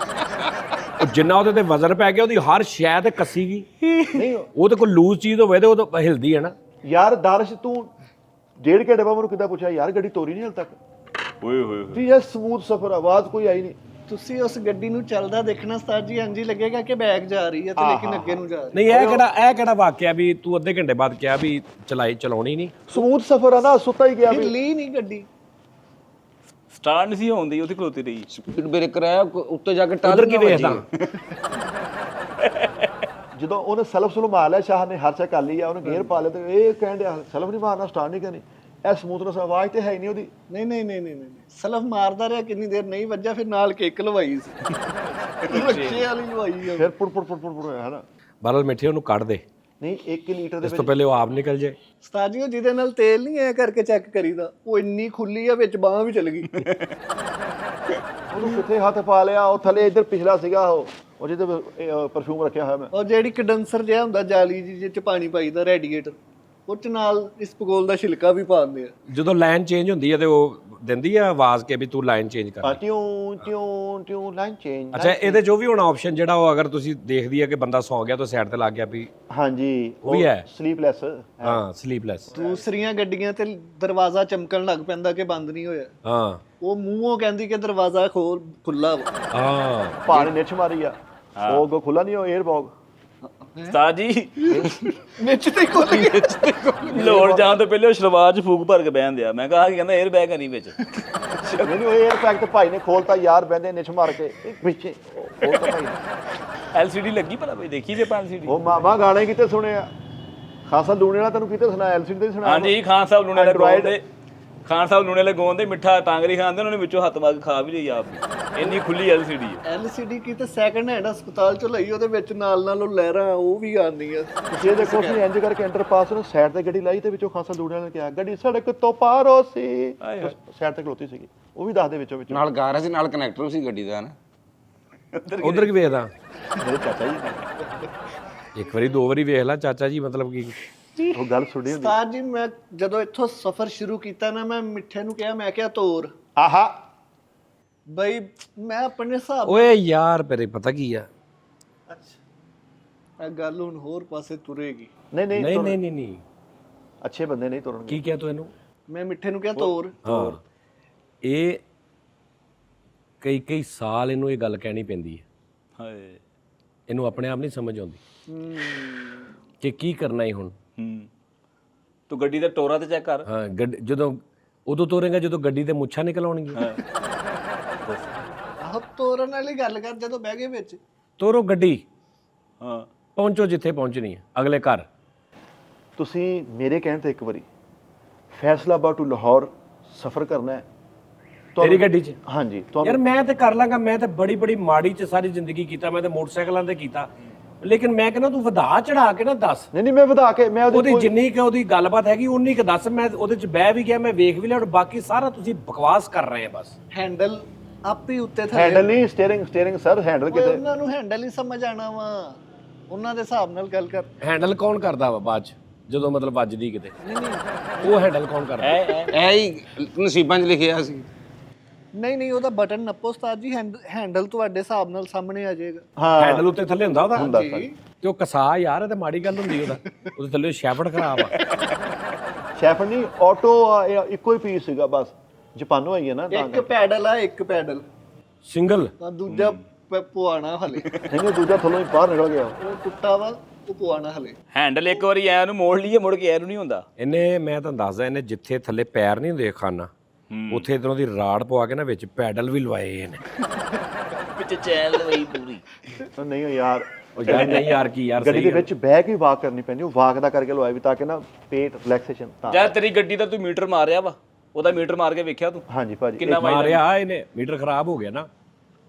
ਉਹ ਜਿੰਨਾ ਉਹਦੇ ਤੇ ਵਜ਼ਨ ਪੈ ਗਿਆ, ਉਹਦੀ ਹਰ ਸ਼ੈ ਤੇ ਕੱਸੀ ਗਈ। ਨਹੀਂ ਉਹ ਤੇ ਕੋਈ ਲੂਜ਼ ਚੀਜ਼ ਹੋਵੇ ਤੇ ਉਹ ਤਾਂ ਹਿਲਦੀ ਹੈ ਨਾ। ਯਾਰ ਦਾਰਸ਼ ਤੂੰ 1.5 ਘੰਟੇ ਬਾਅਦ ਮੈਨੂੰ ਕਿੱਦਾਂ ਪੁੱਛਿਆ ਯਾਰ ਗੱਡੀ ਤੋਰੀ ਨਹੀਂ ਹਲ ਤੱਕ? ਓਏ ਹੋਏ ਵੀ ਇਹ ਸਮੂਥ ਸਫ਼ਰ, ਆਵਾਜ਼ ਕੋਈ ਆਈ ਨਹੀਂ। ਤੁਸੀਂ ਉਸ ਗੱਡੀ ਨੂੰ ਚੱਲਦਾ ਦੇਖਣਾ ਉਸਤਾਦ ਜੀ, ਇੰਜ ਹੀ ਲੱਗੇਗਾ ਕਿ ਬੈਕ ਜਾ ਰਹੀ ਹੈ ਤੇ ਲੇਕਿਨ ਅੱਗੇ ਨੂੰ ਜਾ ਰਹੀ ਹੈ। ਨਹੀਂ ਇਹ ਕਿਹੜਾ ਵਾਕਿਆ ਵੀ ਤੂੰ ਅੱਧੇ ਘੰਟੇ ਬਾਅਦ ਕਿਹਾ ਵੀ ਚਲਾਉਣੀ ਨਹੀਂ? ਸਮੂਥ ਸਫ਼ਰ ਆ ਨਾ, ਸੁੱਤਾ ਹੀ ਗਿਆ ਵੀ। ਹਿੱਲੀ ਨਹੀਂ ਗੱਡੀ। ਸਟਾਰਟ ਨਹੀਂ ਸੀ ਹੁੰਦੀ, ਉਹਦੀ ਖਲੋਤੀ ਰਹੀ। ਸਪੀਡ ਬ੍ਰੇਕਰ ਆਇਆ ਉੱਤੇ ਜਾ ਕੇ ਟਾਲ ਉਧਰ ਕੀ ਵੇਖਦਾ? ਜਦੋਂ ਉਹਨੇ ਸੈਲਫ ਸੁਲ ਮਾਰ ਲਿਆ, ਸ਼ਾਹ ਨੇ ਹਰ ਚੈੱਕ ਕਰ ਲਈ ਆ, ਉਹਨੇ ਗੇਅਰ ਪਾ ਲਿਆ ਤੇ ਇਹ ਕਹਿੰਦੇ ਸੈਲਫ ਨਹੀਂ ਮਾਰਨਾ, ਸਟਾਰਟ ਨਹੀਂ ਕਰਨੀ। ਇਹ ਸਮੂਥਨੈਸ ਆਵਾਜ਼ ਤੇ ਹੈ ਨਹੀਂ ਉਹਦੀ। ਨਹੀਂ ਨਹੀਂ ਨਹੀਂ ਨਹੀਂ ਸਲਫ ਮਾਰਦਾ ਰਿਹਾ, ਕਿੰਨੀ ਦੇਰ ਨਹੀਂ ਵੱਜਾ, ਫਿਰ ਨਾਲ ਕੇਕ ਲਵਾਈ ਸੀ। ਰੱਖੇ ਵਾਲੀ ਲਵਾਈ ਆ। ਫਿਰ ਪੁੜ ਹੋਇਆ ਹੈ ਨਾ। ਬਰਲ ਮਿੱਠੇ ਉਹਨੂੰ ਕੱਢ ਦੇ, ਨਹੀਂ 1 ਲੀਟਰ ਦੇ ਇਸ ਤੋਂ ਪਹਿਲੇ ਉਹ ਆਪ ਨਿਕਲ ਜੇ। ਉਸਤਾਦ ਜੀ ਉਹ ਜਿਹਦੇ ਨਾਲ ਤੇਲ ਨਹੀਂ ਐ ਕਰਕੇ ਚੈੱਕ ਕਰੀਦਾ, ਉਹ ਇੰਨੀ ਖੁੱਲੀ ਆ ਵਿੱਚ ਬਾਹਾਂ ਵੀ ਚਲ ਗਈ। ਉਹਨੂੰ ਕਿੱਥੇ ਹੱਥ ਪਾ ਲਿਆ? ਉਹ ਥੱਲੇ ਇੱਧਰ ਪਿਛਲਾ ਸੀਗਾ ਉਹ ਜਿਹਦੇ ਪਰਫਿਊਮ ਰੱਖਿਆ ਹੋਇਆ ਮੈਂ। ਉਹ ਜਿਹੜੀ ਕੰਡੈਂਸਰ ਜਿਹਾ ਹੁੰਦਾ ਜਾਲੀ ਜਿਹਦੇ ਚ ਪਾਣੀ ਪਾਈਦਾ, ਰੈਡੀਏਟਰ, ਉਹ ਚ ਨਾਲ ਇਸਪਗੋਲ ਦਾ ਛਿਲਕਾ ਵੀ ਪਾ ਦਿੰਦੇ ਆ। ਜਦੋਂ ਲਾਈਨ ਚੇਂਜ ਹੁੰਦੀ ਹੈ ਤੇ ਉਹ ਦਿੰਦੀ ਆ ਆਵਾਜ਼ ਕਿ ਵੀ ਤੂੰ ਲਾਈਨ ਚੇਂਜ ਕਰ। Tune line change. ਅੱਛਾ ਇਹਦੇ 'ਚ ਉਹ ਵੀ ਹੋਣਾ ਆਪਸ਼ਨ ਜਿਹੜਾ ਉਹ ਅਗਰ ਤੁਸੀਂ ਦੇਖਦੀ ਆ ਕਿ ਬੰਦਾ ਸੌਂ ਗਿਆ ਤਾਂ ਸਾਈਡ ਤੇ ਲੱਗ ਗਿਆ ਵੀ। ਹਾਂਜੀ ਉਹ ਵੀ ਹੈ। ਸਲੀਪਲੈਸ। ਹਾਂ ਸਲੀਪਲੈਸ। ਦੂਸਰੀਆਂ ਗੱਡੀਆਂ ਤੇ ਦਰਵਾਜ਼ਾ ਚਮਕਣ ਲੱਗ ਪੈਂਦਾ ਕਿ ਬੰਦ ਨਹੀਂ ਹੋਇਆ, ਹਾਂ ਉਹ ਮੂੰਹੋਂ ਕਹਿੰਦੀ ਕਿ ਦਰਵਾਜ਼ਾ ਖੁੱਲਾ ਵਾ। ਹਾਂ ਪਾਣੀ ਨਿੱਛ ਮਾਰੀ ਆ, ਉਹ ਅੱਗੋਂ ਖੁੱਲਾ ਨਹੀਂ, ਉਹ 에ਅਰ ਬੌਗ। ਉਸਤਾਦ ਜੀ ਵਿੱਚ ਤੇ ਖੁੱਲ ਗਿਆ। ਲੋੜ ਜਾਣ ਤੋਂ ਪਹਿਲੇ ਉਹ ਸ਼ਰਵਾਜ ਫੂਕ ਭਰ ਕੇ ਬਹਿਣ ਦਿਆ। ਮੈਂ ਕਿਹਾ ਕਹਿੰਦਾ 에ਅਰ ਬੈਗ ਨਹੀਂ ਵਿੱਚ। ਮੈਨੂੰ ਇਹ 에ਅਰ ਪੈਕ ਤੇ ਭਾਈ ਨੇ ਖੋਲਤਾ ਯਾਰ, ਬਹਿੰਦੇ ਨਿੱਛ ਮਾਰ ਕੇ ਪਿੱਛੇ ਖੋਲਤਾ ਭਾਈ ਨੇ। LCD ਲੱਗੀ ਭਲਾ ਬਈ ਦੇਖੀ ਜੇ LCD। ਉਹ ਮਾਮਾ ਗਾਣੇ ਕਿਤੇ ਸੁਣਿਆ? ਖਾਸਾ ਲੂਣੇ ਵਾਲਾ ਤੈਨੂੰ ਕਿਤੇ ਸੁਣਾਇਆ? LCD ਤੇ ਸੁਣਾਇਆ? ਹਾਂਜੀ ਖਾਨ ਸਾਹਿਬ ਲੂਣੇ ਵਾਲੇ ਗਾਉਂਦੇ, ਖਾਨ ਸਾਹਿਬ ਲੂਣੇ ਵਾਲੇ ਗਾਉਂਦੇ, ਮਿੱਠਾ ਟਾਂਗਰੀ ਖਾਂਦੇ, ਉਹਨਾਂ ਨੇ ਵਿੱਚੋਂ ਹੱਥ ਮਾਰ ਕੇ ਖਾ ਵੀ ਲਈ ਆਪ ਵੀ। ਇੰਨੀ ਖੁੱਲੀ LCD ਹੈ। LCD ਕੀ ਤੇ ਸੈਕੰਡ ਹੈਂਡ ਹਸਪਤਾਲ ਚੋਂ ਲਈ, ਉਹਦੇ ਵਿੱਚ ਨਾਲ ਉਹ ਲਹਿਰਾਂ ਉਹ ਵੀ ਆਉਂਦੀਆਂ। ਤੁਸੀਂ ਇਹ ਦੇਖੋ ਅਸੀਂ ਇੰਜ ਕਰਕੇ ਅੰਡਰਪਾਸ ਨੂੰ ਸਾਈਡ ਤੇ ਗੱਡੀ ਲਾਈ ਤੇ ਵਿੱਚੋਂ ਖਾਸਾ ਲੂਣੇ ਵਾਲੇ ਨੇ ਕਿਹਾ ਗੱਡੀ ਸੜਕ ਤੋਂ ਪਾਰ ਹੋ ਸੀ, ਸਾਈਡ ਤੇ ਖਲੋਤੀ ਸੀਗੀ, ਉਹ ਵੀ ਦੱਸਦੇ ਵਿੱਚੋਂ ਨਾਲ ਗਾਰਾ ਸੀ, ਨਾਲ ਕਨੈਕਟਰ ਸੀ ਗੱਡੀ ਦਾ ਨਾ। ਉਧਰ ਕੀ ਵੇਖਦਾ? ਮੇਰੇ ਚਾਚਾ ਜੀ ਇੱਕ ਵਾਰੀ ਦੋ ਵਾਰੀ ਵੇਖ ਲੈ ਚਾਚਾ ਜੀ, ਮਤਲਬ ਕੀ ਉਹ ਗੱਲ ਸੁਣੀ ਹੁੰਦੀ। ਉਸਤਾਦ ਜੀ ਮੈਂ ਜਦੋਂ ਇੱਥੋਂ ਸਫ਼ਰ ਸ਼ੁਰੂ ਕੀਤਾ ਨਾ, ਮੈਂ ਮਿੱਠੇ ਨੂੰ ਕਿਹਾ, ਮੈਂ ਕਿਹਾ ਤੋਰ ਆਹਾ ਬਈ, ਮੈਂ ਆਪਣੇ ਹਿਸਾਬ ਓਏ ਯਾਰ ਮੇਰੇ ਪਤਾ ਕੀ ਆ, ਇਹ ਗੱਲ ਹੁਣ ਹੋਰ ਪਾਸੇ ਤੁਰੇਗੀ। ਨਹੀਂ ਨਹੀਂ ਨਹੀਂ ਨਹੀਂ ਨਹੀਂ ਨਹੀਂ, ਅੱਛੇ ਬੰਦੇ ਨਹੀਂ ਤੁਰਨਗੇ। ਕੀ ਕਿਹਾ ਤੂੰ ਇਹਨੂੰ? ਮੈਂ ਮਿੱਠੇ ਨੂੰ ਕਿਹਾ ਤੋਰ। ਹਾਂ, ਇਹ ਕਈ ਕਈ ਸਾਲ ਇਹਨੂੰ ਇਹ ਗੱਲ ਕਹਿਣੀ ਪੈਂਦੀ ਹੈ, ਹਾਏ ਇਹਨੂੰ ਆਪਣੇ ਆਪ ਨਹੀਂ ਸਮਝ ਆਉਂਦੀ ਕਿ ਕੀ ਕਰਨਾ ਹੀ ਹੁਣ। ਤੂੰ ਗੱਡੀ ਦਾ ਟੋਰਾ ਤੇ ਚੈੱਕ ਕਰ। ਹਾਂ, ਜਦੋਂ ਉਦੋਂ ਤੋਰੇਗਾ ਜਦੋਂ ਗੱਡੀ ਤੇ ਮੁੱਛਾਂ ਨਿਕਲ ਆਉਣਗੀਆਂ। ਆਹ ਤੋਰਨ ਵਾਲੀ ਗੱਲ ਕਰ, ਜਦੋਂ ਬਹਿ ਗਏ ਵਿੱਚ। ਤੋਰੋ ਗੱਡੀ, ਹਾਂ ਪਹੁੰਚੋ ਜਿੱਥੇ ਪਹੁੰਚਣੀ ਹੈ, ਅਗਲੇ ਘਰ। ਤੁਸੀਂ ਮੇਰੇ ਕਹਿਣ ਤੇ ਇੱਕ ਵਾਰੀ ਫੈਸਲਾਬਾਦ ਟੂ ਲਾਹੌਰ ਸਫ਼ਰ ਕਰਨਾ ਹੈ ਤੇਰੀ ਗੱਡੀ 'ਚ? ਹਾਂਜੀ ਯਾਰ ਤੁਹਾਨੂੰ ਮੈਂ ਤੇ ਕਰ ਲਾਂਗਾ, ਮੈਂ ਤੇ ਬੜੀ ਬੜੀ ਮਾੜੀ 'ਚ ਸਾਰੀ ਜ਼ਿੰਦਗੀ ਕੀਤਾ, ਮੈਂ ਤੇ ਮੋਟਰਸਾਈਕਲਾਂ ਤੇ ਕੀਤਾ, ਲੇਕਿਨ ਮੈਂ ਕਹਿੰਦਾ ਤੂੰ ਵਧਾ ਚੜਾ ਕੇ ਨਾ ਦੱਸ। ਨਹੀਂ ਮੈਂ ਵਧਾ ਕੇ ਮੈਂ ਉਹਦੀ ਜਿੰਨੀ ਕਿ ਉਹਦੀ ਗੱਲਬਾਤ ਹੈਗੀ ਉਨੀ ਕਿ ਦੱਸ। ਮੈਂ ਉਹਦੇ 'ਚ ਬਹਿ ਵੀ ਗਿਆ, ਮੈਂ ਵੇਖ ਵੀ ਲਿਆ, ਔਰ ਬਾਕੀ ਸਾਰਾ ਤੁਸੀਂ ਬਕਵਾਸ ਕਰ ਰਹੇ ਆ ਬਸ। ਹੈਂਡਲ ਆਪੇ ਉੱਤੇ ਥੱਲੇ। ਹੈਂਡਲ ਨਹੀਂ, ਸਟੀਅਰਿੰਗ ਸਰ, ਹੈਂਡਲ ਓਏ, ਕਿਤੇ। ਉਹਨਾਂ ਨੂੰ ਹੈਂਡਲ ਹੀ ਸਮਝ ਆਣਾ ਵਾ, ਉਹਨਾਂ ਦੇ ਹਿਸਾਬ ਨਾਲ ਗੱਲ ਕਰ। ਹੈਂਡਲ ਕੌਣ ਕਰਦਾ ਵਾ ਬਾਅਦ 'ਚ, ਜਦੋਂ ਮਤਲਬ ਵੱਜਦੀ ਕਿਤੇ? ਉਹ ਹੈਂਡਲ ਕੌਣ ਕਰਦਾ? ਇਹ ਹੀ ਨਸੀਬਾਂ 'ਚ ਲਿਖਿਆ ਸੀ। ਨਹੀਂ ਉਹਦਾ ਬਟਨ ਨੱਪੋ ਉਸਤਾਦ ਜੀ, ਹੈਂਡਲ ਤੁਹਾਡੇ ਹਿਸਾਬ ਨਾਲ ਸਾਹਮਣੇ ਆ ਜਾਏਗਾ। ਹਾਂ ਹੈਂਡਲ ਉੱਤੇ ਥੱਲੇ ਹੁੰਦਾ ਉਹਦਾ? ਜੀ ਤੇ ਉਹ ਕਸਾ ਯਾਰ, ਇਹ ਤੇ ਮਾੜੀ ਗੱਲ ਹੁੰਦੀ ਉਹਦਾ, ਉਹਦੇ ਥੱਲੇ ਸ਼ੈਫਟ ਖਰਾਬ ਆ। ਸ਼ੈਫਟ ਨਹੀਂ, ਆਟੋ ਇੱਕੋ ਹੀ ਪੀਸ ਸੀਗਾ ਬਸ, ਜਾਪਾਨੋਂ ਆਈ ਹੈ ਨਾ ਤਾਂ ਇੱਕ ਪੈਡਲ ਆ, ਇੱਕ ਪੈਡਲ ਸਿੰਗਲ। ਤਾਂ ਦੂਜਾ ਪਵਾਣਾ ਹਲੇ। ਨਹੀਂ ਦੂਜਾ ਥੱਲੋਂ ਹੀ ਬਾਹਰ ਨਿਕਲ ਗਿਆ। ਉਹ ਟੁੱਟਾ ਵਾ, ਉਹ ਪਵਾਣਾ ਹਲੇ। ਹੈਂਡਲ ਇੱਕ ਵਾਰੀ ਐ ਨੂੰ ਮੋੜ ਲਈਏ, ਮੁੜ ਕੇ ਐ ਨੂੰ ਨਹੀਂ ਹੁੰਦਾ। ਇਹਨੇ, ਮੈਂ ਤੁਹਾਨੂੰ ਦੱਸਦਾ, ਇਹਨੇ ਜਿੱਥੇ ਥੱਲੇ ਪੈਰ ਨਹੀਂ ਹੁੰਦੇ ਖਾਨਾ, ਉੱਥੇ ਇਧਰੋਂ ਦੀ ਰਾੜ ਪਵਾ ਕੇ ਨਾ ਵਿੱਚ ਪੈਡਲ ਵੀ ਲਵਾਏ ਇਹਨੇ। ਪਿੱਛੇ ਚੈਨ ਲਵਾਈ ਪੂਰੀ। ਨਹੀਂ ਯਾਰ, ਉਹ ਯਾਰ ਨਹੀਂ ਯਾਰ, ਕੀ ਯਾਰ ਗੱਡੀ ਸਹੀ ਦੇ ਵਿੱਚ ਬਹਿ ਕੇ ਵਾਕ ਕਰਨੀ ਪੈਂਦੀ, ਉਹ ਵਾਕ ਦਾ ਕਰਕੇ ਲਵਾਇਆ ਵੀ ਤਾਂ ਕਿ ਨਾ ਪੇਟ ਰਿਲੈਕਸੇਸ਼ਨ ਤਾਂ। ਯਾਰ ਤੇਰੀ ਗੱਡੀ ਦਾ ਤੂੰ ਮੀਟਰ ਮਾਰਿਆ ਵਾ, ਉਹਦਾ ਮੀਟਰ ਮਾਰ ਕੇ ਵੇਖਿਆ ਤੂੰ? ਹਾਂਜੀ ਭਾਜੀ। ਕਿੰਨਾ ਮਾਰਿਆ ਇਹਨੇ, ਮੀਟਰ ਖਰਾਬ ਹੋ ਗਿਆ ਨਾ,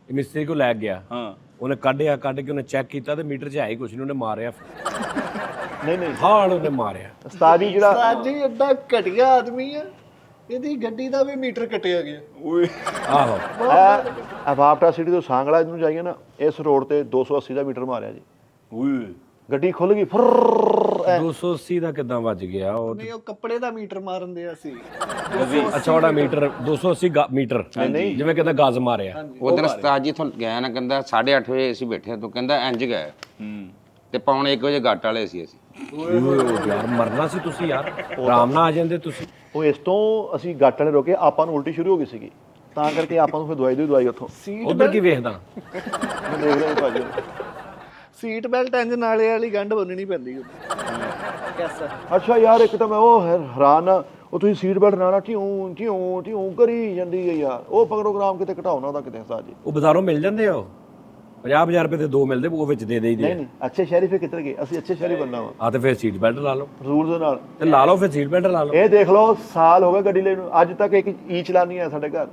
ਇਹ ਮਿਸਤਰੀ ਕੋਲ ਲੈ ਗਿਆ, ਹਾਂ ਉਹਨੇ ਕੱਢ ਕੇ ਉਹਨੇ ਚੈੱਕ ਕੀਤਾ ਤੇ ਮੀਟਰ 'ਚ ਹੈ ਹੀ ਕੁਛ ਨਹੀਂ, ਉਹਨੇ ਮਾਰਿਆ ਨਹੀਂ ਹਾਲ, ਉਹਨੇ ਮਾਰਿਆ। ਉਸਤਾਦ ਜੀ ਜਿਹੜਾ ਉਸਤਾਦ ਜੀ ਐਡਾ ਘਟੀਆ ਆਦਮੀ ਆ, ਇਹਦੀ ਗੱਡੀ ਦਾ ਵੀ ਮੀਟਰ ਕੱਟਿਆ ਗਿਆ। ਓਏ ਆਹੋ, ਅਵਾਪਟਾ ਸਿਟੀ ਤੋਂ ਸਾਂਗਲਾ ਨੂੰ ਜਾਈਏ ਨਾ, ਇਸ ਰੋਡ ਤੇ 280 ਦਾ ਮੀਟਰ ਮਾਰਿਆ ਜੀ। ਓਏ ਗੱਡੀ ਖੁੱਲ ਗਈ, ਫੁਰ 280 ਦਾ ਕਿਦਾਂ ਵੱਜ ਗਿਆ ਉਹ? ਨਹੀਂ, ਉਹ ਕੱਪੜੇ ਦਾ ਮੀਟਰ ਮਾਰਨ ਦਿਆ ਸੀ। ਅੱਛਾ, ਉਹਦਾ ਮੀਟਰ 280 ਮੀਟਰ, ਜਿਵੇਂ ਕਹਿੰਦਾ ਗਾਜ਼ ਮਾਰਿਆ। ਉਧਰ ਉਸਤਾਦ ਜੀ ਇੱਥੋਂ ਗਿਆ ਨਾ, ਕਹਿੰਦਾ 8:30 ਵਜੇ ਅਸੀਂ ਬੈਠੇ ਤੋਂ, ਕਹਿੰਦਾ ਇੰਜ ਗਏ ਤੇ ਪੌਣੇ 1 ਵਜੇ ਗੱਟ ਵਾਲੇ ਸੀ ਅਸੀਂ। ਯਾਰ ਮਰਨਾ ਸੀ ਤੁਸੀਂ ਯਾਰ, ਆਰਾਮ ਨਾਲ ਆ ਜਾਂਦੇ ਤੁਸੀਂ। ਉਹ ਇਸ ਤੋਂ ਅਸੀਂ ਗੱਟ ਵਾਲੇ ਰੋਕੇ, ਆਪਾਂ ਨੂੰ ਉਲਟੀ ਸ਼ੁਰੂ ਹੋ ਗਈ ਸੀਗੀ, ਤਾਂ ਕਰਕੇ ਆਪਾਂ ਨੂੰ ਫਿਰ ਦਵਾਈ ਉੱਥੋਂ। ਉਧਰ ਕੀ ਵੇਖਦਾ? ਮੈਂ ਦੇਖ ਰਿਹਾ ਭਾਜੀ, ਸੀਟ ਬੈਲਟ ਇੰਜ ਨਾਲੇ ਵਾਲੀ ਗੰਢ ਬੰਨਣੀ ਪੈਂਦੀ ਉਹਦੀ। ਕੈਸਾ ਅੱਛਾ ਯਾਰ, ਇੱਕ ਤਾਂ ਮੈਂ ਉਹ ਹੈਰਾਨ ਆ, ਉਹ ਤੁਸੀਂ ਸੀਟ ਬੈਲਟ ਨਾ ਟਿਉਂ ਕਰੀ ਜਾਂਦੀ ਹੈ ਯਾਰ। ਉਹ ਪ੍ਰੋਗਰਾਮ ਕਿਤੇ ਘਟਾਉਣਾ ਉਹਦਾ ਕਿਤੇ ਉਸਤਾਦ ਜੀ। ਉਹ ਬਾਜ਼ਾਰੋਂ ਮਿਲ ਜਾਂਦੇ ਆ, ਉਹ 50,000 ਰੁਪਏ ਦੇ ਦੋ ਮਿਲਦੇ, ਉਹ ਵਿੱਚ ਦੇ ਦੇਈਦੇ। ਨਹੀਂ ਅੱਛੇ ਸ਼ਹਿਰੀ ਫਿਰ ਕਿੱਧਰ ਗਏ? ਅਸੀਂ ਅੱਛੇ ਸ਼ਹਿਰੀ ਬੰਦਾ ਵਾ, ਆ ਤੇ ਫਿਰ ਸੀਟ ਬੈਲਟ ਲਾ ਲਓ, ਰੂਲਸ ਦੇ ਨਾਲ। ਤੇ ਲਾ ਲਓ ਫਿਰ ਸੀਟ ਬੈਲਟ ਲਾ ਲਓ। ਇਹ ਦੇਖ ਲਓ, ਸਾਲ ਹੋ ਗਏ ਗੱਡੀ ਲੈਣ ਨੂੰ, ਅੱਜ ਤੱਕ ਇੱਕ ਈ ਚਲਾਨੀ ਹੈ ਸਾਡੇ ਘਰ।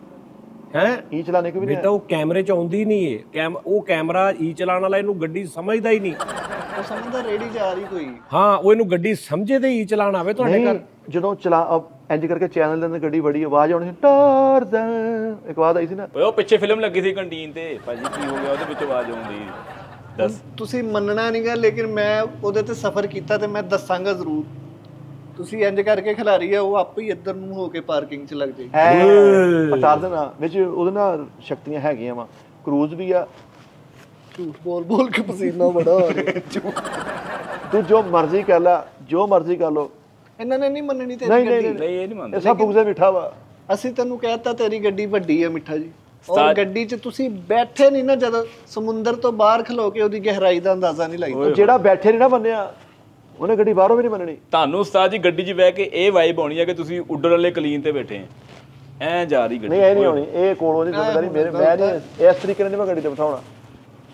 ਹੈ ਈ ਚਲਾਣੇ ਕਿ ਵੀ ਨਹੀਂ ਬੇਟਾ, ਉਹ ਕੈਮਰੇ 'ਚ ਆਉਂਦੀ ਨਹੀਂ ਇਹ ਉਹ ਕੈਮਰਾ ਈ ਚਲਾਉਣ ਵਾਲਾ ਇਹਨੂੰ ਗੱਡੀ ਸਮਝਦਾ ਹੀ ਨਹੀਂ। ਉਹ ਸਮਝਦਾ ਰੇੜੀ ਜਾ ਰਹੀ ਕੋਈ। ਹਾਂ, ਉਹ ਇਹਨੂੰ ਗੱਡੀ ਸਮਝੇ ਤੇ ਈ ਚਲਾਣ ਆਵੇ ਤੁਹਾਡੇ ਘਰ। ਜਦੋਂ ਇੰਜ ਕਰਕੇ ਚੈਨਲ ਦੇ ਅੰਦਰ ਗੱਡੀ ਬੜੀ ਆਵਾਜ਼ ਆਉਣੀ ਸੀ, ਟਾਰਦਾ ਇੱਕ ਆਵਾਜ਼ ਆਈ ਸੀ ਨਾ। ਓਏ ਉਹ ਪਿੱਛੇ ਫਿਲਮ ਲੱਗੀ ਸੀ ਕੰਟੀਨ ਤੇ, ਭਾਜੀ ਕੀ ਹੋ ਗਿਆ ਉਹਦੇ ਵਿੱਚ ਆਵਾਜ਼ ਆਉਂਦੀ? ਦੱਸ। ਤੁਸੀਂ ਮੰਨਣਾ ਨਹੀਂਗਾ, ਲੇਕਿਨ ਮੈਂ ਉਹਦੇ ਤੇ ਸਫ਼ਰ ਕੀਤਾ ਤੇ ਮੈਂ ਦੱਸਾਂਗਾ ਜ਼ਰੂਰ। ਤੁਸੀਂ ਇੰਜ ਕਰਕੇ ਖਿਲਾਰੀ ਆ, ਉਹ ਆਪੇ ਹੀ ਇੱਧਰ ਨੂੰ ਹੋ ਕੇ ਪਾਰਕਿੰਗ 'ਚ ਲੱਗ ਜਾਏਗੀ। ਪਤਾ ਦੇਣਾ ਵਿੱਚ ਉਹਦੇ ਨਾਲ ਸ਼ਕਤੀਆਂ ਹੈਗੀਆਂ ਵਾ, ਕਰੂਜ਼ ਵੀ ਆ। ਝੂਠ ਬੋਲ ਕੇ ਪਸੀਨਾ ਬੜਾ ਆ ਰਿਹਾ। ਤੂੰ ਜੋ ਮਰਜ਼ੀ ਕਰ ਲੈ, ਜੋ ਮਰਜ਼ੀ ਕਰ ਲੋ, ਇਹਨਾਂ ਨੇ ਨਹੀਂ ਮੰਨਣੀ ਤੇਰੀ ਨਹੀਂ ਗੱਡੀ। ਨਹੀਂ ਇਹ ਨਹੀਂ ਮੰਨਦਾ। ਇਹ ਸਭ ਬੁਗਜ਼ੇ ਮਿੱਠਾ ਵਾ। ਅਸੀਂ ਤੈਨੂੰ ਕਹਿਤਾ ਤੇਰੀ ਗੱਡੀ ਵੱਡੀ ਆ ਮਿੱਠਾ ਜੀ, ਔਰ ਗੱਡੀ 'ਚ ਤੁਸੀਂ ਬੈਠੇ ਨਹੀਂ ਨਾ, ਜਦੋਂ ਸਮੁੰਦਰ ਤੋਂ ਬਾਹਰ ਖਲੋ ਕੇ ਉਹਦੀ ਗਹਿਰਾਈ ਦਾ ਅੰਦਾਜ਼ਾ ਨਹੀਂ ਲਾਈਦਾ। ਜਿਹੜਾ ਬੈਠੇ ਨਹੀਂ ਨਾ ਮੰਨਿਆ, ਉਹਨੇ ਗੱਡੀ ਬਾਹਰੋਂ ਵੀ ਨਹੀਂ ਮੰਨਣੀ। ਤੁਹਾਨੂੰ ਉਸਤਾਦ ਜੀ ਗੱਡੀ 'ਚ ਬਹਿ ਕੇ ਇਹ ਵਾਈਬ ਆਉਣੀ ਹੈ ਕਿ ਤੁਸੀਂ ਉੱਡਣ ਵਾਲੇ ਕਲੀਨ ਤੇ ਬੈਠੇ ਐ ਜਾ ਰਹੀ ਗੱਡੀ। ਨਹੀਂ ਇਹ ਨਹੀਂ ਆਉਣੀ, ਇਹ ਕੋਲੋਂ ਦੀ ਜ਼ਿੰਮੇਵਾਰੀ ਮੇਰੇ, ਮੈਂ ਨਹੀਂ ਇਸ ਤਰੀਕੇ ਨਾਲ ਨਹੀਂ ਮੈਂ ਗੱਡੀ ਤੇ ਬਿਠਾਉਣਾ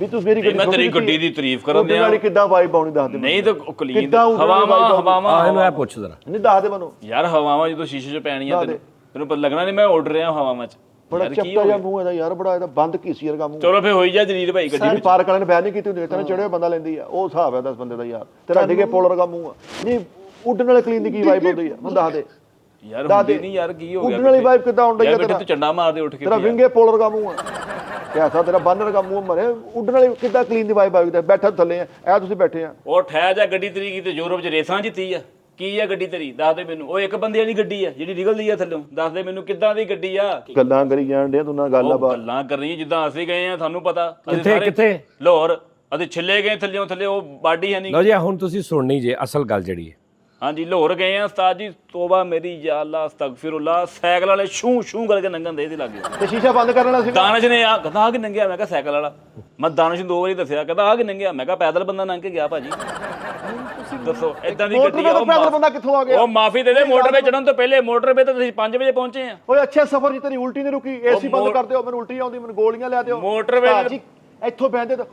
ਵੀ ਤੂੰ ਮੇਰੀ ਗੱਡੀ। ਮੈਂ ਤੇਰੀ ਗੱਡੀ ਦੀ ਤਾਰੀਫ ਕਰਨ ਦਿਆਂ, ਵਾਲੀ ਕਿੱਦਾਂ ਵਾਈਬ ਆਉਣੀ ਦੱਸ ਦੇ ਨਹੀਂ ਤਾਂ ਕਲੀਨ ਹਵਾਵਾਂ ਆ ਇਹਨੂੰ ਇਹ ਪੁੱਛ ਜ਼ਰਾ। ਨਹੀਂ ਦੱਸ ਦੇ ਮੈਨੂੰ ਯਾਰ। ਹਵਾਵਾਂ ਜਦੋਂ ਸ਼ੀਸ਼ੇ 'ਚ ਪੈਣੀਆਂ ਤੈਨੂੰ ਪਤਾ ਲੱਗਣਾ ਨਹੀਂ ਮੈਂ ਉੱਡ ਰਿਹਾ ਹਵਾਵਾਂ 'ਚ। ਬੜਾ ਚੱਪਟਾ ਜਿਹਾ ਮੂੰਹ ਇਹਦਾ ਯਾਰ, ਬੜਾ ਇਹਦਾ ਬੰਦ ਕੀਸੀ ਵਰਗਾ ਮੂੰਹ। ਚਲੋ ਫੇ ਹੋਈ ਜਾ ਜਲੀਲ ਭਾਈ ਗੱਡੀ ਜਿਹੜੀ ਪਾਰਕ ਵਾਲੇ ਨੇ ਬੈਨ ਨਹੀਂ ਕੀਤੀ ਹੁੰਦੀ, ਕਹਿੰਦੇ ਚੜਿਆ ਬੰਦਾ ਲੈਂਦੀ ਆ, ਉਹ ਹਿਸਾਬ ਹੈ 10 ਬੰਦੇ ਦਾ ਯਾਰ। ਤੇਰਾ ਡਿੱਗੇ ਪੋਲਰ ਵਰਗਾ ਮੂੰਹ ਆ। ਨਹੀਂ ਉੱਡਣ ਵਾਲੇ ਕਲੀਨ ਦੀ ਕੀ ਵਾਈਬ ਆਉਂਦੀ ਆ, ਮੈਨੂੰ ਦੱਸ ਦੇ ਯਾਰ। ਹੁੰਦੀ ਨਹੀਂ ਯਾਰ, ਕੀ ਹੋ ਗਿਆ? ਉੱਡਣ ਵਾਲੀ ਵਾਈਬ ਕਿੱਦਾਂ ਆਉਂਦੀ ਆ ਤੇਰਾ? ਤੂੰ ਚੰਡਾ ਮਾਰਦੇ ਉੱਠ ਕੇ। ਤੇਰਾ ਵਿੰਗੇ ਪੋਲਰ ਵਰਗਾ ਮੂੰਹ ਆ। ਕਿਹਾ ਤੇਰਾ ਬਾਨਰ ਦਾ ਮੂੰਹ ਮਰੇ ਉੱਡਣ ਵਾਲੀ ਕਿੱਦਾਂ ਕਲੀਨ ਦੀ ਵਾਈਬ ਆਈ ਬੈਠਾ ਥੱਲੇ ਆ ਇਹ ਤੁਸੀਂ ਬੈਠੇ ਆ ਉਹ ਠਹਿ ਜਾ ਗੱਡੀ ਤੇਰੀ ਕੀ ਤੇ ਯੂਰਪ 'ਚ ਰੇਸਾਂ ਜਿੱਤੀ ਆ ਕੀ ਆ ਗੱਡੀ ਤੇਰੀ ਦੱਸ ਦੇ ਮੈਨੂੰ ਉਹ ਇੱਕ ਬੰਦੇ ਵਾਲੀ ਗੱਡੀ ਆ ਜਿਹੜੀ ਨਿਕਲਦੀ ਆ ਥੱਲੋਂ ਦੱਸ ਦੇ ਮੈਨੂੰ ਕਿੱਦਾਂ ਦੀ ਗੱਡੀ ਆ ਗੱਲਾਂ ਕਰੀ ਜਾਣ ਡਿਆ ਤੂੰ ਨਾਲ ਗੱਲ ਆ ਉਹ ਗੱਲਾਂ ਕਰਨੀਆਂ ਜਿੱਦਾਂ ਅਸੀਂ ਗਏ ਆ ਤੁਹਾਨੂੰ ਪਤਾ ਅਸੀਂ ਕਿੱਥੇ ਸਾਰੇ ਕਿੱਥੇ ਲਾਹੌਰ ਅਸੀਂ ਛਿੱਲੇ ਗਏ ਥੱਲੇ ਉਹ ਬਾਡੀ ਹੈ ਨਹੀਂ ਲਓ ਜੀ ਹੁਣ ਤੁਸੀਂ ਸੁਣਨੀ ਜੇ ਅਸਲ ਗੱਲ ਜਿਹੜੀ ਹੈ ਹਾਂਜੀ ਲਾਹੌਰ ਗਏ ਆ ਉਸਤਾਦ ਜੀ ਤੋਬਾ ਮੇਰੀ ਯਾ ਅੱਲਾ ਅਸਤਗਫਿਰullah ਸਾਈਕਲ ਵਾਲੇ ਛੂ ਛੂ ਕਰਕੇ ਲੰਘਣ ਦੇ ਇਹਦੇ ਲਾਗੇ ਤੇ ਸ਼ੀਸ਼ਾ ਬੰਦ ਕਰਨ ਵਾਲਾ ਸੀ ਦਾਨਿਸ਼ ਨੇ ਆ ਕਹਿੰਦਾ ਆ ਕਿ ਨੰਗਿਆ ਮੈਂ ਕਿਹਾ ਸਾਈਕਲ ਵਾਲਾ ਮੈਂ ਦਾਨਿਸ਼ ਨੂੰ 2 ਵਾਰੀ ਦੱਸਿਆ ਕਹਿੰਦਾ ਆ ਕਿ ਨੰਗਿਆ ਮੈਂ ਕਿਹਾ ਪੈਦਲ ਬੰਦਾ ਲੰਘ ਕੇ ਗਿਆ ਭਾਜੀ ਦੱਸੋ ਇਦਾਂ ਦੀ ਗੱਡੀ ਆ ਮੋਟਰ ਪੈਦਲ ਬੰਦਾ ਕਿੱਥੋਂ ਆ ਗਿਆ ਉਹ ਮਾਫੀ ਦੇ ਦੇ ਮੋਟਰਵੇ ਚੜਨ ਤੋਂ ਪਹਿਲੇ ਮੋਟਰਵੇ ਤੇ ਤੁਸੀਂ 5 ਵਜੇ ਪਹੁੰਚੇ ਆ ਓਏ ਅੱਛੇ ਸਫ਼ਰ ਜੀ ਤੇਰੀ ਉਲਟੀ ਨਹੀਂ ਰੁਕੀ ਏਸੀ ਬੰਦ ਕਰ ਦਿਓ ਮੈਨੂੰ ਉਲਟੀ ਆਉਂਦੀ ਮੈਨੂੰ ਗੋਲੀਆਂ ਲਿਆ ਦਿਓ ਮੋਟਰਵੇ ਭਾਜੀ ਇੱਥੋਂ ਬੈਠਦੇ ਤਾਂ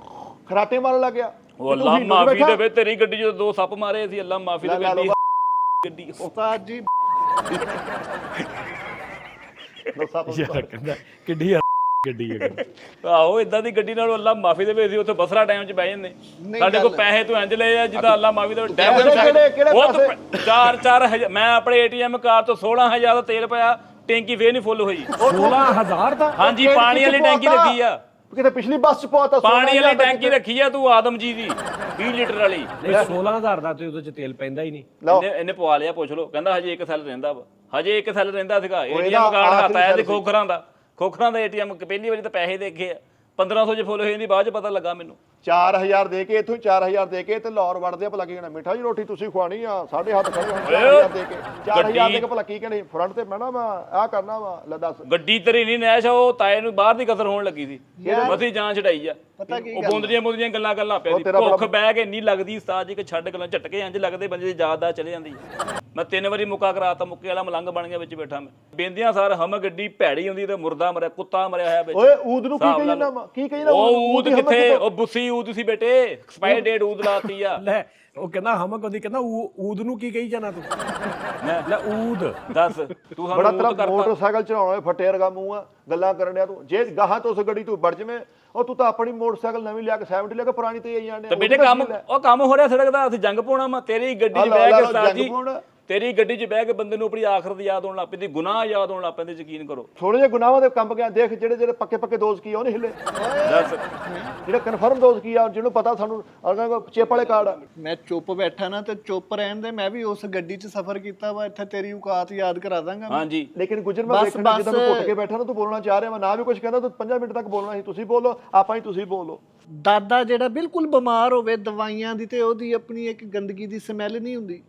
ਖਰਾਟੇ ਮਾਰਨ ਲੱਗ ਗਿਆ ਉਹ ਅੱਲਾ ਮਾਫੀ ਦੇਵੇ ਤੇਰੀ ਗੱਡੀ ਜਦੋਂ 2 ਸੱਪ ਮਾਰੇ ਸੀ ਅੱਲਾ ਮਾਫੀ ਦੇਵੇ ਗੱਡੀ ਉਸਤਾਦ ਜੀ ਯਾਰ ਕਹਿੰਦਾ ਕਿੱਡੀ ਗੱਡੀ ਹੈ ਆਹੋ ਇਦਾਂ ਦੀ ਗੱਡੀ ਨਾਲ ਅੱਲਾ ਮਾਫੀ ਦੇਵੇ ਅਸੀਂ ਉੱਥੇ ਬਸਰਾ ਟਾਈਮ 'ਚ ਬਹਿ ਜਾਂਦੇ ਸਾਡੇ ਕੋਲ ਪੈਸੇ ਤੂੰ ਇੰਜ ਲਏ ਆ ਜਿੱਦਾਂ ਅੱਲਾ ਮਾਫੀ ਦੇਵੇ ਕਿਹੜੇ 4 ਹਜ਼ਾਰ ਮੈਂ ਆਪਣੇ ਏਟੀਐਮ ਕਾਰ ਤੋਂ 16000 ਦਾ ਤੇਲ ਪਾਇਆ ਟੈਂਕੀ ਫੇਰ ਨਹੀਂ ਫੁੱਲ ਹੋਈ 16000 ਦਾ ਹਾਂਜੀ ਪਾਣੀ ਵਾਲੀ ਟੈਂਕੀ ਲੱਗੀ ਆ ਕਿਤੇ ਪਿਛਲੀ ਬੱਸ ਚ ਪਹੁੰਚਾ ਪਾਣੀ ਵਾਲੀ ਟੈਂਕੀ ਰੱਖੀ ਆ ਤੂੰ ਆਦਮ ਜੀ ਦੀ 20 ਲੀਟਰ ਵਾਲੀ 16000 ਦਾ ਤੇ ਉਹਦੇ ਚ ਤੇਲ ਪੈਂਦਾ ਹੀ ਨਹੀਂ ਇਹਨੇ ਪਵਾ ਲਿਆ ਪੁੱਛ ਲਓ ਕਹਿੰਦਾ ਹਜੇ 1 ਸੈੱਲ ਰਹਿੰਦਾ ਵਾ ਹਜੇ 1 ਸੈੱਲ ਰਹਿੰਦਾ ਸੀਗਾ ਏਟੀਐਮ ਕਾਰਡ ਹੱਥ ਆਇਆ ਤੇ ਖੋਖਰਾਂ ਦਾ ਏਟੀਐਮ ਪਹਿਲੀ ਵਾਰੀ ਤਾਂ ਪੈਸੇ ਦੇ ਗਏ 1500 ਚ ਫੁੱਲ ਹੋ ਜਾਂਦੀ ਬਾਅਦ ਚ ਪਤਾ ਲੱਗਾ ਮੈਨੂੰ 4000 ਦੇ ਕੇ ਇੱਥੋਂ 4000 ਦੇ ਕੇ ਤੇ ਲਾਹੌਰ ਵੜਦੇ ਆ ਭਲਾ ਕੀ ਕਹਿਣਾ ਮਿੱਠਾ ਜੀ ਰੋਟੀ ਤੁਸੀਂ ਖਵਾਣੀ ਆ ਸਾਡੇ ਹੱਥ ਖੜੇ 4000 ਦੇ ਕੇ 4000 ਦੇ ਕੇ ਭਲਾ ਕੀ ਕਹਿਣੀ ਫਰੰਟ ਤੇ ਬਹਿਣਾ ਵਾ ਆ ਕਰਨਾ ਵਾ ਲੈ ਦੱਸ ਗੱਡੀ ਤੇਰੀ ਨਹੀਂ ਨੈਸ਼ ਉਹ ਤਾਏ ਨੂੰ ਬਾਹਰ ਦੀ ਕਸਰ ਹੋਣ ਲੱਗੀ ਸੀ ਮਸੀ ਜਾਨ ਛਡਾਈ ਆ ਪਤਾ ਕੀ ਉਹ ਬੁੰਦੀਆਂ ਗੱਲਾਂ ਪਿਆ ਸੀ ਭੁੱਖ ਬਹਿ ਕੇ ਇੰਨੀ ਲੱਗਦੀ ਉਸਤਾਦ ਜੀ ਕਿ ਛੱਡ ਗੱਲਾਂ ਝਟਕੇ ਇੰਜ ਲੱਗਦੇ ਬੰਦੇ ਦੀ ਯਾਦ ਆ ਚਲੇ ਜਾਂਦੀ ਮੈਂ 3 ਵਾਰੀ ਮੁੱਕਾ ਕਰਾਤਾ ਮੁੱਕੇ ਵਾਲਾ ਮਲੰਗ ਬਣ ਗਿਆ ਵਿੱਚ ਬੈਠਾ ਮੈਂ ਬੇਂਦੀਆਂ ਸਾਰ ਹਮ ਗੱਡੀ ਭੈੜੀ ਹੁੰਦੀ ਤੇ ਮੁਰਦਾ ਮਰਿਆ ਕੁੱਤਾ ਮਰਿਆ ਹੋਇਆ ਵਿੱਚ ਓਏ ਊਦ ਨੂੰ ਕੀ ਕਹੀ ਜਾਂਦਾ ਕੀ ਕਹੀ ਜਾਂਦਾ ਉਹ ਊਦ ਕਿੱਥੇ ਉਹ ਬੁੱਸੀ ਊਦ ਸੀ ਬੇਟੇ ਐਕਸਪਾਇਰ ਡੇਟ ਊਦ ਲਾਤੀ ਆ ਲੈ ਉਹ ਕਹਿੰਦਾ ਹਮਕ ਉਹਦੀ ਕਹਿੰਦਾ ਊਦ ਨੂੰ ਕੀ ਕਹੀ ਜਾਣਾ ਤੂੰ ਲੈ ਊਦ ਦੱਸ ਤੂੰ ਬੜਾ ਸਾਨੂੰ ਤੇਰਾ ਊਦ ਕਰਤਾ ਮੋਟਰਸਾਈਕਲ ਚਲਾਉਣਾ ਹੋਏ ਫੱਟੇ ਵਰਗਾ ਮੂੰਹ ਆ ਗੱਲਾਂ ਕਰਨ ਡਿਆ ਤੂੰ ਜੇ ਗਾਹਾਂ ਤੋਂ ਉਸ ਗੱਡੀ ਤੂੰ ਵੜ ਜਵੇਂ ਉਹ ਤੂੰ ਤਾਂ ਆਪਣੀ ਮੋਟਰਸਾਈਕਲ ਨਵੀਂ ਲਿਆ ਕੇ 70 ਲਿਆ ਕੇ ਪੁਰਾਣੀ ਤੇ ਆਈ ਜਾਂਦੇ ਤੇ ਬੇਟੇ ਕੰਮ ਹੋ ਰਿਹਾ ਸੜਕ ਦਾ ਅਸੀਂ ਜੰਗ ਪਾਉਣਾ ਵਾ ਤੇਰੀ ਗੱਡੀ 'ਚ ਬਹਿ ਕੇ ਉਸਤਾਦ ਜੀ ਤੇਰੀ ਗੱਡੀ 'ਚ ਬਹਿ ਕੇ ਬੰਦੇ ਨੂੰ ਆਪਣੀ ਆਖਰਤ ਯਾਦ ਆਉਣ ਲੱਗ ਪੈਂਦੀ ਗੁਨਾਹ ਯਾਦ ਆਉਣ ਲੱਗ ਪੈਂਦੇ ਯਕੀਨ ਕਰੋ ਥੋੜੇ ਜਿਹੇ ਗੁਨਾਹਾਂ ਦੇ ਕੰਮ ਗਿਆ ਦੇਖ ਜਿਹੜੇ ਪੱਕੇ ਦੋਜ਼ ਕੀ ਆ ਉਹ ਨਹੀਂ ਹਿੱਲੇ ਦੱਸ ਜਿਹੜੇ ਕਨਫਰਮ ਦੋਜ਼ ਕੀ ਆ ਜਿਹਨੂੰ ਪਤਾ ਸਾਨੂੰ ਚਿੱਪ ਵਾਲੇ ਕਾਰਡ ਆ ਮੈਂ ਚੁੱਪ ਬੈਠਾ ਨਾ ਤੇ ਚੁੱਪ ਰਹਿਣ ਦੇ ਮੈਂ ਵੀ ਉਸ ਗੱਡੀ 'ਚ ਸਫ਼ਰ ਕੀਤਾ ਵਾ ਇੱਥੇ ਤੇਰੀ ਔਕਾਤ ਯਾਦ ਕਰਾ ਦਾਂਗਾ ਹਾਂਜੀ ਲੇਕਿਨ ਗੁਜਰ ਮੈਂ ਦੇਖਣਾ ਜਿੱਦਾਂ ਮੈਂ ਘੁੱਟ ਕੇ ਬੈਠਾ ਨਾ ਤੂੰ ਬੋਲਣਾ ਚਾਹ ਰਿਹਾ ਮੈਂ ਨਾ ਵੀ ਕੁਝ ਕਹਿੰਦਾ ਤੂੰ 5 ਮਿੰਟ ਤੱਕ ਬੋਲਣਾ ਸੀ ਤੁਸੀਂ ਬੋਲੋ ਆਪਾਂ ਹੀ ਤੁਸੀਂ ਬੋਲੋ ਦਾਦਾ ਜਿਹੜਾ ਬਿਲਕੁਲ ਬਿਮਾਰ ਹੋਵੇ ਦਵਾਈਆਂ ਦੀ ਤੇ ਉਹਦੀ ਆਪਣੀ ਇੱਕ ਗੰਦਗੀ ਦੀ ਸਮੈਲ ਨਹੀਂ ਹੁੰਦੀ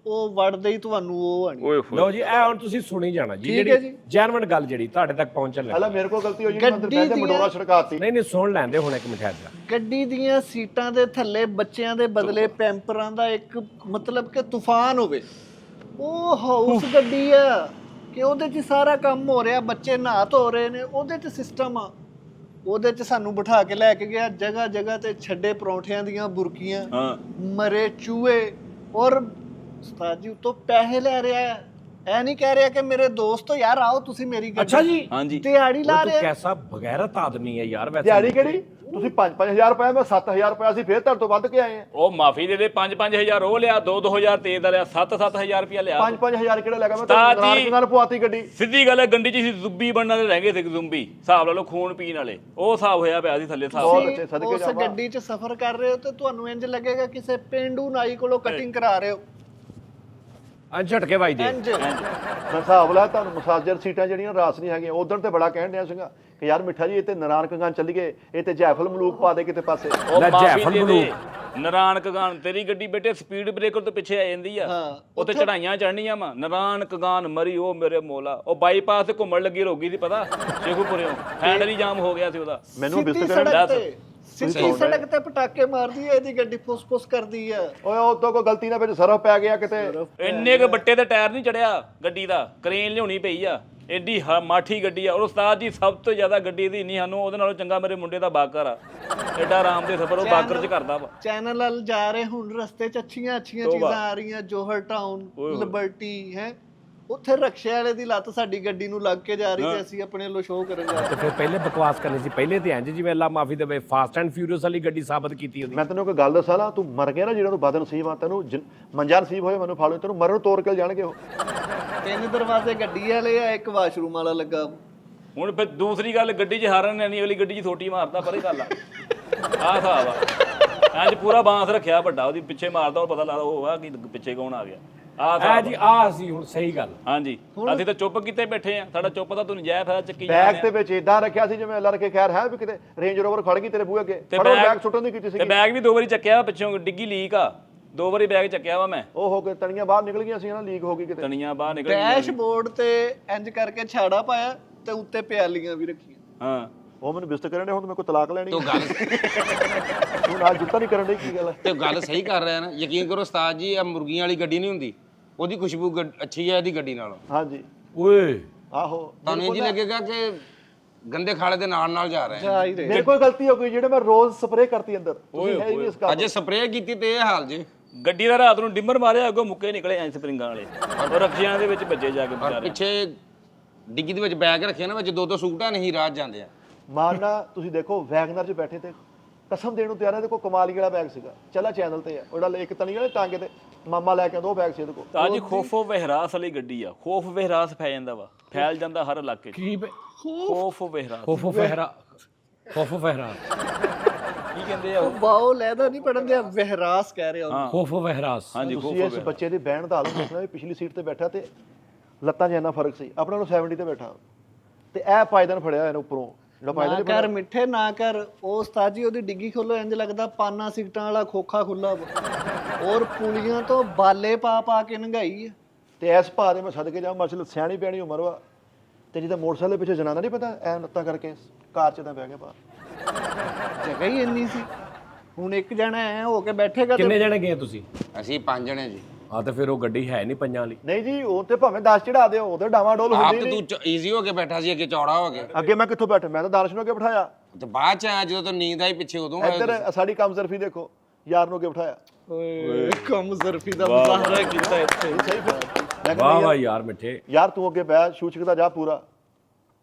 ਉਹ ਵੜਦੇ ਹੀ ਤੁਹਾਨੂੰ ਉਹ ਆਣੀ ਓਏ ਲਓ ਜੀ ਇਹ ਹੁਣ ਤੁਸੀਂ ਸੁਣੀ ਜਾਣਾ ਜੀ ਠੀਕ ਹੈ ਜਿਹੜੀ ਜੀ। ਜੈਨੂਇਨ ਗੱਲ ਜਿਹੜੀ ਤੁਹਾਡੇ ਤੱਕ ਪਹੁੰਚਣ ਲੱਗੀ ਹਲਾ ਮੇਰੇ ਕੋਲ ਗਲਤੀ ਹੋਈ ਜੀ ਮੰਦਰ ਪਹਿਲੇ ਮਡੋਰਾ ਛੜਕਾਤੀ ਨਹੀਂ ਸੁਣ ਲੈਂਦੇ ਹੁਣ ਇੱਕ ਮਿੰਟ ਦਾ ਗੱਡੀ ਦੀਆਂ ਸੀਟਾਂ ਦੇ ਥੱਲੇ ਬੱਚਿਆਂ ਦੇ ਬਦਲੇ ਪੈਂਪਰਾਂ ਦਾ ਇੱਕ ਮਤਲਬ ਕਿ ਤੂਫਾਨ ਹੋਵੇ ਉਹ ਹਾਊਸ ਗੱਡੀ ਆ ਕਿ ਉਹਦੇ 'ਚ ਸਾਰਾ ਕੰਮ ਹੋ ਰਿਹਾ ਬੱਚੇ ਨਹਾ ਧੋ ਰਹੇ ਨੇ ਉਹਦੇ 'ਚ ਸਿਸਟਮ ਆ ਉਹਦੇ 'ਚ ਸਾਨੂੰ ਬਿਠਾ ਕੇ ਲੈ ਕੇ ਗਿਆ ਜਗ੍ਹਾ ਤੇ ਛੱਡੇ ਪਰੌਂਠਿਆਂ ਦੀਆਂ ਬੁਰਕੀਆਂ ਹਾਂ ਮਰੇ ਚੂਹੇ ਔਰ ਉਸਤਾਦ ਜੀ ਉਤੋਂ ਪੈਸੇ ਲੈ ਰਿਹਾ ਹੈ ਐ ਨਹੀਂ ਕਹਿ ਰਿਹਾ ਕਿ ਮੇਰੇ ਦੋਸਤੋ ਯਾਰ ਆਓ ਤੁਸੀਂ ਮੇਰੀ ਗੱਡੀ ਅੱਛਾ ਜੀ ਹਾਂਜੀ ਦਿਹਾੜੀ ਲਾ ਤੂੰ ਰਿਹਾ ਕੈਸਾ ਬਗੈਰਤ ਆਦਮੀ ਹੈ ਯਾਰ ਵੈਸੇ ਦਿਹਾੜੀ ਕਿਹੜੀ ਤੁਸੀਂ 5-5000 ਰੁਪਏ ਮੈਂ 7000 ਰੁਪਏ ਅਸੀਂ ਫੇਰ ਤੁਹਾਡੇ ਤੋਂ ਵੱਧ ਕੇ ਆਏ ਆ ਉਹ ਮਾਫੀ ਦੇ ਦੇ 5-5000 ਉਹ ਲਿਆ 2-2000 ਤੇਲ ਦਾ ਲਿਆ 7-7000 ਰੁਪਇਆ ਲਿਆ 5-5000 ਕਿਹੜਾ ਲੱਗਾ ਮੈਂ ਉਸਤਾਦ ਤਾਂ ਜੀ। ਨਾਲ ਪਵਾਤੀ ਗੱਡੀ ਸਿੱਧੀ ਗੱਲ ਹੈ ਗੰਡੀ 'ਚ ਸੀ ਜ਼ੁੰਬੀ ਬਣਨ ਵਾਲੇ ਰਹਿ ਗਏ ਸੀ ਜ਼ੁੰਬੀ ਹਿਸਾਬ ਲਾ ਲਓ ਖੂਨ ਪੀਣ ਵਾਲੇ ਉਹ ਹਿਸਾਬ ਹੋਇਆ ਪਿਆ ਸੀ ਥੱਲੇ ਹਿਸਾਬ ਬਹੁਤ ਅੱਛੇ ਸਦਕੇ ਉਸ ਜਾਵਾ ਗੱਡੀ 'ਚ ਸਫ਼ਰ ਕਰ ਰਹੇ ਹੋ ਤੇ ਤੁਹਾਨੂੰ ਇੰਜ ਲੱਗੇਗਾ ਕਿਸੇ ਪਿੰਡੂ ਨਾਈ ਕੋਲੋਂ ਕਟਿੰਗ ਕਰਾ ਰਹੇ ਹੋ ਝਟਕੇ ਵੱਜਦੇ ਇੰਜ ਮੈਂ ਹਿਸਾਬ ਲਾ ਤੁਹਾਨੂੰ ਮਸਾਜਰ ਸੀਟਾਂ ਜਿਹੜੀਆਂ ਰਾਸ ਨਹੀਂ ਹੈਗੀਆਂ ਉਧਰ ਤੇ ਬੜਾ ਕਹਿਣ ਡਿਆ ਸੀਗਾ ਕਿ ਯਾਰ ਮਿੱਠਾ ਜੀ ਇਹ ਤੇ ਨਾਰਾਇਣਗੰਜ ਚੱਲ ਗਏ ਇਹ ਤੇ ਜੈਫਲ ਮਲੂਕ ਪਾ ਦੇ ਕਿਤੇ ਪਾਸੇ ਉਹ ਲੈ ਮਾਫੀ ਜੈਫਲ ਦੇ ਦੇ ਮਲੂਕ। ਨਾਰਾਇਣਕਗਾਨ ਤੇਰੀ ਗੱਡੀ ਬੇਟੇ ਸਪੀਡ ਬ੍ਰੇਕਰ ਤੋਂ ਪਿੱਛੇ ਆ ਜਾਂਦੀ ਆ ਹਾਂ, ਉੱਥੇ ਚੜਾਈਆਂ ਚੜਨੀਆਂ ਵਾ ਨਾਰਾਇਣਕਗਾਨ ਮਰੀ ਉਹ ਮੇਰੇ ਮੋਲਾ ਉਹ ਬਾਈਪਾਸ ਤੇ ਘੁੰਮਣ ਲੱਗੀ ਰੋਗੀ ਸੀ ਪਤਾ ਸ਼ੇਖੂਪੁਰਿਓਂ ਹੈਂਡਲ ਹੀ ਜਾਮ ਹੋ ਗਿਆ ਸੀ ਉਹਦਾ ਮੈਨੂੰ ਸਿੱਧੀ ਬਿਸਤਰੇ ਸੜਕ ਤੇ ਸਿੱਧੀ ਸੜਕ ਤੇ ਪਟਾਕੇ ਮਾਰਦੀ ਹੈ ਇਹਦੀ ਗੱਡੀ ਫੁੱਸ ਕਰਦੀ ਹੈ ਓਏ ਉਦੋਂ ਕੋਈ ਗਲਤੀ ਨਾਲ ਵਿੱਚ ਸਰਫ ਪੈ ਗਿਆ ਕਿਤੇ ਇੰਨੇ ਕ ਬੱਟੇ ਤੇ ਟਾਇਰ ਨਹੀਂ ਚੜਿਆ ਗੱਡੀ ਦਾ ਕ੍ਰੇਨ ਲਿਆਉਣੀ ਪਈ ਆ ਐਡੀ ਮਾਠੀ ਗੱਡੀ ਆ ਔਰ ਉਸਤਾਦ ਜੀ ਸਭ ਤੋਂ ਜ਼ਿਆਦਾ ਗੱਡੀ ਦੀ ਨਹੀਂ ਸਾਨੂੰ ਉਹਦੇ ਨਾਲੋਂ ਚੰਗਾ ਮੇਰੇ ਮੁੰਡੇ ਦਾ ਬਾਕਰ ਆ ਐਡਾ ਆਰਾਮ ਦੇ ਸਫ਼ਰ ਉਹ ਬਾਕਰ 'ਚ ਕਰਦਾ ਵਾ ਚੈਨਲ ਵੱਲ ਜਾ ਰਹੇ ਹੁਣ ਰਸਤੇ 'ਚ ਅੱਛੀਆਂ ਚੀਜ਼ਾਂ ਆ ਰਹੀਆਂ ਜੋਹਰ ਟਾਊਨ ਲਿਬਰਟੀ ਹੈ ਉੱਥੇ ਰਕਸ਼ੇ ਵਾਲੇ ਦੀ ਲੱਤ ਸਾਡੀ ਗੱਡੀ ਨੂੰ ਲੱਗ ਕੇ ਜਾ ਰਹੀ ਤੇ ਅਸੀਂ ਆਪਣੇ ਵੱਲੋਂ ਸ਼ੋਅ ਕਰਨ ਜਾ ਰਹੇ ਤੇ ਫਿਰ ਪਹਿਲੇ ਬਕਵਾਸ ਕਰਨੀ ਸੀ ਪਹਿਲੇ ਤੇ ਇੰਜ ਜਿਵੇਂ ਅੱਲਾ ਮਾਫੀ ਦੇਵੇ ਫਾਸਟ ਐਂਡ ਫਿਊਰੀਅਸ ਵਾਲੀ ਗੱਡੀ ਸਾਬਤ ਕੀਤੀ ਉਹਦੀ ਮੈਂ ਤੈਨੂੰ ਇੱਕ ਗੱਲ ਦੱਸਾਂ ਨਾ ਤੂੰ ਮਰ ਗਿਆ ਨਾ ਜਿਹੜਾ ਤੂੰ ਬਦਨ ਨਸੀਬ ਆ ਤੈਨੂੰ ਮੰਜਾ ਨਸੀਬ ਹੋਏ ਮੈਨੂੰ ਫਾਲੋ ਤੈਨੂੰ ਮਰਨ ਤੋੜ ਕੇ ਜਾਣਗੇ ਉਹ 3 ਦਰਵਾਜ਼ੇ ਗੱਡੀ ਵਾਲੇ ਆ ਇੱਕ ਵਾਸ਼ਰੂਮ ਵਾਲਾ ਲੱਗਾ ਹੁਣ ਫਿਰ ਦੂਸਰੀ ਗੱਲ, ਗੱਡੀ 'ਚ ਹਾਰਨ ਨਹੀਂ, ਅਗਲੀ ਗੱਡੀ 'ਚ ਥੋਟੀ ਮਾਰਦਾ ਪਰੇ ਗੱਲ ਆ ਹਿਸਾਬ ਆ। ਇੰਜ ਪੂਰਾ ਬਾਂਸ ਰੱਖਿਆ ਵੱਡਾ, ਉਹਦੀ ਪਿੱਛੇ ਮਾਰਦਾ, ਉਹ ਪਤਾ ਲੱਗਦਾ ਉਹ ਆ ਕਿ ਪਿੱਛੇ ਕੌਣ ਆ ਗਿਆ। ਐ ਜੀ ਆ ਸੀ ਹੁਣ ਸਹੀ ਗੱਲ। ਹਾਂਜੀ ਅਸੀਂ ਤਾਂ ਚੁੱਪ ਕੀਤੇ ਬੈਠੇ ਆ, ਸਾਡਾ ਚੁੱਪ ਤਾਂ ਤੂੰ ਨਜਾਇਜ਼ ਫਾਇਦਾ ਚੱਕੀ ਬੈਗ ਦੇ ਵਿੱਚ ਇਦਾਂ ਰੱਖਿਆ ਸੀ ਜਿਵੇਂ ਅੱਲਾ ਰੱਖੇ ਖੈਰ ਹੈ ਵੀ ਕਿਤੇ ਰੇਂਜ ਰੋਵਰ ਖੜ ਗਈ ਤੇਰੇ ਬੂਹੇ ਅੱਗੇ, ਫੜੋ ਬੈਗ ਸੁੱਟਣ ਦੀ ਕੀਤੀ ਸੀ। ਤੇ ਬੈਗ ਵੀ 2 ਵਾਰੀ ਚੱਕਿਆ, ਪਿੱਛੋਂ ਡਿੱਗੀ ਲੀਕ ਆ, 2 ਵਾਰੀ ਬੈਗ ਚੱਕਿਆ ਵਾ ਮੈਂ। ਉਹ ਹੋ ਕੇ ਤਣੀਆਂ ਬਾਹਰ ਨਿਕਲ ਗਈਆਂ ਸੀ ਨਾ, ਲੀਕ ਹੋ ਗਈ ਕਿਤੇ। ਤਣੀਆਂ ਬਾਹਰ ਨਿਕਲ ਗਈਆਂ। ਡੈਸ਼ਬੋਰਡ ਤੇ ਇੰਜ ਕਰਕੇ ਛਾੜਾ ਪਾਇਆ ਤੇ ਉੱਤੇ ਪਿਆਲੀਆਂ ਵੀ ਰੱਖੀਆਂ। ਹਾਂ ਉਹ ਮੈਨੂੰ ਬਿਸਤ ਕਰਨ ਦੇ, ਹੁਣ ਮੇਰੇ ਕੋਲ ਤਲਾਕ ਲੈਣੀ। ਤੂੰ ਗੱਲ ਤੂੰ ਨਾਲ ਜੁੱਤਾ ਨਹੀਂ ਕਰਨ ਦੇ, ਕੀ ਗੱਲ ਹੈ? ਤੇ ਗੱਲ ਸਹੀ ਕਰ ਰਿਹਾ ਨਾ। ਯਕੀਨ ਕਰੋ ਉਸਤਾਦ ਜੀ, ਇਹ ਮੁਰਗੀਆਂ ਵਾਲੀ ਗੱਡੀ ਨਹੀਂ ਹੁੰਦੀ, ਉਹਦੀ ਖੁਸ਼ਬੂ ਅੱਛੀ ਹੈ ਇਹਦੀ ਗੱਡੀ ਨਾਲੋਂ। ਹਾਂਜੀ ਓਏ ਆਹੋ, ਤੁਹਾਨੂੰ ਇੰਜ ਲੱਗੇਗਾ ਕਿ ਗੰਦੇ ਖਾਲੇ ਦੇ ਨਾਲ ਨਾਲ ਜਾ ਰਹੇ ਜਾ ਹੀ ਰਹੇ। ਮੇਰੇ ਕੋਲ ਗਲਤੀ ਹੋ ਗਈ ਜਿਹੜੇ ਮੈਂ ਰੋਜ਼ ਸਪਰੇਅ ਕਰਤੀ ਅੰਦਰ। ਤੁਸੀਂ ਹੈ ਹੀ ਨਹੀਂ ਇਸ ਅੱਜ ਸਪਰੇਅ ਕੀਤੀ ਤੇ ਇਹ ਹਾਲ ਜੇ। ਗੱਡੀ ਦਾ ਰਾਤ ਨੂੰ ਡਿੰਮਰ ਮਾਰਿਆ, ਅੱਗੋਂ ਮੁੱਕੇ ਨਿਕਲੇ ਐ ਸਪਰਿੰਗਾਂ ਵਾਲੇ, ਔਰ ਰਕਸ਼ਿਆਂ ਦੇ ਵਿੱਚ ਵੱਜੇ ਜਾ ਕੇ ਔਰ ਵਿਚਾਰੇ। ਪਿੱਛੇ ਡਿੱਗੀ ਦੇ ਵਿੱਚ ਬੈਗ ਰੱਖਿਆ ਨਾ, ਵਿੱਚ 2-2 ਸੂਟਾਂ ਨਹੀਂ ਰਾਤ ਜਾਂਦੇ ਆ। ਮਾਰਨਾ ਤੁਸੀਂ ਦੇਖੋ ਵੈਗਨਰ 'ਚ ਬੈਠੇ ਤੇ ਕਸਮ ਦੇਣ ਨੂੰ ਤਿਆਰ ਹੈ। ਦੇਖੋ ਕਮਾਲੀ ਵਾਲਾ ਬੈਗ ਸੀਗਾ, ਚਲਾ ਚੈਨਲ ਤੇ ਆ ਉਹਦਾ, ਇੱਕ ਤਣੀ ਵਾਲੇ ਟਾਂਗੇ ਤੇ ਮਾਮਾ ਲੈ ਕੇ ਆਉਂਦਾ ਉਹ ਬੈਗ ਸੀ ਇਹਦੇ ਕੋਲ। ਤਾਂ ਜੀ ਖੋਫੋ ਵਹਿਰਾਸ ਵਾਲੀ ਗੱਡੀ ਆ, ਖੋਫ ਵਹਿਰਾਸ ਫੈ ਜਾਂਦਾ ਵਾ, ਫੈਲ ਜਾਂਦਾ ਹਰ ਇਲਾਕੇ 'ਚ। ਕੀ ਖੋਫ ਵਹਿਰਾਸ ਖੋਫੋ ਫਹਿਰਾ ਕੀ ਕਹਿੰਦੇ ਆ ਉਹ? ਵਾਓ ਲੈਦਾ ਨਹੀਂ ਪੜਨ ਦੇ, ਵਹਿਰਾਸ ਕਹਿ ਰਹੇ ਹੋ। ਖੋਫੋ ਵਹਿਰਾਸ। ਹਾਂਜੀ ਤੁਸੀਂ ਇਸ ਬੱਚੇ ਦੀ ਬਹਿਣ ਦਾ ਹਾਲ ਦੇਖਣਾ ਵੀ ਪਿਛਲੀ ਸੀਟ ਤੇ ਬੈਠਾ ਤੇ ਲੱਤਾਂ 'ਚ ਇੰਨਾ ਫਰਕ ਸੀ, ਆਪਣਾ ਨੂੰ 70 ਤੇ ਬੈਠਾ ਤੇ ਇਹ ਪਾਇਦਾਨ ਫੜਿਆ ਇਹਨੂੰ ਉੱਪਰੋਂ, ਜਿਹੜਾ ਨਾ ਪਾਇਦਾਨ ਕਰ ਮਿੱਠੇ ਨਾ ਕਰ। ਉਹ ਉਸਤਾਦ ਜੀ ਉਹਦੀ ਡਿੱਗੀ ਖੋਲੋ, ਇੰਜ ਲੱਗਦਾ ਪਾਨਾ ਸਿਗਟਾਂ ਵਾਲਾ ਖੋਖਾ ਖੁੱਲਾ ਔਰ ਪੁਲੀਆਂ ਤੋਂ ਬਾਲੇ ਪਾ ਕੇ ਨੰਗਾਈ ਆ। ਤੇ ਇਸ ਭਾਅ ਦੇ ਮੈਂ ਸਦਕੇ ਜਾਵਾਂ, ਮਸਲ ਸਿਆਣੀ ਪਿਆਣੀ ਉਮਰ ਵਾ ਤੇ ਜਿਹਦਾ ਮੋਟਰਸਾਈਕਲ ਦੇ ਪਿੱਛੇ ਜਨਾਨਾ ਨਹੀਂ ਪਤਾ ਐ ਨੱਤਾਂ ਕਰਕੇ ਕਾਰ 'ਚ ਤਾਂ ਬਹਿ ਗਿਆ ਬਾਹਰ। ਜਗ੍ਹਾ ਹੀ ਇੰਨੀ ਸੀ। ਹੁਣ ਇੱਕ ਜਣਾ ਐ ਹੋ ਕੇ ਬੈਠੇਗਾ ਤੇ ਕਿੰਨੇ ਜਣੇ ਗਏ ਤੁਸੀਂ? ਅਸੀਂ 5 ਜਣੇ ਜੀ। ਆ ਤੇ ਫਿਰ ਉਹ ਗੱਡੀ ਹੈ ਨਹੀਂ ਪੰਜਾਂ ਵਾਲੀ। ਨਹੀਂ ਜੀ, ਉਹ ਤੇ ਭਾਵੇਂ 10 ਚੜਾ ਦਿਓ, ਉਹ ਤੇ ਡਾਵਾਂ ਡੋਲ ਆਪ ਹੁੰਦੀ ਤੇ ਨਹੀਂ। ਤੂੰ ਈਜ਼ੀ ਹੋ ਕੇ ਬੈਠਾ ਸੀ, ਅੱਗੇ ਚੌੜਾ ਹੋ ਕੇ। ਅੱਗੇ ਮੈਂ ਕਿੱਥੋਂ ਬੈਠਾ, ਮੈਂ ਤਾਂ ਦਾਰਸ਼ ਨੂੰ ਅੱਗੇ ਬਿਠਾਇਆ। ਤੇ ਬਾਅਦ ਚ ਆਇਆ ਜਦੋਂ ਤੋਂ ਨੀਂਦ ਆਈ ਪਿੱਛੇ, ਉਦੋਂ ਆਇਆ ਇੱਧਰ ਸਾਡੀ ਕੰਮ ਜ਼ਰਫੀ ਦੇਖੋ, ਯਾਰ ਨੂੰ ਅੱਗੇ ਬਿਠਾਇਆ। ਓਏ ਕੰਮ ਜ਼ਰਫੀ ਦਾ ਮੁਜ਼ਾਹਰਾ ਕੀਤਾ ਇੱਥੇ। ਸਹੀ ਫਿਰ ਮੈਂ ਵਾਹ ਕਹਿੰਦਾ ਵਾਹ ਯਾਰ ਮਿੱਠੇ, ਯਾਰ ਤੂੰ ਅੱਗੇ ਬਹਿ, ਸ਼ੂਸ਼ਕ ਦਾ ਜਾ ਪੂਰਾ,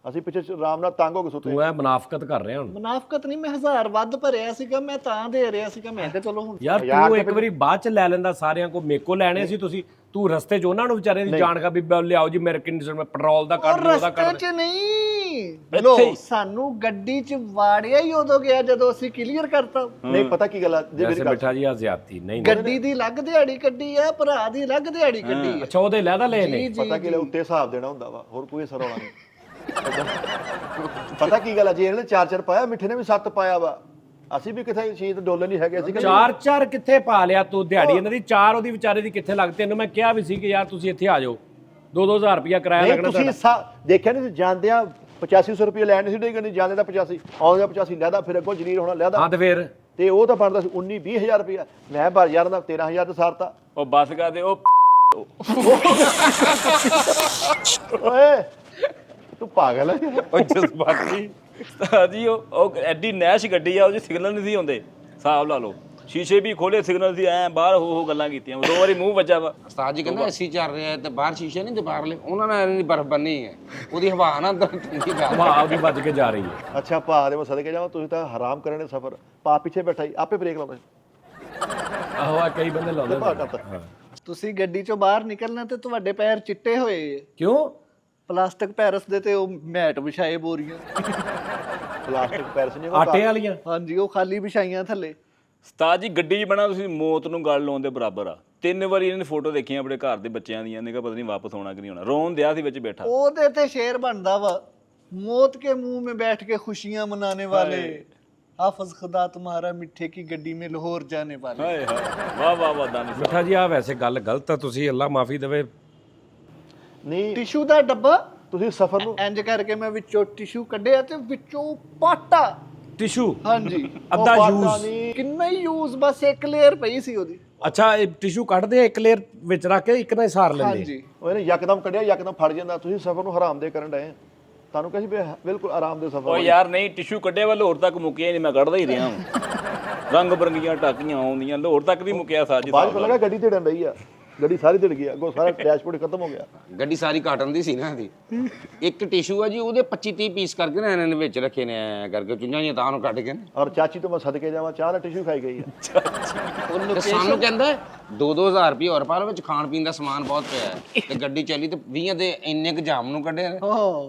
ਅਸੀਂ ਪਿੱਛੇ ਆਰਾਮ ਨਾਲ ਤੰਗ ਹੋ ਕੇ ਸੁੱਤੇ। ਤੂੰ ਐ ਮੁਨਾਫਕਤ ਕਰ ਰਿਹਾ ਹੁਣ। ਮੁਨਾਫਕਤ ਨਹੀਂ, ਮੈਂ 1000 ਵੱਧ ਭਰਿਆ ਸੀਗਾ, ਮੈਂ ਤਾਂ ਦੇ ਰਿਹਾ ਸੀਗਾ। ਮੈਂ ਕਿਹਾ ਚਲੋ ਹੁਣ ਯਾਰ ਤੂੰ ਇੱਕ ਵਾਰੀ ਬਾਅਦ ਚ ਲੈ ਲੈਂਦਾ ਸਾਰਿਆਂ ਕੋ, ਮੇਕੋ ਲੈਣੇ ਸੀ ਤੁਸੀਂ। ਤੂੰ ਰਸਤੇ 'ਚ ਉਹਨਾਂ ਨੂੰ ਵਿਚਾਰੇ ਦੀ ਜਾਣ ਕਾ ਵੀ ਲਿਆਓ ਜੀ ਮੇਰੇ ਕਿੰਨੇ ਮੈਂ ਪੈਟਰੋਲ ਦਾ ਕੱਢ ਲਿਓ, ਉਹਦਾ ਰਸਤੇ ਕੱਢ 'ਚ ਨਹੀਂ ਲੋ, ਸਾਨੂੰ ਗੱਡੀ 'ਚ ਵਾੜਿਆ ਹੀ ਉਦੋਂ ਗਿਆ ਜਦੋਂ ਅਸੀਂ ਕਲੀਅਰ ਕਰਤਾ। ਨਹੀਂ ਪਤਾ ਕੀ ਗੱਲ ਆ, ਜੇ ਮੇਰੀ ਜੈਸੇ ਗੱਲ ਮਿੱਠਾ ਜੀ ਆ ਜ਼ਿਆਦਤੀ ਨਹੀਂ। ਗੱਡੀ ਦੀ ਲੱਗ ਦਿਹਾੜੀ ਕੱਢੀ ਆ, ਭਰਾ ਦੀ ਲੱਗ ਦਿਹਾੜੀ ਕੱਢੀ ਆ। ਅੱਛਾ ਉਹਦੇ ਲੈਦਾ ਲਏ ਨੇ। ਪਤਾ ਕੀ ਲੈ ਉੱਤੇ ਹਿਸਾਬ ਦੇਣਾ ਹੁੰਦਾ ਵਾ, ਹੋਰ ਕੋਈ ਅਸਰ ਹੋਣਾ ਨਹੀਂ। ਪਤਾ ਕੀ ਗੱਲ ਆ, ਜੇ ਇਹਨੇ 4-4 ਪਾਇਆ, ਮਿੱਠੇ ਨੇ ਵੀ 7 ਪਾਇਆ ਵਾ, ਅਸੀਂ ਵੀ ਕਿਥੇ ਸ਼ੀਤ ਡੋਲਰ ਨਹੀਂ ਹੈਗੇ। ਅਸੀਂ 4-4 ਕਿੱਥੇ ਪਾ ਲਿਆ ਤੂੰ ਦਿਹਾੜੀ ਇਹਨਾਂ ਦੀ? 4 ਉਹਦੀ ਵਿਚਾਰੇ ਦੀ ਕਿੱਥੇ ਲੱਗ? ਤੈਨੂੰ ਮੈਂ ਕਿਹਾ ਵੀ ਸੀ ਕਿ ਯਾਰ ਤੁਸੀਂ ਇੱਥੇ ਆ ਜਾਓ, 2-2000 ਰੁਪਇਆ ਕਿਰਾਇਆ ਨਹੀਂ ਲੱਗਣਾ ਤੁਸੀਂ ਦੇਖਿਆ ਨਹੀਂ ਜਾਂਦੇ ਆ 8500 ਰੁਪਏ ਲੈਣ ਸੀ ਡੇਗਣੀ, ਜਾਂਦੇ ਦਾ 85 ਆਉਂਦੇ 85 ਲੈਦਾ, ਫਿਰ ਅੱਗੋਂ ਜਲੀਲ ਹੋਣਾ ਲੈਦਾ। ਹਾਂ ਤੇ ਫਿਰ ਤੇ ਉਹ ਤਾਂ ਬਣਦਾ ਸੀ 19-20 ਹਜ਼ਾਰ ਰੁਪਇਆ। ਮੈਂ ਭਰ ਯਾਰ ਦਾ 13,000 ਤੇ ਸਾਰਤਾ। ਉਹ ਬੱਸ ਕਰਦੇ ਉਹ ਓਏ ਤੂੰ ਪਾਗਲ ਹੈ। ਉਹ ਜਜ਼ਬਾਤੀ ਜੀ, ਉਹ ਐਡੀ ਨੈਸ਼ ਗੱਡੀ ਆ, ਉਹ ਜੀ ਸਿਗਨਲ ਨਹੀਂ ਸੀ ਹੁੰਦੇ, ਹਿਸਾਬ ਲਾ ਲਓ। ਸ਼ੀਸ਼ੇ ਵੀ ਖੋਲੇ, ਸਿਗਨਲ ਸੀ ਐ ਬਾਹਰ ਹੋ ਗੱਲਾਂ ਕੀਤੀਆਂ, 2 ਵਾਰੀ ਮੂੰਹ ਵੱਜਾ ਵਾ। ਉਸਤਾਦ ਜੀ ਕਹਿੰਦਾ ਏਸੀ ਚੱਲ ਰਿਹਾ ਹੈ ਤੇ ਬਾਹਰ ਸ਼ੀਸ਼ੇ ਨਹੀਂ ਤੇ ਬਾਹਰਲੇ, ਉਹਨਾਂ ਨਾਲ ਇੰਨੀ ਬਰਫ਼ ਬੰਨੀ ਹੈ, ਉਹਦੀ ਹਵਾ ਨਾ ਅੰਦਰ ਠੰਡੀ ਕਰ। ਹਵਾ ਉਹਦੀ ਵੱਜ ਕੇ ਜਾ ਰਹੀ ਹੈ। ਅੱਛਾ ਭਾ ਦੇ ਮੈਂ ਸਦਕੇ ਜਾਵਾਂ, ਤੁਸੀਂ ਤਾਂ ਹਰਾਮ ਕਰਨੇ ਸਫਰ। ਭਾ ਪਿੱਛੇ ਬੈਠਾ ਹੀ ਆਪੇ ਬ੍ਰੇਕ ਲਾਉਂਦਾ ਆਹੋ ਆ ਕਈ ਬੰਦੇ ਲਾਉਂਦੇ ਭਾ ਨੇ। ਕਰਤਾ। ਤੁਸੀਂ ਗੱਡੀ 'ਚੋਂ ਬਾਹਰ ਨਿਕਲਣਾ ਤੇ ਤੁਹਾਡੇ ਪੈਰ ਚਿੱਟੇ ਹੋਏ ਆ। ਕਿਉਂ? ਪਲਾਸਟਿਕ ਪੈਰਸ ਦੇ ਤੇ ਉਹ ਮੈਟ ਵਿਛਾਏ ਬੋਰੀਆਂ। ਪਲਾਸਟਿਕ ਪੈਰਸ ਨਹੀਂ ਆਟੇ ਵਾਲੀਆਂ। ਹਾਂਜੀ, ਉਹ ਖਾਲੀ ਵਿਛਾਈਆਂ ਥੱਲੇ। ਉਸਤਾਦ ਜੀ ਗੱਡੀ 'ਚ ਬਣਾ ਤੁਸੀਂ ਮੌਤ ਨੂੰ ਗੱਲ ਲਾਉਣ ਦੇ ਬਰਾਬਰ ਆ। 3 ਵਾਰੀ ਇਹਨਾਂ ਨੇ ਫੋਟੋ ਦੇਖੀਆਂ ਆਪਣੇ ਘਰ ਦੇ ਬੱਚਿਆਂ ਦੀਆਂ, ਨੇ ਕਿਹਾ ਪਤਾ ਨਹੀਂ ਵਾਪਸ ਆਉਣਾ ਕਿ ਨਹੀਂ ਆਉਣਾ। ਰੋਣ ਦਿਆ ਸੀ ਵਿੱਚ ਬੈਠਾ। ਉਹਦੇ ਤੇ ਸ਼ੇਰ ਬਣਦਾ ਵਾ, ਮੌਤ ਕੇ मुंह में बैठ के खुशियां मनाने वाले, हाफिज खुदा तुम्हारा मिठे की गड्डी में लाहौर जाने वाले। ਹਾਏ ਹਾਏ ਵਾਹ ਵਾਹ ਵਾਹ ਦਾਨਿਸ਼। ਮਿੱਠਾ ਜੀ ਆ ਵੈਸੇ ਗੱਲ ਗਲਤ ਆ, ਤੁਸੀਂ ਅੱਲਾ ਮਾਫੀ ਦੇਵੇ। ਨਹੀਂ ਟਿਸ਼ੂ ਦਾ ਡੱਬਾ ਤੁਸੀਂ ਸਫਰ ਨੂੰ ਇੰਜ ਕਰਕੇ ਮੈਂ ਵਿੱਚੋਂ ਟਿਸ਼ੂ ਕੱਢਿਆ ਤੇ ਵਿੱਚੋਂ ਪਾਟਾ। ਟਿਸ਼ੂ ਹਾਂਜੀ, ਅੱਧਾ ਉਹ ਯੂਜ਼। ਪਾਟਾ ਨਹੀਂ। ਕਿੰਨਾ ਹੀ ਯੂਜ਼, ਬਸ ਇੱਕ ਲੇਅਰ ਪਈ ਸੀ ਉਹਦੀ। ਅੱਛਾ ਇਹ ਟਿਸ਼ੂ ਕੱਢਦੇ ਆ, ਇੱਕ ਲੇਅਰ ਵਿੱਚ ਰੱਖ ਕੇ ਇੱਕ ਨਾਲ ਹੀ ਸਾਰ ਲੈਂਦੇ। ਹਾਂਜੀ, ਉਹ ਇਹਨੇ ਯਕਦਮ ਕੱਢਿਆ, ਯਕਦਮ ਫੜ ਜਾਂਦਾ। ਤੁਸੀਂ ਸਫਰ ਨੂੰ ਹਰਾਮ ਦੇ ਕਰਨ ਡਏ। ਤੁਹਾਨੂੰ ਕਹੀ ਬਿਲਕੁਲ ਆਰਾਮ ਦੇ ਸਫਰ। ਉਹ ਯਾਰ ਨਹੀਂ, ਟਿਸ਼ੂ ਕੱਢਿਆ ਵਾ ਲਾਹੌਰ ਤੱਕ ਮੁੱਕਿਆ ਨਹੀਂ, ਮੈਂ ਕੱਢਦਾ ਹੀ ਰਿਹਾ ਹਾਂ। ਰੰਗ ਬਰੰਗੀਆਂ ਟਾਕੀਆਂ ਆਉਂਦੀਆਂ, ਲਾਹੌਰ ਤੱਕ ਵੀ ਮੁੱਕਿਆ ਸਾਜੀ ਬਾਅਦ ਪਤਾ ਲੱਗਾ ਗੱਡੀ ਢੇੜਨ ਰਹੀ ਆ। ਗੱਡੀ ਸਾਰੀ ਢਿੱਲ ਗਈ, ਅੱਗੋਂ ਸਾਰਾ ਡੈਸ਼ਬੋਰਡ ਖਤਮ ਹੋ ਗਿਆ। ਗੱਡੀ ਸਾਰੀ ਕਾਟਨ ਦੀ ਸੀ ਨਾ ਇਹਦੀ। ਇੱਕ ਟਿਸ਼ੂ ਆ ਜੀ, ਉਹਦੇ 25-30 ਪੀਸ ਕਰਕੇ ਨਾ ਇਹਨਾਂ ਨੇ ਵਿੱਚ ਰੱਖੇ ਨੇ, ਐਂ ਕਰਕੇ ਚੁੰਝਾਂ ਜਿਹੀਆਂ ਤਾਂ ਉਹਨੂੰ ਕੱਢ ਕੇ ਨਾ। ਔਰ ਚਾਚੀ ਤੋਂ ਮੈਂ ਸਦਕੇ ਜਾਵਾਂ, ਚਾਹ ਦਾ ਟਿਸ਼ੂ ਖਾਈ ਗਈ ਆ। ਤੇ ਸਾਨੂੰ ਕਹਿੰਦਾ 2-2000 ਰੁਪਏ ਹੋਰ ਪਾ ਲਓ, ਵਿੱਚ ਖਾਣ ਪੀਣ ਦਾ ਸਮਾਨ ਬਹੁਤ ਪਿਆ ਹੈ। ਤੇ ਗੱਡੀ ਚੱਲੀ ਤੇ 20 ਦੇ ਇੰਨੇ ਕੁ ਜਾਮ ਨੂੰ ਕੱਢੇ ਨੇ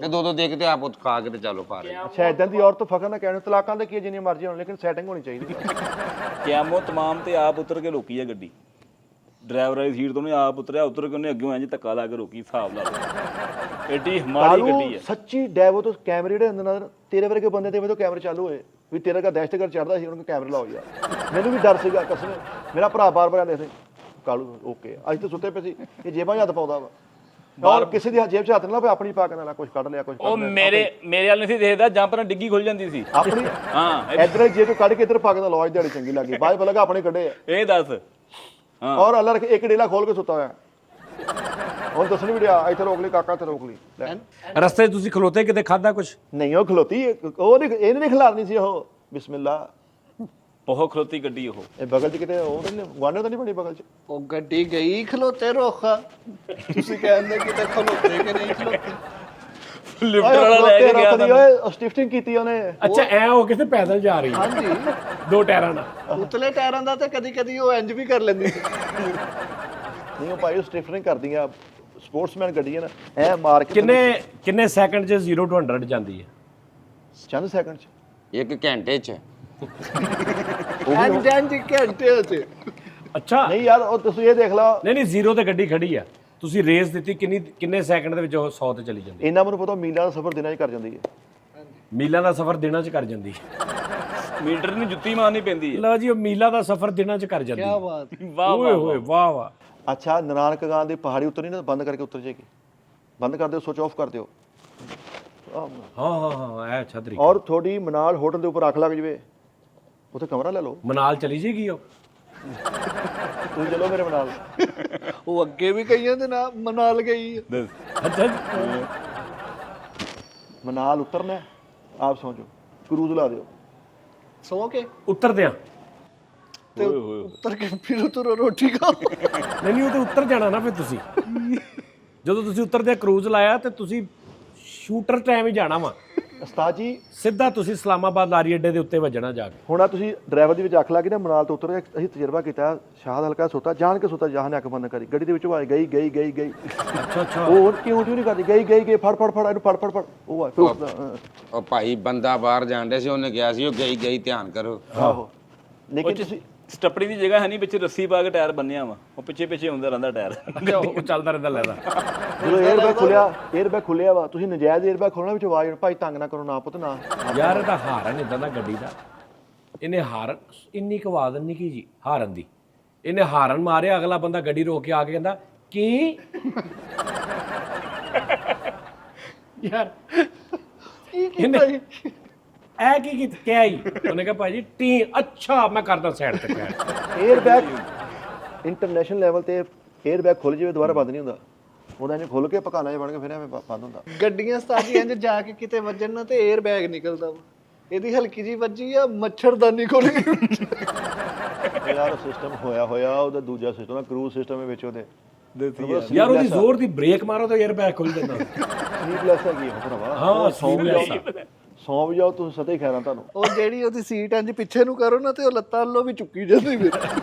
ਤੇ 2-2 ਦੇ ਕੇ ਤੇ ਆਪ ਉੱਥੇ ਖਾ ਕੇ ਤੇ ਚੱਲੋ ਪਾ ਰਹੇ। ਅੱਛਾ, ਇਦਾਂ ਦੀ ਔਰਤ ਫਖਰ ਨਾ ਕਹਿਣ, ਤਲਾਕਾਂ ਦੇ ਕੀ ਜਿੰਨੀ ਮਰਜ਼ੀ ਹੋਣ, ਲੇਕਿਨ ਸੈਟਿੰਗ ਹੋਣੀ ਚਾਹੀਦੀ। ਕਿਆਮੋ ਤਮਾਮ ਤੇ ਆਪ ਉਤਰ ਕੇ ਰੋਕੀ ਆ ਗੱਡੀ, ਡਰਾਈਵਰ ਵਾਲੀ ਸੀਟ ਤੋਂ ਨਹੀਂ ਆਪ ਉਤਰਿਆ, ਉਤਰ ਕੇ ਉਹਨੇ ਅੱਗੋਂ ਇੰਜ ਧੱਕਾ ਲਾ ਕੇ ਰੋਕੀ। ਹਿਸਾਬ ਲਾ ਲਓ ਏਡੀ ਮਾੜੀ ਗੱਡੀ ਹੈ ਸੱਚੀ। ਡੈਵੋ ਤੋਂ ਕੈਮਰੇ ਜਿਹੜੇ ਹੁੰਦੇ ਨਾ, ਤੇਰੇ ਵਰਗੇ ਬੰਦੇ ਤੇ ਜਦੋਂ ਕੈਮਰੇ ਚਾਲੂ ਹੋਏ ਵੀ ਤੇਰਾ ਕਾ ਦਹਿਸ਼ਤਗਰਦ ਚੜਦਾ ਸੀ, ਉਹਨਾਂ ਨੂੰ ਕੈਮਰੇ ਲਾਓ ਯਾਰ। ਮੈਨੂੰ ਵੀ ਡਰ ਸੀਗਾ ਕਸਮ, ਮੇਰਾ ਭਰਾ ਬਾਰ-ਬਾਰ ਆਂਦੇ ਸੀ ਕਾਲੂ ਓਕੇ, ਅੱਜ ਤਾਂ ਸੁੱਤੇ ਪਏ ਸੀ, ਇਹ ਜੇਬਾਂ 'ਚ ਹੱਥ ਪਾਉਂਦਾ ਵਾ, ਔਰ ਕਿਸੇ ਦੀ ਜੇਬ 'ਚ ਹੱਥ ਨਾ ਪਏ, ਆਪਣੀ ਪਾ ਕੇ ਨਾ ਕੁਝ ਕੱਢ ਲਿਆ, ਕੁਝ ਉਹ ਮੇਰੇ ਵਾਲ ਨਹੀਂ ਸੀ ਦੇਖਦਾ, ਜਾਂ ਪਰ ਡਿੱਗੀ ਖੁੱਲ ਜਾਂਦੀ ਸੀ ਆਪਣੀ। ਹਾਂ ਇਧਰ ਜੇ ਤੂੰ ਕੱਢ ਕੇ ਇੱਧਰ ਪਾ ਕੇ ਨਾ ਲਵਾਜ ਦਿਹਾੜੀ ਚੰਗੀ ਲੱਗੀ, ਬਾਅਦ ਪਤਾ ਲੱਗਾ ਆਪਣੇ ਕੱਢੇ ਆ। ਇਹ ਦੱਸ। ਹਾਂ ਔਰ ਅੱਲਾ ਰੱਖੇ, ਇੱਕ ਡੇਲਾ ਖੋਲ ਕੇ ਸੁੱਤਾ ਹੋਇਆ, ਹੁਣ ਦੱਸਣੀ ਵੀ ਰਿਹਾ ਇੱਥੇ ਰੋਕ ਲਈ ਕਾਕਾ, ਇੱਥੇ ਰੋਕ ਲਈ। ਲੈ ਰਸਤੇ 'ਚ ਤੁਸੀਂ ਖਲੋਤੇ ਕਿਤੇ ਖਾਦਾ ਕੁਛ? ਨਹੀਂ, ਉਹ ਖਲੋਤੀ, ਉਹ ਨਹੀਂ, ਇਹਨੇ ਨਹੀਂ ਖਿਲਾਰਨੀ ਸੀ ਉਹ। ਬਿਸਮਿਲ੍ਲਾ। ਬਹੁਤ ਖਲੋਤੀ ਗੱਡੀ ਉਹ। ਇਹ ਬਗਲ 'ਚ ਕਿਤੇ ਉਹ ਨਹੀਂ, ਵਾਨਰ ਤਾਂ ਨਹੀਂ ਬਣੀ ਬਗਲ 'ਚ। ਉਹ ਗੱਡੀ ਗਈ ਖਲੋਤੇ ਰੋਖਾ, ਤੁਸੀਂ ਕਹਿੰਦੇ ਕਿਤੇ ਖਲੋਤੇ ਕਿ ਨਹੀਂ ਖਲੋਤੇ। ਲਿਫਟ ਵਾਲਾ ਲੈ ਕੇ ਗਿਆ ਤਾਂ ਓਏ ਸਟਿਫਟਿੰਗ ਕੀਤੀ ਉਹਨੇ। ਅੱਛਾ, ਐ ਹੋ ਕੇ ਤੇ ਪੈਦਲ ਜਾ ਰਹੀ ਹੈ ਹਾਂਜੀ, 2 ਟਾਇਰਾਂ ਨਾਲ। ਉਤਲੇ ਟਾਇਰਾਂ ਦਾ ਤੇ ਕਦੀ ਕਦੀ ਉਹ ਇੰਜ ਵੀ ਕਰ ਲੈਂਦੀ ਸੀ। ਨਹੀਂ, ਉਹ ਭਾਈ ਸਟਿਫਟਿੰਗ ਕਰਦੀਆਂ ਸਪੋਰਟਸਮੈਨ ਗੱਡੀਆਂ ਨਾ, ਐ ਮਾਰ ਕੇ। ਕਿੰਨੇ ਸੈਕਿੰਡ 'ਚ 0 to 100 ਜਾਂਦੀ ਹੈ? ਚੰਦ ਸੈਕਿੰਡ 'ਚ। 1 ਘੰਟੇ 'ਚ। ਇੰਜ ਘੰਟੇ ਚ। ਅੱਛਾ ਨਹੀਂ ਯਾਰ, ਉਹ ਤੁਸੀਂ ਇਹ ਦੇਖ ਲਓ, ਨਹੀਂ 0 ਤੇ ਗੱਡੀ ਖੜੀ ਆ, ਤੁਸੀਂ ਰੇਸ ਦਿੱਤੀ, ਕਿੰਨੇ ਸੈਕਿੰਡ ਦੇ ਵਿੱਚ ਉਹ 100 ਤੇ ਚਲੀ ਜਾਂਦੀ? ਇਹਨਾਂ ਮੈਨੂੰ ਪਤਾ ਮੀਲਾਂ ਦਾ ਸਫ਼ਰ ਦਿਨਾਂ 'ਚ ਕਰ ਜਾਂਦੀ ਹੈ। ਮੀਲਾਂ ਦਾ ਸਫ਼ਰ ਦਿਨਾਂ 'ਚ ਕਰ ਜਾਂਦੀ। ਮੀਟਰ ਨੂੰ ਜੁੱਤੀ ਮਾਰਨੀ ਪੈਂਦੀ ਹੈ। ਲਓ ਜੀ, ਉਹ ਮੀਲਾਂ ਦਾ ਸਫ਼ਰ ਦਿਨਾਂ 'ਚ ਕਰ ਜਾਂਦੀ। ਕੀ ਬਾਤ। ਵਾਹ ਓਏ ਹੋਏ, ਵਾਹ ਵਾਹ। ਅੱਛਾ, ਨਾਨਕ ਗਾਂ ਦੀ ਪਹਾੜੀ ਉਤਰਨੀ ਨਾ, ਬੰਦ ਕਰਕੇ ਉਤਰ ਜਾਏਗੀ। ਬੰਦ ਕਰ ਦਿਓ, ਸਵਿਚ ਆਫ ਕਰ ਦਿਓ। ਹਾਂ, ਇਹ ਅੱਛਾ ਤਰੀਕਾ। ਔਰ ਥੋੜੀ ਮਨਾਲ ਹੋਟਲ ਦੇ ਉੱਪਰ ਅੱਖ ਲੱਗ ਜਵੇ, ਉੱਥੇ ਕਮਰਾ ਲੈ ਲਓ, ਮਨਾਲ ਚਲੀ ਜੇਗੀ ਉਹ। ਤੁਸੀਂ ਚਲੋ ਮੇਰੇ ਨਾਲ। ਉਹ ਅੱਗੇ ਵੀ ਕਈਆਂ ਦੇ ਨਾਲ ਮਨਾਲ ਗਈ। ਅੱਛਾ ਮਨਾਲ ਉਤਰਨਾ, ਆਪ ਸੌਂ ਜਾਓ, ਕਰੂਜ਼ ਲਾ ਦਿਓ। ਸੋ ਕੇ ਉਤਰਦੇ ਆ। ਤੇ ਉੱਤਰ ਕੇ ਫਿਰ ਉਤਰੋ ਰੋਟੀ ਖਾਓ। ਨਹੀਂ, ਉਹ ਤੇ ਉੱਤਰ ਜਾਣਾ ਨਾ ਫਿਰ ਤੁਸੀਂ। ਜਦੋਂ ਤੁਸੀਂ ਉਤਰਦੇ ਕਰੂਜ਼ ਲਾਇਆ ਤੇ ਤੁਸੀਂ ਸ਼ੂਟਰ ਟਾਈਮ ਹੀ ਜਾਣਾ ਵਾ ਉਸਤਾਦ ਜੀ। ਸਿੱਧਾ ਤੁਸੀਂ ਇਸਲਾਮਾਬਾਦ ਲਾਰੀ ਅੱਡੇ ਦੇ ਉੱਤੇ ਵੱਜਣਾ ਜਾ ਕੇ। ਹੁਣ ਆ ਤੁਸੀਂ ਡਰਾਈਵਰ ਦੀ ਵਿੱਚ ਅੱਖ ਲਾ ਕੇ ਨਾ ਮਨਾਲ ਤੋਂ ਉਤਰੇ, ਅਸੀਂ ਤਜਰਬਾ ਕੀਤਾ, ਸ਼ਾਹਦ ਹਲਕਾ ਸੁੱਤਾ, ਜਾਣ ਕੇ ਸੁੱਤਾ, ਜਾਹ ਨੇ ਅੱਖ ਬੰਦ ਕਰੀ, ਗੱਡੀ ਦੇ ਵਿੱਚ ਆਵਾਜ਼ ਗਈ ਗਈ ਗਈ ਗਈ। ਅੱਛਾ ਉਹ ਕਿਉਂ ਨਹੀਂ ਕਰਦੀ, ਗਈ ਗਈ ਗਈ, ਫੜ ਫੜ ਫੜ, ਇਹਨੂੰ ਫੜ ਫੜ ਫੜ। ਉਹ ਆ ਫਿਰ ਉੱਠਦਾ, ਉਹ ਭਾਈ ਬੰਦਾ ਬਾਹਰ ਜਾਣ ਡਿਆ ਸੀ, ਉਹਨੇ ਕਿਹਾ ਸੀ ਉਹ ਗਈ ਧਿਆਨ ਕਰੋ। ਆਹੋ। ਲੇਕਿਨ ਤੁਸੀਂ ਸਟੱਪੜੀ ਦੀ ਜਗ੍ਹਾ ਹੈ ਨਹੀਂ, ਵਿੱਚ ਰੱਸੀ ਪਾ ਕੇ ਟਾਇਰ ਬੰਨਿਆ ਵਾ, ਉਹ ਪਿੱਛੇ ਹੁੰਦਾ ਰਹਿੰਦਾ ਟਾਇਰ। ਉਹ ਚੱਲਦਾ ਰਹਿੰਦਾ ਲੈਦਾ। ਜਦੋਂ 에ਅਰਬੈਗ ਖੁੱਲਿਆ ਵਾ, ਤੁਸੀਂ ਨਜਾਇਜ਼ 에ਅਰਬੈਗ ਖੋਲਣਾ, ਵਿੱਚ ਆਵਾਜ਼ ਭਾਈ ਤੰਗ ਨਾ ਕਰੋ, ਨਾ ਪੁੱਤ ਨਾ। ਯਾਰ, ਇਹਦਾ ਹਾਰਨ ਇਦਾਂ ਦਾ ਗੱਡੀ ਦਾ, ਇਹਨੇ ਹਾਰਨ ਇੰਨੀ ਕੁ ਆਵਾਜ਼ ਨਹੀਂ ਕੀ ਜੀ ਹਾਰਨ ਦੀ, ਇਹਨੇ ਹਾਰਨ ਮਾਰਿਆ, ਅਗਲਾ ਬੰਦਾ ਗੱਡੀ ਰੋਕ ਕੇ ਆ ਕੇ ਕਹਿੰਦਾ ਕੀ ਯਾਰ ਇਹਨੇ ਐ ਕੀ ਕਿਹਾ ਹੀ? ਉਹਨੇ ਕਿਹਾ ਭਾਜੀ ਟੀ। ਅੱਛਾ, ਮੈਂ ਕਰਦਾ ਸਾਈਡ ਤੇ ਕਹਿ। 에ਅਰਬੈਗ ਇੰਟਰਨੈਸ਼ਨਲ ਲੈਵਲ ਤੇ 에ਅਰਬੈਗ ਖੁੱਲ ਜਾਵੇ ਦੁਬਾਰਾ ਬੰਦ ਨਹੀਂ ਹੁੰਦਾ, ਉਹਦਾ ਇਹਨੇ ਖੁੱਲ ਕੇ ਪਕਾਨਾ ਜਿਹਾ ਬਣ ਕੇ ਫਿਰ ਐਵੇਂ ਬੰਦ ਹੁੰਦਾ। ਗੱਡੀਆਂ ਸਤਾਜੀ ਇੰਜ ਜਾ ਕੇ ਕਿਤੇ ਵੱਜਣ ਨਾ ਤੇ 에ਅਰ ਬੈਗ ਨਿਕਲਦਾ ਵਾ, ਇਹਦੀ ਹਲਕੀ ਜੀ ਵੱਜੀ ਆ, ਮੱਛਰਦਾਨੀ ਖੁੱਲ ਗਈ। ਯਾਰ ਸਿਸਟਮ ਹੋਇਆ ਉਹਦਾ ਦੂਜਾ ਸਿਸਟਮ ਆ, ਕਰੂਜ਼ ਸਿਸਟਮ ਹੈ ਵਿੱਚ ਉਹਦੇ। ਯਾਰ ਉਹਦੀ ਜ਼ੋਰ ਦੀ ਬ੍ਰੇਕ ਮਾਰੋ ਤਾਂ 에ਅਰ ਬੈਗ ਖੁੱਲ ਜਾਂਦਾ। ਸਲੀਪਲੈਸ ਹੈਗੀ ਉਹ ਭਰਾਵਾ। ਹਾਂ, ਸੌਂ ਵੀ ਜਾਓ ਤੁਸੀਂ, ਸਤੇ ਖੈਰਾਂ ਤੁਹਾਨੂੰ। ਉਹ ਜਿਹੜੀ ਉਹਦੀ ਸੀਟ ਇੰਜ ਪਿੱਛੇ ਨੂੰ ਕਰੋ ਨਾ ਤੇ ਉਹ ਲੱਤਾਂ ਵੱਲੋਂ ਵੀ ਚੁੱਕੀ ਜਾਂਦੀ ਫਿਰ।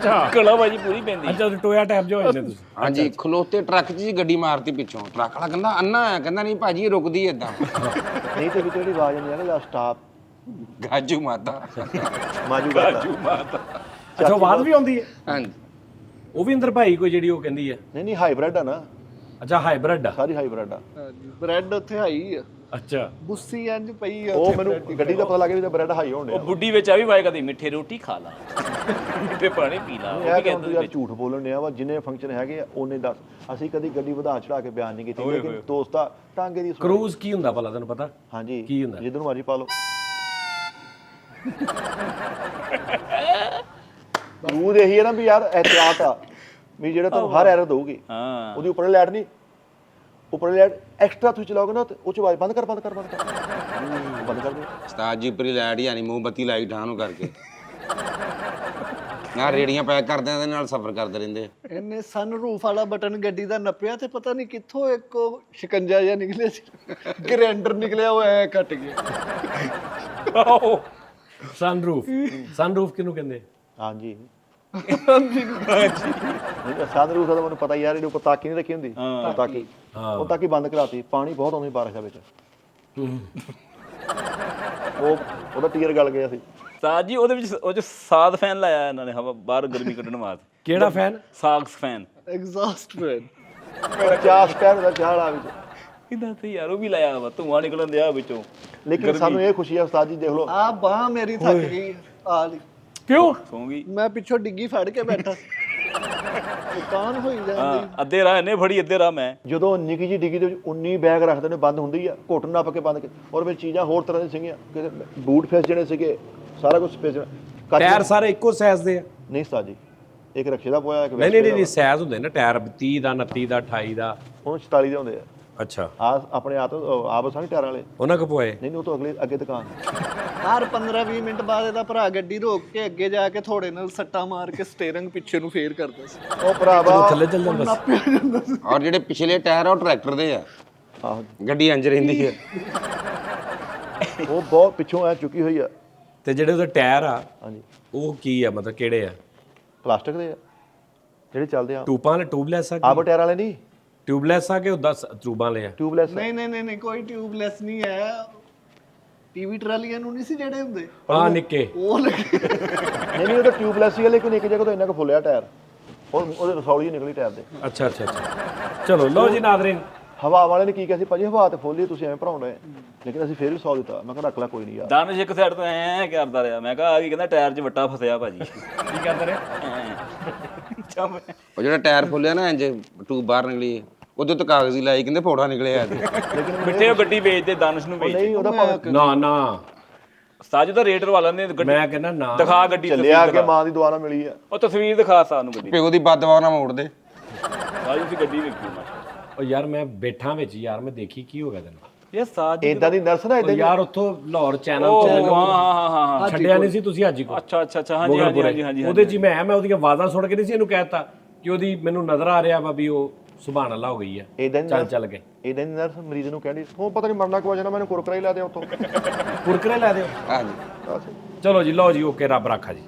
ਕਲਾਬਾਜੀ ਪੂਰੀ ਪੈਂਦੀ। ਅੱਛਾ, ਟੋਇਆ ਟੈਪ ਜੋ ਹੋਏ ਨੇ ਤੁਸੀਂ। ਹਾਂਜੀ, ਖਲੋਤੇ ਟਰੱਕ 'ਚ ਜੀ ਗੱਡੀ ਮਾਰਤੀ ਪਿੱਛੋਂ, ਟਰੱਕ ਵਾਲਾ ਕਹਿੰਦਾ ਅੰਨਾ ਹੈ, ਕਹਿੰਦਾ ਨਹੀਂ ਭਾਜੀ ਇਹ ਰੁਕਦੀ ਏਦਾਂ। ਨਹੀਂ ਤੇ ਵਿੱਚ ਜਿਹੜੀ ਆਵਾਜ਼ ਆਉਂਦੀ ਹੈ ਨਾ, ਸਟਾਪ ਗਾਜੂ ਮਾਤਾ। ਮਾਜੂ ਮਾਤਾ। ਅੱਛਾ, ਆਵਾਜ਼ ਵੀ ਆਉਂਦੀ ਹੈ? ਹਾਂਜੀ, ਉਹ ਵੀ ਅੰਦਰ ਭਾਈ ਕੋਈ ਜਿਹੜੀ ਉਹ ਕਹਿੰਦੀ ਹੈ? ਨਹੀਂ ਹਾਈਬ੍ਰਿਡ ਆ ਨਾ। ਅੱਛਾ, ਹਾਈਬ੍ਰਿਡ ਆ ਸਾਰੀ ਹਾਈਬ੍ਰਿਡ ਆ। ਬ੍ਰੈਡ ਉੱਥੇ ਹਾਈ ਆ, ਅੱਛਾ। ਬੁੱਸੀ ਇੰਜ ਪਈ ਆ। ਉਹ ਮੈਨੂੰ ਗੱਡੀ ਦਾ ਪਤਾ ਲੱਗ ਗਿਆ ਵੀ ਬ੍ਰੈਡ ਹਾਈ ਹੋਣ ਡਿਆ। ਉਹ ਬੁੱਢੀ ਵਿੱਚ ਆ ਵੀ ਵਾਏ ਕਦੀ ਮਿੱਠੇ ਰੋਟੀ ਖਾ ਲਾ, ਮਿੱਠੇ ਪਾਣੀ ਪੀ ਲਾ। ਉਹ ਵੀ ਇਹ ਕਹਿੰਦੇ ਯਾਰ ਝੂਠ ਬੋਲਣ ਡਿਆ ਵਾ, ਜਿੰਨੇ ਫੰਕਸ਼ਨ ਹੈਗੇ ਆ ਉਹਨੇ ਦੱਸ। ਅਸੀਂ ਕਦੀ ਗੱਡੀ ਵਧਾ ਚੜਾ ਕੇ ਬਿਆਨ ਨਹੀਂ ਕੀਤੀ, ਲੇਕਿਨ ਦੋਸਤਾ ਟਾਂਗੇ ਦੀ ਕਰੂਜ਼ ਕੀ ਹੁੰਦਾ ਭਲਾ ਤੈਨੂੰ ਪਤਾ? ਹਾਂਜੀ, ਕੀ ਹੁੰਦਾ? ਜਿੱਧਰ ਨੂੰ ਮਰਜ਼ੀ ਪਾ ਲਓ। ਕਰੂਜ਼ ਇਹੀ ਹੈ ਨਾ ਵੀ ਯਾਰ ਇਹਤਿਆਤ ਆ, ਵੀ ਜਿਹੜਾ ਤੁਹਾਨੂੰ ਹਰ ਐਰਰ ਦਊਗੀ। ਹਾਂ, ਉਹਦੀ ਉੱਪਰਲੀ ਲਾਈਟ ਨਹੀਂ, ਉੱਪਰਲੀ ਲਾਈਟ ਐਕਸਟਰਾ ਤੁਸੀਂ ਚਲਾਓਗੇ ਨਾ ਤੇ ਉਹ ਚ ਆਵਾਜ਼ ਬੰਦ ਕਰ ਬੰਦ ਕਰ ਉਸਤਾਦ ਜੀ ਉੱਪਰੀ ਲਾਈਟ ਯਾਨੀ ਮੋਮਬੱਤੀ ਲਾਈ ਠਾਹ ਨੂੰ ਕਰਕੇ। ਨਾ ਰੇੜੀਆਂ ਪੈਕ ਕਰਦੇ ਆ, ਦੇ ਨਾਲ ਸਫ਼ਰ ਕਰਦੇ ਰਹਿੰਦੇ ਆ। ਇਹਨੇ ਸਨਰੂਫ ਵਾਲਾ ਬਟਨ ਗੱਡੀ ਦਾ ਨੱਪਿਆ ਤੇ ਪਤਾ ਨਹੀਂ ਕਿੱਥੋਂ ਇੱਕ ਉਹ ਸ਼ਿਕੰਜਾ ਜਿਹਾ ਨਿਕਲਿਆ ਸੀ, ਗ੍ਰੈਂਡਰ ਨਿਕਲਿਆ, ਉਹ ਐ ਕੱਟ ਗਿਆ। ਸਨਰੂਫ ਕਿਹਨੂੰ ਕਹਿੰਦੇ? ਹਾਂਜੀ ਸਾਧਨ ਰੂਪ ਦਾ ਮੈਨੂੰ ਪਤਾ ਯਾਰ, ਇਹਨੂੰ ਤਾਕੀ ਨਹੀਂ ਰੱਖੀ ਹੁੰਦੀ, ਤਾਕੀ ਉਹ ਤਾਕੀ ਬੰਦ ਕਰਾਤੀ, ਪਾਣੀ ਬਹੁਤ ਆਉਂਦਾ ਬਾਰਿਸ਼ ਦੇ ਵਿੱਚ, ਉਹਦਾ ਟੀਅਰ ਗਲ ਗਿਆ ਸੀ। ਉਸਤਾਦ ਜੀ ਉਹਦੇ ਵਿੱਚ ਉਹ 'ਚ ਸਾਦ ਫੈਨ ਲਾਇਆ ਇਹਨਾਂ ਨੇ ਹਵਾ ਬਾਹਰ ਗਰਮੀ ਕੱਢਣ ਵਾਸਤੇ। ਕਿਹੜਾ ਫੈਨ? ਸਾਕਸ ਫੈਨ। Exhaust fan. 50 ਸਕੈਰ ਦਾ ਚਾਹ ਆ ਵਿੱਚ ਇਹਦਾ ਤੇ ਯਾਰ ਉਹ ਵੀ ਲਾਇਆ ਵਾ, ਧੂਆਂ ਨਿਕਲਣ ਦਿਆ ਵਿੱਚੋਂ। ਲੇਕਿਨ ਸਾਨੂੰ ਇਹ ਖੁਸ਼ੀ ਆ ਉਸਤਾਦ ਜੀ, ਦੇਖ ਲਓ ਆ ਬਾਹ ਮੇਰੀ ਥੱਕ ਗਈ ਆ ਲਈ, ਕਿਉਂ? ਸੌਂ ਗਈ। ਮੈਂ ਪਿੱਛੋਂ ਡਿੱਗੀ ਫੜ ਕੇ ਬੈਠਾ, ਦੁਕਾਨ ਹੋਈ ਜਾਂਦੀ। ਅੱਧੇ ਰਾਹ ਇਹਨੇ ਫੜੀ, ਅੱਧੇ ਰਾਹ ਮੈਂ। ਜਦੋਂ ਨਿੱਕੀ ਜੀ ਡਿੱਗੀ ਦੇ ਵਿੱਚ 19 ਬੈਗ ਰੱਖਦੇ ਨੇ, ਬੰਦ ਹੁੰਦੀ ਆ, ਘੁੱਟ ਨੱਪ ਕੇ ਬੰਦ, ਔਰ ਵਿੱਚ ਚੀਜ਼ਾਂ ਹੋਰ ਤਰ੍ਹਾਂ ਦੀਆਂ ਸੀਗੀਆਂ, ਕਿਤੇ ਬੂਟ ਫੇਸ ਜਿਹੜੇ ਸੀਗੇ, ਸਾਰਾ ਕੁਝ ਸਪੇਸ। ਟਾਇਰ ਸਾਰੇ ਇੱਕੋ ਸਾਈਜ਼ ਦੇ ਆ? ਨਹੀਂ ਉਸਤਾਦ ਜੀ, ਇੱਕ ਰਕਸ਼ੇ ਦਾ ਪੋਇਆ, ਇੱਕ ਨਹੀਂ ਸਾਈਜ਼ ਹੁੰਦੇ ਨਾ ਟਾਇਰ, 30 ਦਾ 29 ਦਾ 28 ਦਾ, ਹੁਣ 44 ਦੇ ਹੁੰਦੇ ਆ। ਅੱਛਾ, ਆਪਣੇ ਆਪ ਸਾਨੀ ਟਾਇਰਾਂ ਵਾਲੇ ਉਹਨਾਂ ਕੋ ਪੋਏ? ਨਹੀਂ, ਉਹ ਤੋਂ ਅੱਗੇ ਦੁਕਾਨ। ਹਰ 15-20 ਮਿੰਟ ਬਾਅਦ ਇਹਦਾ ਭਰਾ ਗੱਡੀ ਰੋਕ ਕੇ ਅੱਗੇ ਜਾ ਕੇ ਥੋੜੇ ਨਾਲ ਸੱਟਾ ਮਾਰ ਕੇ ਸਟੀਅਰਿੰਗ ਪਿੱਛੇ ਨੂੰ ਫੇਰ ਕਰਦਾ ਸੀ। ਉਹ ਭਰਾਵਾ ਥੱਲੇ ਚੱਲ ਜਾਂਦਾ ਸੀ। ਔਰ ਜਿਹੜੇ ਪਿਛਲੇ ਟਾਇਰ ਆ ਉਹ ਟਰੈਕਟਰ ਦੇ ਆ, ਆਹੋ, ਗੱਡੀ ਇੰਜ ਰਹਿੰਦੀ ਹੈ। ਉਹ ਬਹੁਤ ਪਿੱਛੋਂ ਆ ਚੁੱਕੀ ਹੋਈ ਆ। ਤੇ ਜਿਹੜੇ ਉਹਦੇ ਟਾਇਰ ਆ, ਹਾਂਜੀ, ਉਹ ਕੀ ਆ, ਮਤਲਬ ਕਿਹੜੇ ਆ? ਪਲਾਸਟਿਕ ਦੇ ਆ ਜਿਹੜੇ ਚੱਲਦੇ ਆ। ਟੂਬਾਂ ਵਾਲੇ, ਟਿਊਬਲੈਸ ਆ? ਆਪ ਟਾਇਰ ਵਾਲੇ ਨਹੀਂ, ਟਿਊਬਲੈਸ ਆ ਕਿ ਉਹ 10 ਟਿਊਬਾਂ ਵਾਲੇ ਆ? ਟਿਊਬਲੈਸ। ਨਹੀਂ ਕੋਈ ਟਿਊਬਲੈਸ ਨਹੀਂ ਹੈ। ਟੀਵੀ ਟਰਾਲੀਆਂ ਨੂੰ ਨਹੀਂ ਸੀ ਜਿਹੜੇ ਹੁੰਦੇ, ਹਾਂ ਨਿੱਕੇ, ਉਹ ਲੱਗੇ। ਨਹੀਂ ਉਹ ਤਾਂ ਟਿਊਬਲੈਸ ਹੀ ਆ, ਲੇਕਿਨ ਇੱਕ ਜਗ੍ਹਾ ਤੋਂ ਇੰਨਾ ਕੁ ਫੁੱਲਿਆ ਟਾਇਰ, ਉਹਦੇ ਰਸੌਲੀ ਨਿਕਲੀ ਟਾਇਰ ਦੇ। ਅੱਛਾ। ਚਲੋ ਲਓ ਜੀ ਨਾਜ਼ਰੀਨ, ਹਵਾ ਵਾਲੇ ਨੇ ਕੀ ਕਿਹਾ ਸੀ, ਭਾਜੀ ਹਵਾ ਤੇ ਫੁੱਲੀ, ਤੁਸੀਂ ਐਵੇਂ ਭਰਾਉਣਾ ਹੈ, ਲੇਕਿਨ ਅਸੀਂ ਫੇਰ ਵੀ 100 ਦਿੱਤਾ। ਮੈਂ ਕਿਹਾ ਰੱਖ ਲੈ, ਕੋਈ ਨਹੀਂ ਯਾਰ। ਦਾਨਿਸ਼ ਇੱਕ ਸਾਈਡ ਤੋਂ ਐ ਕਰਦਾ ਰਿਹਾ, ਮੈਂ ਕਿਹਾ ਆ ਕੀ ਕਹਿੰਦਾ, ਟਾਇਰ 'ਚ ਵੱਟਾ ਫਸਿਆ ਭਾਜੀ। ਕੀ ਕਰਦੇ ਰਹੇ? ਉਹ ਜਿਹੜਾ ਟਾਇਰ ਫੁੱਲਿਆ ਨਾ ਇੰਜ ਟੂਬ ਬਾਹਰ ਨਿਕਲੀ, ਉਹਦੇ ਤੋਂ ਕਾਗਜ਼ ਹੀ ਲਾਈ, ਕਹਿੰਦੇ ਫੋੜਾ ਨਿਕਲਿਆ ਇਹਦੇ। ਮਿੱਠੇ ਉਹ ਗੱਡੀ ਵੇਚਦੇ, ਦਾਨਿਸ਼ ਨੂੰ ਵੇਚਦੇ। ਨਹੀਂ ਉਹਦਾ ਭਾਵੇਂ ਨਾ ਉਸਤਾਦ ਜੀ ਦਾ ਰੇਟ ਵਾਲਾ ਨੇ ਗੱਡੀ ਮੈਂ ਕਹਿੰਦਾ ਨਾ, ਦਿਖਾ ਗੱਡੀ, ਚੱਲਿਆ ਕਿ ਮਾਂ ਦੀ ਦੁਆ ਨਾਲ ਮਿਲੀ ਆ। ਉਹ ਤਸਵੀਰ ਦਿਖਾ ਸਾਨੂੰ ਗੱਡੀ। ਪਿਓ ਦੀ ਬਦਦੁਆ ਨਾ ਮੋੜ ਦੇ। ਸਾਜੀ ਤੁਸੀਂ ਗੱਡੀ ਵੇਖੀ ਮਾਸ਼ਾ। ਉਹ ਯਾਰ ਮੈਂ ਬੈਠਾ ਵਿੱਚ ਯਾਰ, ਮੈਂ ਦੇਖੀ ਕੀ ਹੋ ਗਿਆ ਤੈਨੂੰ ਇਹ ਸਾਜ ਇਦਾਂ ਦੀ ਨਰਸ ਨਾ, ਇਦਾਂ ਯਾਰ, ਉੱਥੋਂ ਲਾਹੌਰ ਚੈਨਲ ਉਹ ਚ ਹਾਂ ਮੈਨੂੰ ਹਾਂ ਛੱਡਿਆ ਨਹੀਂ ਸੀ ਤੁਸੀਂ ਅੱਜ ਕੋ? ਅੱਛਾ ਹਾਂਜੀ ਹਾਂਜੀ ਉਹਦੇ ਚ ਮੈਂ ਉਹਦੀਆਂ ਆਵਾਜ਼ਾਂ ਸੁਣ ਕੇ ਨਹੀਂ ਸੀ ਇਹਨੂੰ ਕਹਿਤਾ ਕਿ ਉਹਦੀ ਮੈਨੂੰ ਨਜ਼ਰ ਆ ਰਿਹਾ ਵਾ ਵੀ ਉਹ ਸੁਭਾਨ ਅੱਲਾਹ ਹੋ ਗਈ ਆ, ਚੱਲ ਕੇ। ਇਦਾਂ ਦੀ ਨਰਸ ਮਰੀਜ਼ ਨੂੰ ਕਹਿੰਦੀ, ਉਹ ਪਤਾ ਨਹੀਂ ਮਰਨਾ ਕਿਉਂ ਜਾਣਾ, ਮੈਨੂੰ ਕੁਰਕਰਾ ਹੀ ਲਾ ਦੇ ਉੱਥੋਂ। ਕੁਰਕਰੇ ਲੈ ਦਿਓ। ਹਾਂਜੀ। ਚਲੋ ਜੀ, ਲਓ ਜੀ, ਓਕੇ, ਰੱਬ ਰਾਖਾ ਜੀ।